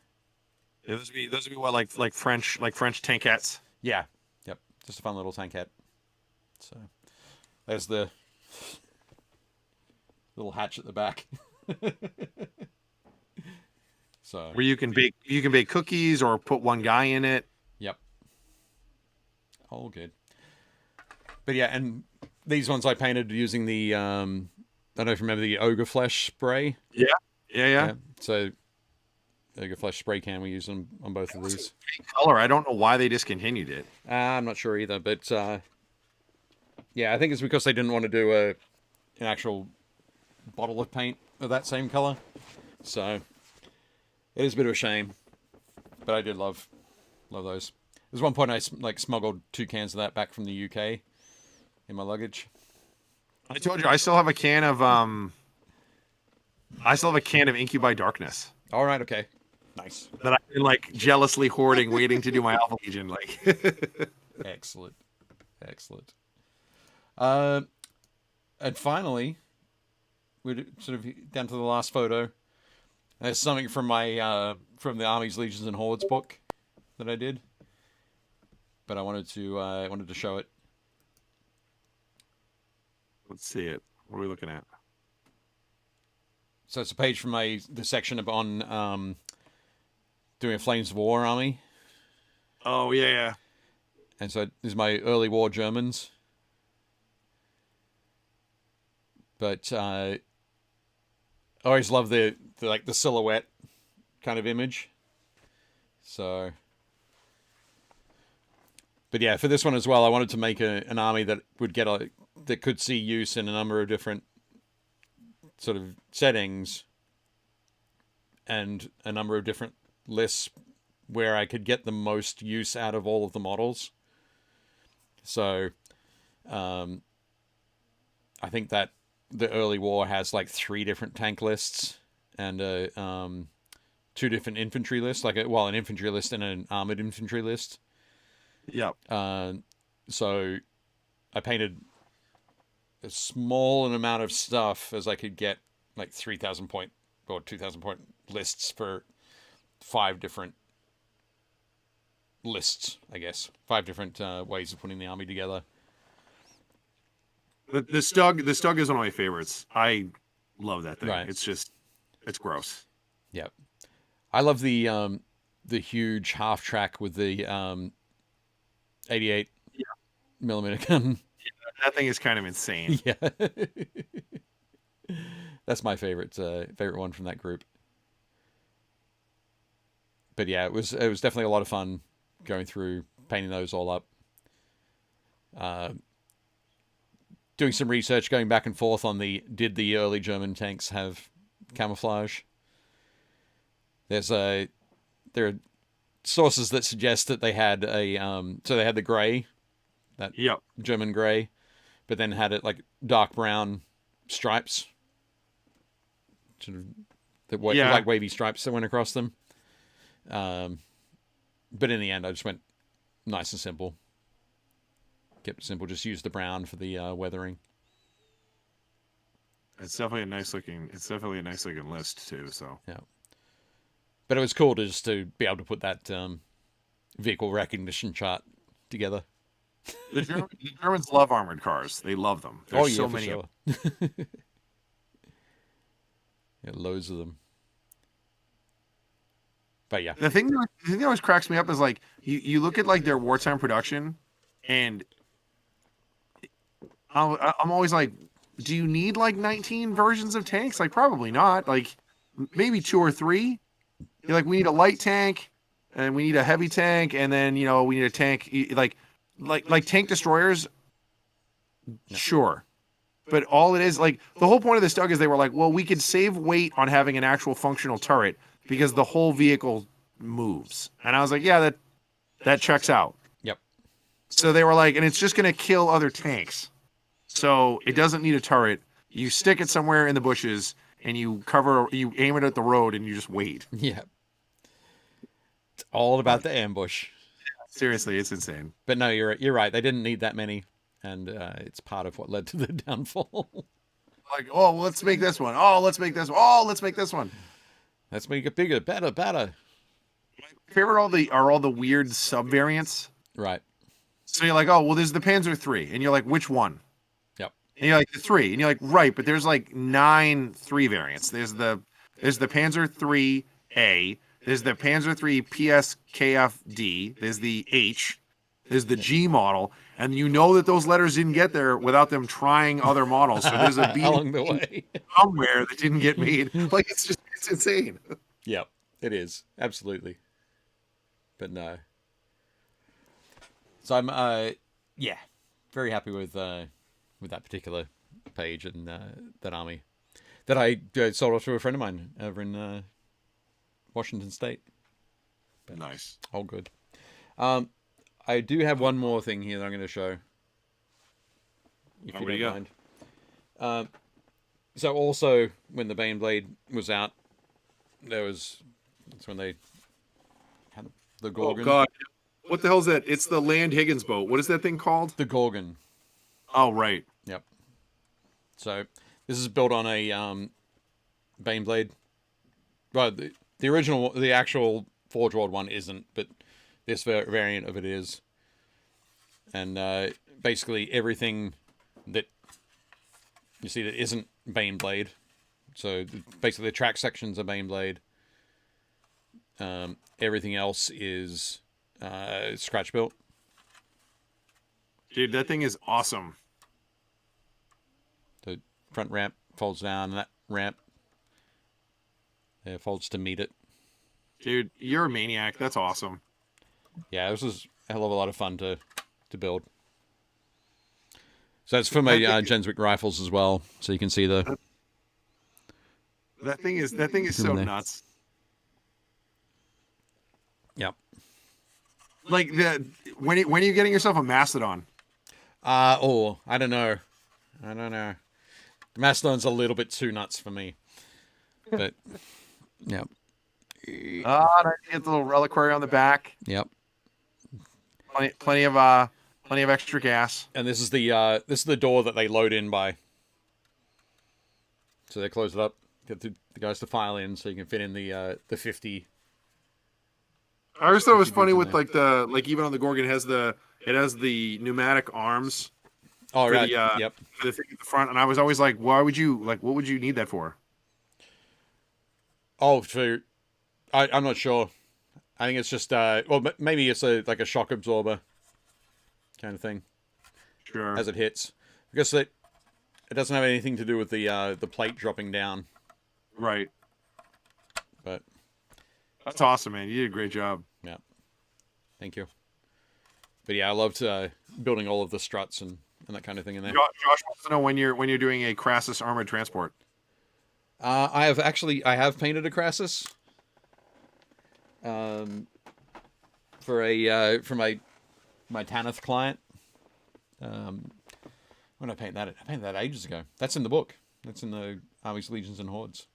[SPEAKER 3] those would be what like French tankettes.
[SPEAKER 2] Yeah. Yep. Just a fun little tankette. So there's the little hatch at the back. So
[SPEAKER 3] where you can bake cookies or put one guy in it.
[SPEAKER 2] Yep. All good. But yeah, and these ones I painted using the I don't know if you remember the Ogre Flesh spray.
[SPEAKER 3] Yeah.
[SPEAKER 2] So Ogre Flesh spray can we use on both of these.
[SPEAKER 3] Color. I don't know why they discontinued it.
[SPEAKER 2] I'm not sure either, but yeah, I think it's because they didn't want to do an actual bottle of paint of that same color. So it is a bit of a shame, but I did love those. There's one point I smuggled 2 cans of that back from the UK in my luggage.
[SPEAKER 3] I told you I still have a can of Incubi Darkness.
[SPEAKER 2] All right, okay, nice.
[SPEAKER 3] That I've been jealously hoarding, waiting to do my Alpha Legion.
[SPEAKER 2] Excellent. And finally, we're sort of down to the last photo. There's something from my from the Armies, Legions, and Hordes book that I did, but I wanted to show it.
[SPEAKER 3] Let's see it. What are we looking at?
[SPEAKER 2] So it's a page from the section on doing a Flames of War army.
[SPEAKER 3] Oh yeah.
[SPEAKER 2] And so this is my early war Germans. But I always love the silhouette kind of image. So, but yeah, for this one as well, I wanted to make an army that would that could see use in a number of different sort of settings and a number of different lists where I could get the most use out of all of the models. So I think that the early war has like 3 different tank lists and 2 different infantry lists, like an infantry list and an armored infantry list.
[SPEAKER 3] Yep.
[SPEAKER 2] So I painted as small an amount of stuff as I could get, like 3,000 point or 2,000 point lists for 5 different lists, I guess. 5 different ways of putting the army together.
[SPEAKER 3] The Stug is one of my favorites. I love that thing.
[SPEAKER 2] Right.
[SPEAKER 3] It's gross.
[SPEAKER 2] Yep. I love the huge half track with the 88 millimeter gun.
[SPEAKER 3] That thing is kind of insane.
[SPEAKER 2] Yeah. That's my favorite one from that group. But yeah, it was definitely a lot of fun going through painting those all up. Doing some research, going back and forth on did the early German tanks have camouflage? There are sources that suggest that they had so they had the gray, that German gray, but then had it like dark brown stripes, sort of like wavy stripes that went across them. But in the end, I just went nice and simple. Kept it simple. Just use the brown for the weathering.
[SPEAKER 3] It's definitely a nice looking list too. So
[SPEAKER 2] yeah, but it was cool just to be able to put that vehicle recognition chart together.
[SPEAKER 3] The Germans love armored cars. They love them. There's so many of them.
[SPEAKER 2] Yeah, loads of them. But yeah,
[SPEAKER 3] the thing that always cracks me up is like you look at like their wartime production, and I'm always like, do you need like 19 versions of tanks? Like probably not. Like maybe 2 or 3. You're like, we need a light tank, and we need a heavy tank, and then we need a tank like tank destroyers. Sure. But all it is, like, the whole point of this Stug is they were like, well, we could save weight on having an actual functional turret because the whole vehicle moves. And I was like, yeah, that checks out.
[SPEAKER 2] Yep.
[SPEAKER 3] So they were like, and it's just going to kill other tanks. So it doesn't need a turret. You stick it somewhere in the bushes, and you aim it at the road, and you just wait.
[SPEAKER 2] Yeah. It's all about the ambush.
[SPEAKER 3] Seriously, it's insane.
[SPEAKER 2] But no, you're right. They didn't need that many. And it's part of what led to the downfall.
[SPEAKER 3] Like, oh, let's make this one. Oh, let's make this one. Oh, let's make this one.
[SPEAKER 2] Let's make it bigger, better.
[SPEAKER 3] My favorite are all the weird sub-variants.
[SPEAKER 2] Right.
[SPEAKER 3] So you're like, oh, well, there's the Panzer III. And you're like, which one?
[SPEAKER 2] Yep.
[SPEAKER 3] And you're like, the 3. And you're like, right, but there's like 9 3 variants. There's the Panzer III-A. There's the Panzer III PSKFD. There's the H. There's the G model. And you know that those letters didn't get there without them trying other models. So there's a B
[SPEAKER 2] along the way
[SPEAKER 3] somewhere that didn't get made. Like, it's insane.
[SPEAKER 2] Yep, it is. Absolutely. But no. So I'm very happy with that particular page and that army that I sold off to a friend of mine over in Washington State. But
[SPEAKER 3] nice.
[SPEAKER 2] All good. I do have one more thing here that I'm going to show. If you don't mind. So also, when the Baneblade was out, that's when they had the Gorgon.
[SPEAKER 3] Oh, God. What the hell is that? It's the Land Higgins boat. What is that thing called?
[SPEAKER 2] The Gorgon.
[SPEAKER 3] Oh, right.
[SPEAKER 2] Yep. So, this is built on a Baneblade. Well, the actual Forge World one isn't, but this variant of it is. And basically everything that you see that isn't Baneblade. So basically the track sections are Baneblade. Everything else is scratch built.
[SPEAKER 3] Dude, that thing is awesome.
[SPEAKER 2] The front ramp folds down, and that ramp folds to meet it.
[SPEAKER 3] Dude, you're a maniac. That's awesome.
[SPEAKER 2] Yeah, this was a hell of a lot of fun to build. So it's for my Jenswick rifles as well, so you can see the
[SPEAKER 3] That thing is so nuts.
[SPEAKER 2] Yep.
[SPEAKER 3] Like when are you getting yourself a mastodon?
[SPEAKER 2] I don't know. The Mastodon's a little bit too nuts for me. But yep.
[SPEAKER 3] Nice. Get the little reliquary on the back.
[SPEAKER 2] Yep.
[SPEAKER 3] Plenty of extra gas.
[SPEAKER 2] And this is the door that they load in by. So they close it up, get the guys to file in, so you can fit in the 50.
[SPEAKER 3] I always thought it was funny with even on the Gorgon it has the pneumatic arms.
[SPEAKER 2] Oh right.
[SPEAKER 3] Yep. For the thing at the front, and I was always like, what would you need that for?
[SPEAKER 2] Oh, I'm not sure. I think it's just maybe it's like a shock absorber kind of thing.
[SPEAKER 3] Sure.
[SPEAKER 2] As it hits, because it doesn't have anything to do with the plate dropping down.
[SPEAKER 3] Right.
[SPEAKER 2] But
[SPEAKER 3] that's awesome, man. You did a great job.
[SPEAKER 2] Yeah. Thank you. But yeah, I loved building all of the struts and that kind of thing in there.
[SPEAKER 3] Josh wants to know when you're doing a Crassus armored transport.
[SPEAKER 2] I have painted a Crassus. For my Tanith client. When I painted that? I painted that ages ago. That's in the book. That's in the Armies, Legions, and Hordes.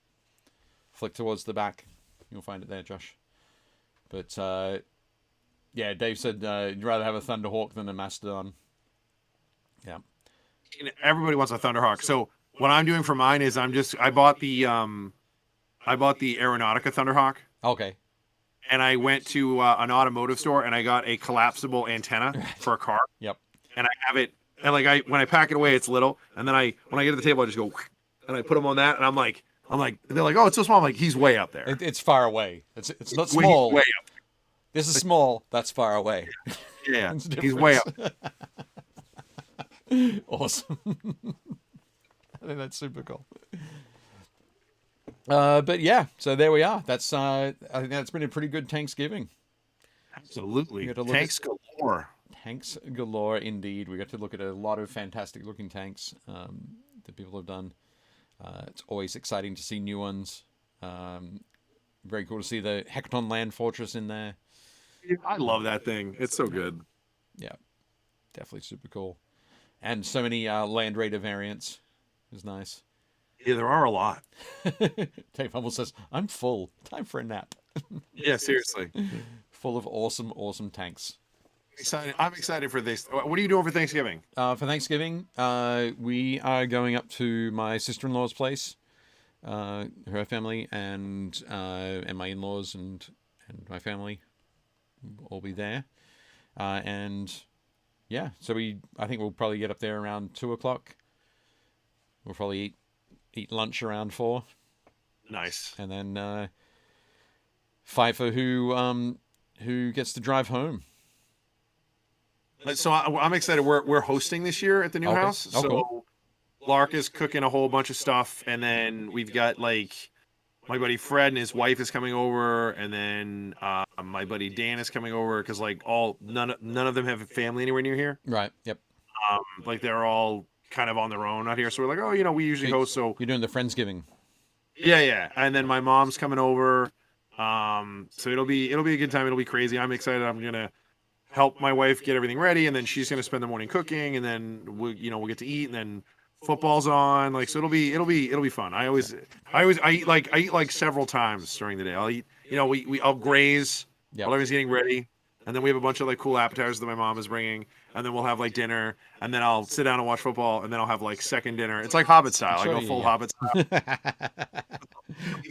[SPEAKER 2] Flick towards the back. You'll find it there, Josh. But, yeah, Dave said you'd rather have a Thunderhawk than a Mastodon. Yeah.
[SPEAKER 3] Everybody wants a Thunderhawk. So what I'm doing for mine is I bought the Aeronautica Thunderhawk.
[SPEAKER 2] Okay.
[SPEAKER 3] And I went to an automotive store and I got a collapsible antenna for a car.
[SPEAKER 2] Yep.
[SPEAKER 3] And I have it, and when I pack it away, it's little. And then when I get to the table, I just go, and I put them on that, and I'm like, they're like, oh, it's so small. I'm like, he's way up there.
[SPEAKER 2] It's far away. It's not small.
[SPEAKER 3] Way up.
[SPEAKER 2] This is small. That's far away.
[SPEAKER 3] Yeah, he's way up.
[SPEAKER 2] Awesome. I think that's super cool. But yeah, so there we are. That's I think that's been a pretty good Thanksgiving.
[SPEAKER 3] Absolutely. Tanks galore.
[SPEAKER 2] Tanks galore, indeed. We got to look at a lot of fantastic looking tanks that people have done. It's always exciting to see new ones. Very cool to see the Hekaton Land Fortress in there.
[SPEAKER 3] I love that thing. It's so good.
[SPEAKER 2] Yeah, definitely super cool. And so many Land Raider variants. Is nice.
[SPEAKER 3] Yeah, there are a lot.
[SPEAKER 2] Dave Humble says, I'm full. Time for a nap.
[SPEAKER 3] Yeah, seriously.
[SPEAKER 2] Full of awesome, awesome tanks.
[SPEAKER 3] I'm excited for this. What are you doing for Thanksgiving?
[SPEAKER 2] For Thanksgiving, we are going up to my sister-in-law's place, her family, and my in-laws and my family will all be there. And yeah, so I think we'll probably get up there around 2:00. We'll probably eat lunch around 4.
[SPEAKER 3] Nice.
[SPEAKER 2] And then fight for who gets to drive home.
[SPEAKER 3] So I'm excited. We're hosting this year at the new house.
[SPEAKER 2] Oh,
[SPEAKER 3] so
[SPEAKER 2] cool.
[SPEAKER 3] Lark is cooking a whole bunch of stuff, and then we've got like my buddy Fred and his wife is coming over, and then my buddy Dan is coming over because like none of them have a family anywhere near here.
[SPEAKER 2] Right. Yep.
[SPEAKER 3] Like they're all kind of on their own out here. So we're like, oh, we usually host. So
[SPEAKER 2] you're doing the Friendsgiving.
[SPEAKER 3] Yeah. And then my mom's coming over. So it'll be a good time. It'll be crazy. I'm excited. I'm gonna help my wife get everything ready, and then she's gonna spend the morning cooking, and then we'll get to eat, and then football's on. Like, so it'll be fun. I eat like several times during the day. I'll eat, I'll graze while everyone's getting ready, and then we have a bunch of like cool appetizers that my mom is bringing, and then we'll have like dinner, and then I'll sit down and watch football, and then I'll have like second dinner. It's like Hobbit style.
[SPEAKER 2] Sure,
[SPEAKER 3] I go full Hobbit style.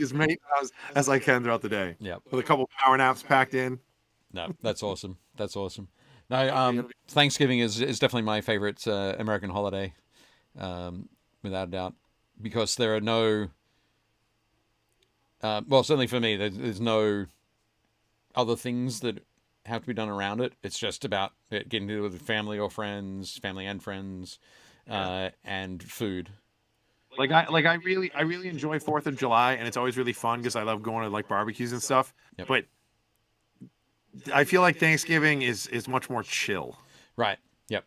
[SPEAKER 3] As many times as I can throughout the day.
[SPEAKER 2] Yeah.
[SPEAKER 3] With a couple power naps packed in.
[SPEAKER 2] No, that's awesome. That's awesome. No, Thanksgiving is definitely my favorite American holiday, without a doubt, because there are no. Well, certainly for me, there's no other things that have to be done around it. It's just about getting together with family or friends, family and friends, and food.
[SPEAKER 3] I really enjoy 4th of July, and it's always really fun because I love going to like barbecues and stuff.
[SPEAKER 2] Yep.
[SPEAKER 3] But I feel like Thanksgiving is much more chill.
[SPEAKER 2] Right. Yep.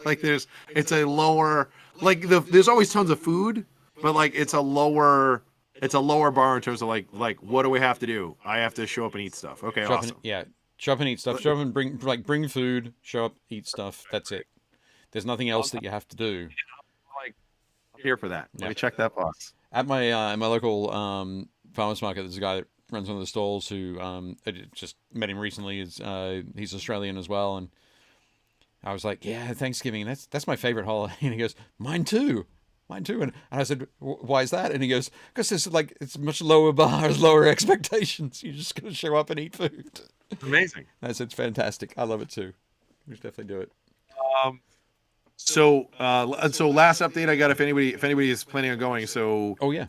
[SPEAKER 3] Like it's a lower, like there's always tons of food, but like it's a lower it's a lower bar in terms of like what do we have to do? I have to show up and eat stuff. Okay,
[SPEAKER 2] Show
[SPEAKER 3] awesome.
[SPEAKER 2] show up and eat stuff. Show up and bring food. Show up, eat stuff. That's it. There's nothing else that you have to do.
[SPEAKER 3] Like, I'm here for that.
[SPEAKER 2] Yeah.
[SPEAKER 3] Let me check that box.
[SPEAKER 2] At my local farmers market, there's a guy that runs one of the stalls who I just met him recently. He's Australian as well, and I was like, yeah, Thanksgiving, that's my favorite holiday. And he goes, mine too. And I said, why is that? And he goes, because it's much lower bars, lower expectations. You're just going to show up and eat food.
[SPEAKER 3] Amazing.
[SPEAKER 2] I said, it's fantastic. I love it too. We should definitely do it.
[SPEAKER 3] So last update I got, if anybody is planning on going. So
[SPEAKER 2] oh yeah,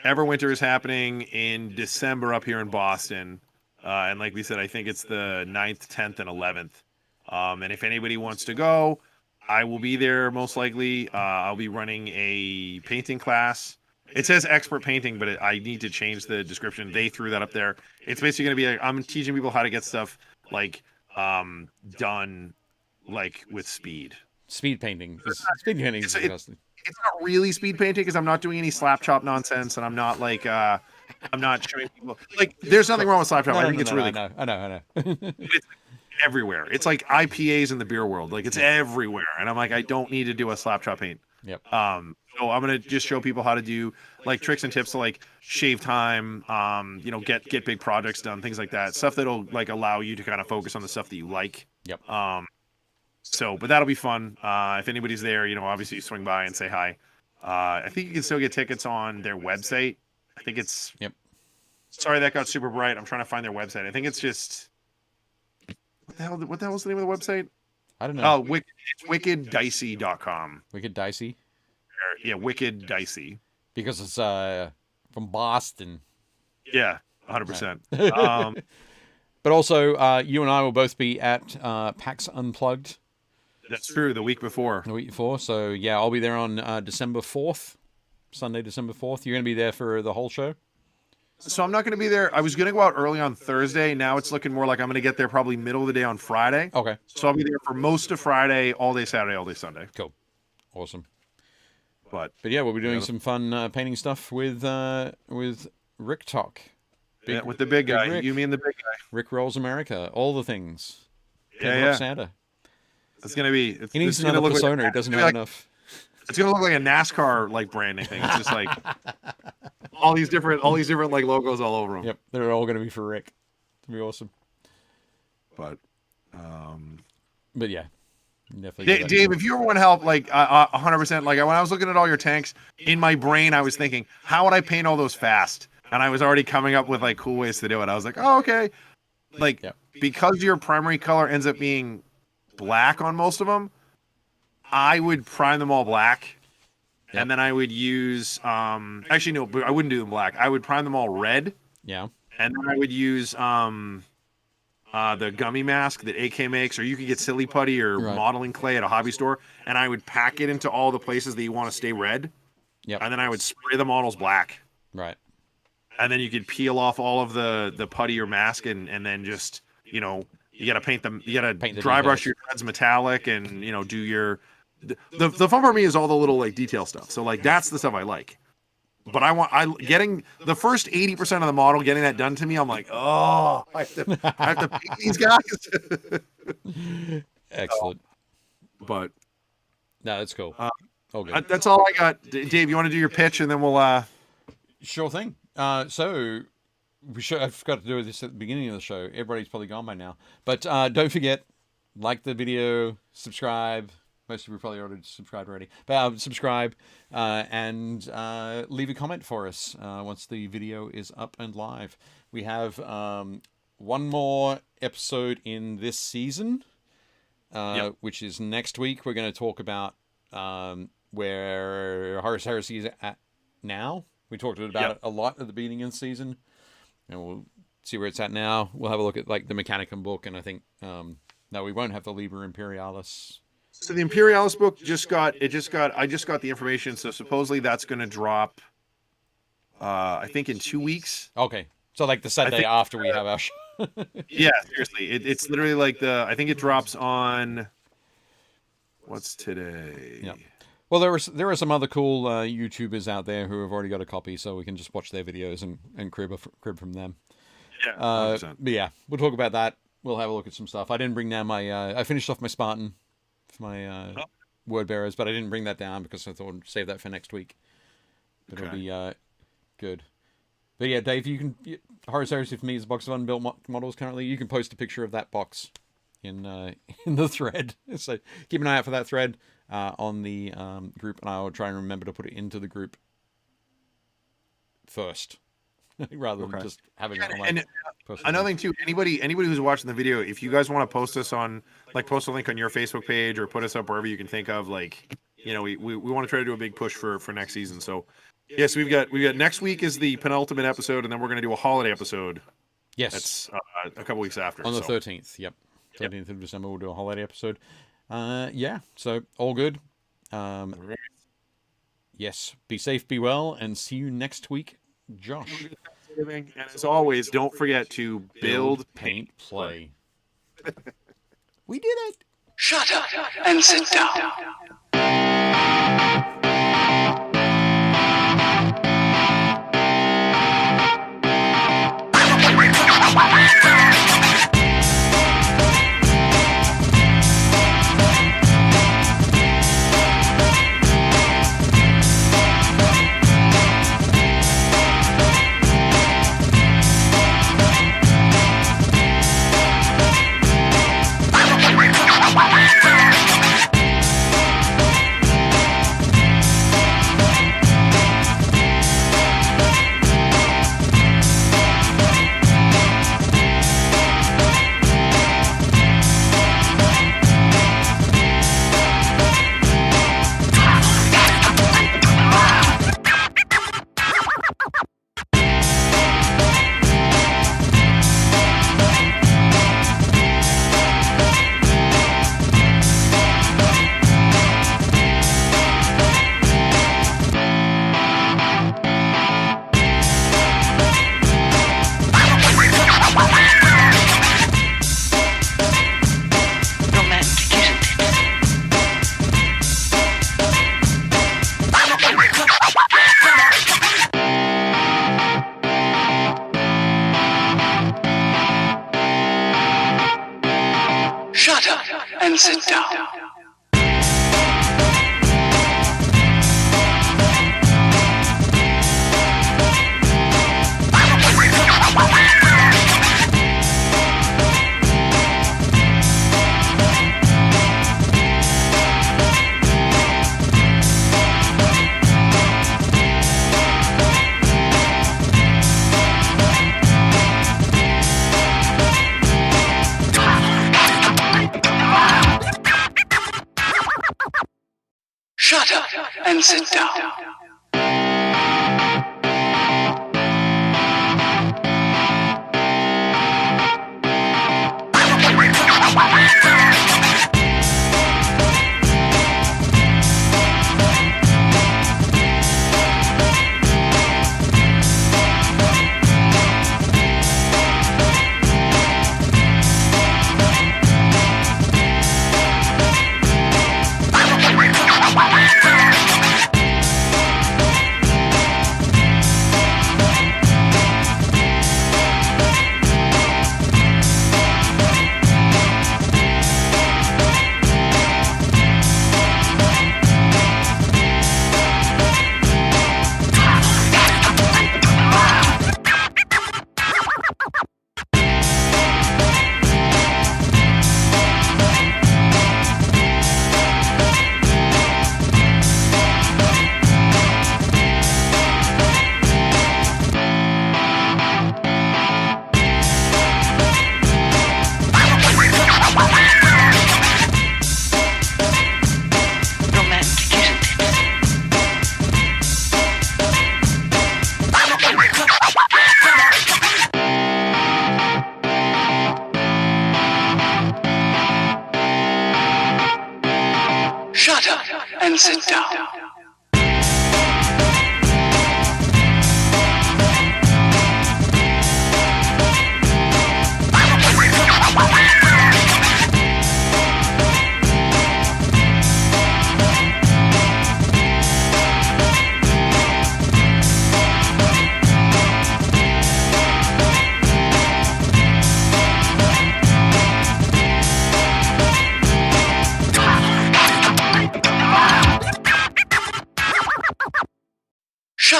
[SPEAKER 3] Everwinter is happening in December up here in Boston, and like we said, I think it's the 9th, 10th, and 11th. And if anybody wants to go, I will be there most likely. I'll be running a painting class. It says expert painting, but I need to change the description. They threw that up there. It's basically going to be I'm teaching people how to get stuff like done like with speed.
[SPEAKER 2] Speed painting. Speed painting is disgusting.
[SPEAKER 3] It's not really speed painting because I'm not doing any slap chop nonsense, and I'm not like I'm not showing people like there's nothing wrong with slap chop. I think it's really
[SPEAKER 2] I know.
[SPEAKER 3] it's everywhere. It's like IPAs in the beer world. Like it's everywhere, and I'm like I don't need to do a slap chop paint.
[SPEAKER 2] Yep.
[SPEAKER 3] So I'm gonna just show people how to do like tricks and tips to like shave time, get big projects done, things like that. Stuff that'll like allow you to kind of focus on the stuff that you like.
[SPEAKER 2] Yep.
[SPEAKER 3] But that'll be fun. If anybody's there, obviously you swing by and say hi. I think you can still get tickets on their website. I think it's.
[SPEAKER 2] Yep.
[SPEAKER 3] Sorry, that got super bright. I'm trying to find their website. I think it's just. What the hell is the name of the website?
[SPEAKER 2] I don't know.
[SPEAKER 3] Oh, it's wickeddicey.com.
[SPEAKER 2] Wicked Dicey?
[SPEAKER 3] Yeah, Wicked Dicey.
[SPEAKER 2] Because it's from Boston.
[SPEAKER 3] Yeah, 100%.
[SPEAKER 2] Right. But also, you and I will both be at PAX Unplugged.
[SPEAKER 3] That's true, the week before.
[SPEAKER 2] So, yeah, I'll be there on December 4th. Sunday, December 4th. You're going to be there for the whole show?
[SPEAKER 3] So I'm not going to be there. I was going to go out early on Thursday. Now it's looking more like I'm going to get there probably middle of the day on Friday.
[SPEAKER 2] Okay.
[SPEAKER 3] So I'll be there for most of Friday, all day Saturday, all day Sunday.
[SPEAKER 2] Cool. Awesome.
[SPEAKER 3] But
[SPEAKER 2] yeah, we'll be doing some fun painting stuff with Rick Talk.
[SPEAKER 3] With the big guy.
[SPEAKER 2] Rick.
[SPEAKER 3] You mean the big guy.
[SPEAKER 2] Rick Rolls America. All the things.
[SPEAKER 3] Yeah.
[SPEAKER 2] Santa.
[SPEAKER 3] It's going to be...
[SPEAKER 2] He needs another persona. He doesn't have enough.
[SPEAKER 3] It's going to look like a NASCAR like branding thing. It's just like... all these different like logos all over them.
[SPEAKER 2] Yep, they're all going to be for Rick. It'll be awesome.
[SPEAKER 3] But
[SPEAKER 2] yeah, definitely.
[SPEAKER 3] Dave, if you ever want to help, like 100%, like when I was looking at all your tanks in my brain, I was thinking, how would I paint all those fast? And I was already coming up with like cool ways to do it. I was like, oh, okay, like because your primary color ends up being black on most of them, I would prime them all black. Yep. And then I would use, actually, no, I wouldn't do them black. I would prime them all red.
[SPEAKER 2] Yeah.
[SPEAKER 3] And then I would use the gummy mask that AK makes, or you could get silly putty or modeling clay at a hobby store. And I would pack it into all the places that you want to stay red.
[SPEAKER 2] Yep.
[SPEAKER 3] And then I would spray the models black.
[SPEAKER 2] Right.
[SPEAKER 3] And then you could peel off all of the putty or mask and then just, you got to paint them. You got to dry brush your threads metallic and, do your... The fun part for me is all the little like detail stuff. So like that's the stuff I like. But getting the first 80% of the model, getting that done to me, I'm like, oh, I have to paint these guys.
[SPEAKER 2] Excellent.
[SPEAKER 3] But
[SPEAKER 2] no, that's cool.
[SPEAKER 3] Okay. That's all I got. Dave, you want to do your pitch and then we'll
[SPEAKER 2] Sure thing. So I forgot to do this at the beginning of the show. Everybody's probably gone by now. But don't forget, like the video, subscribe. Most of you probably already subscribed already. But subscribe and leave a comment for us once the video is up and live. We have one more episode in this season, which is next week. We're going to talk about where Horus Heresy is at now. We talked about it a lot at the beginning of the season, and we'll see where it's at now. We'll have a look at like the Mechanicum book, and I think no, we won't have the Liber Imperialis.
[SPEAKER 3] So the Imperialis book I just got the information. So supposedly that's going to drop, I think in 2 weeks.
[SPEAKER 2] Okay. So like the Sunday after we have our show.
[SPEAKER 3] Yeah, seriously. It's literally like I think it drops on, what's today?
[SPEAKER 2] Yeah. Well, there are some other cool YouTubers out there who have already got a copy, so we can just watch their videos and crib from them.
[SPEAKER 3] Yeah, 100%.
[SPEAKER 2] But yeah, we'll talk about that. We'll have a look at some stuff. I didn't bring down my. I finished off my Spartan for my word bearers, but I didn't bring that down because I thought I'd save that for next week. But it'll be good. But yeah, Dave, you can. Horus Heresy for me is a box of unbuilt models currently. You can post a picture of that box in the thread. So keep an eye out for that thread on the group, and I'll try and remember to put it into the group first, rather than just having it on my.
[SPEAKER 3] And another thing too, anybody who's watching the video, if you guys want to post us on, like, post a link on your Facebook page or put us up wherever you can think of, like, you know, we want to try to do a big push for next season. So yes, we've got next week is the penultimate episode, and then we're going to do a holiday episode. Yes, that's a couple weeks after
[SPEAKER 2] on the 13th. Yep, 13th of December we'll do a holiday episode. Yeah, so all good. Yes, be safe, be well, and see you next week, Josh.
[SPEAKER 3] And as always, don't forget to build,
[SPEAKER 2] paint, play. We did it!
[SPEAKER 1] Shut up and sit down. Shut up and sit down. Shut up and sit down.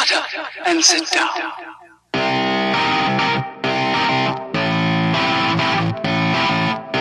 [SPEAKER 1] Shut up and sit down.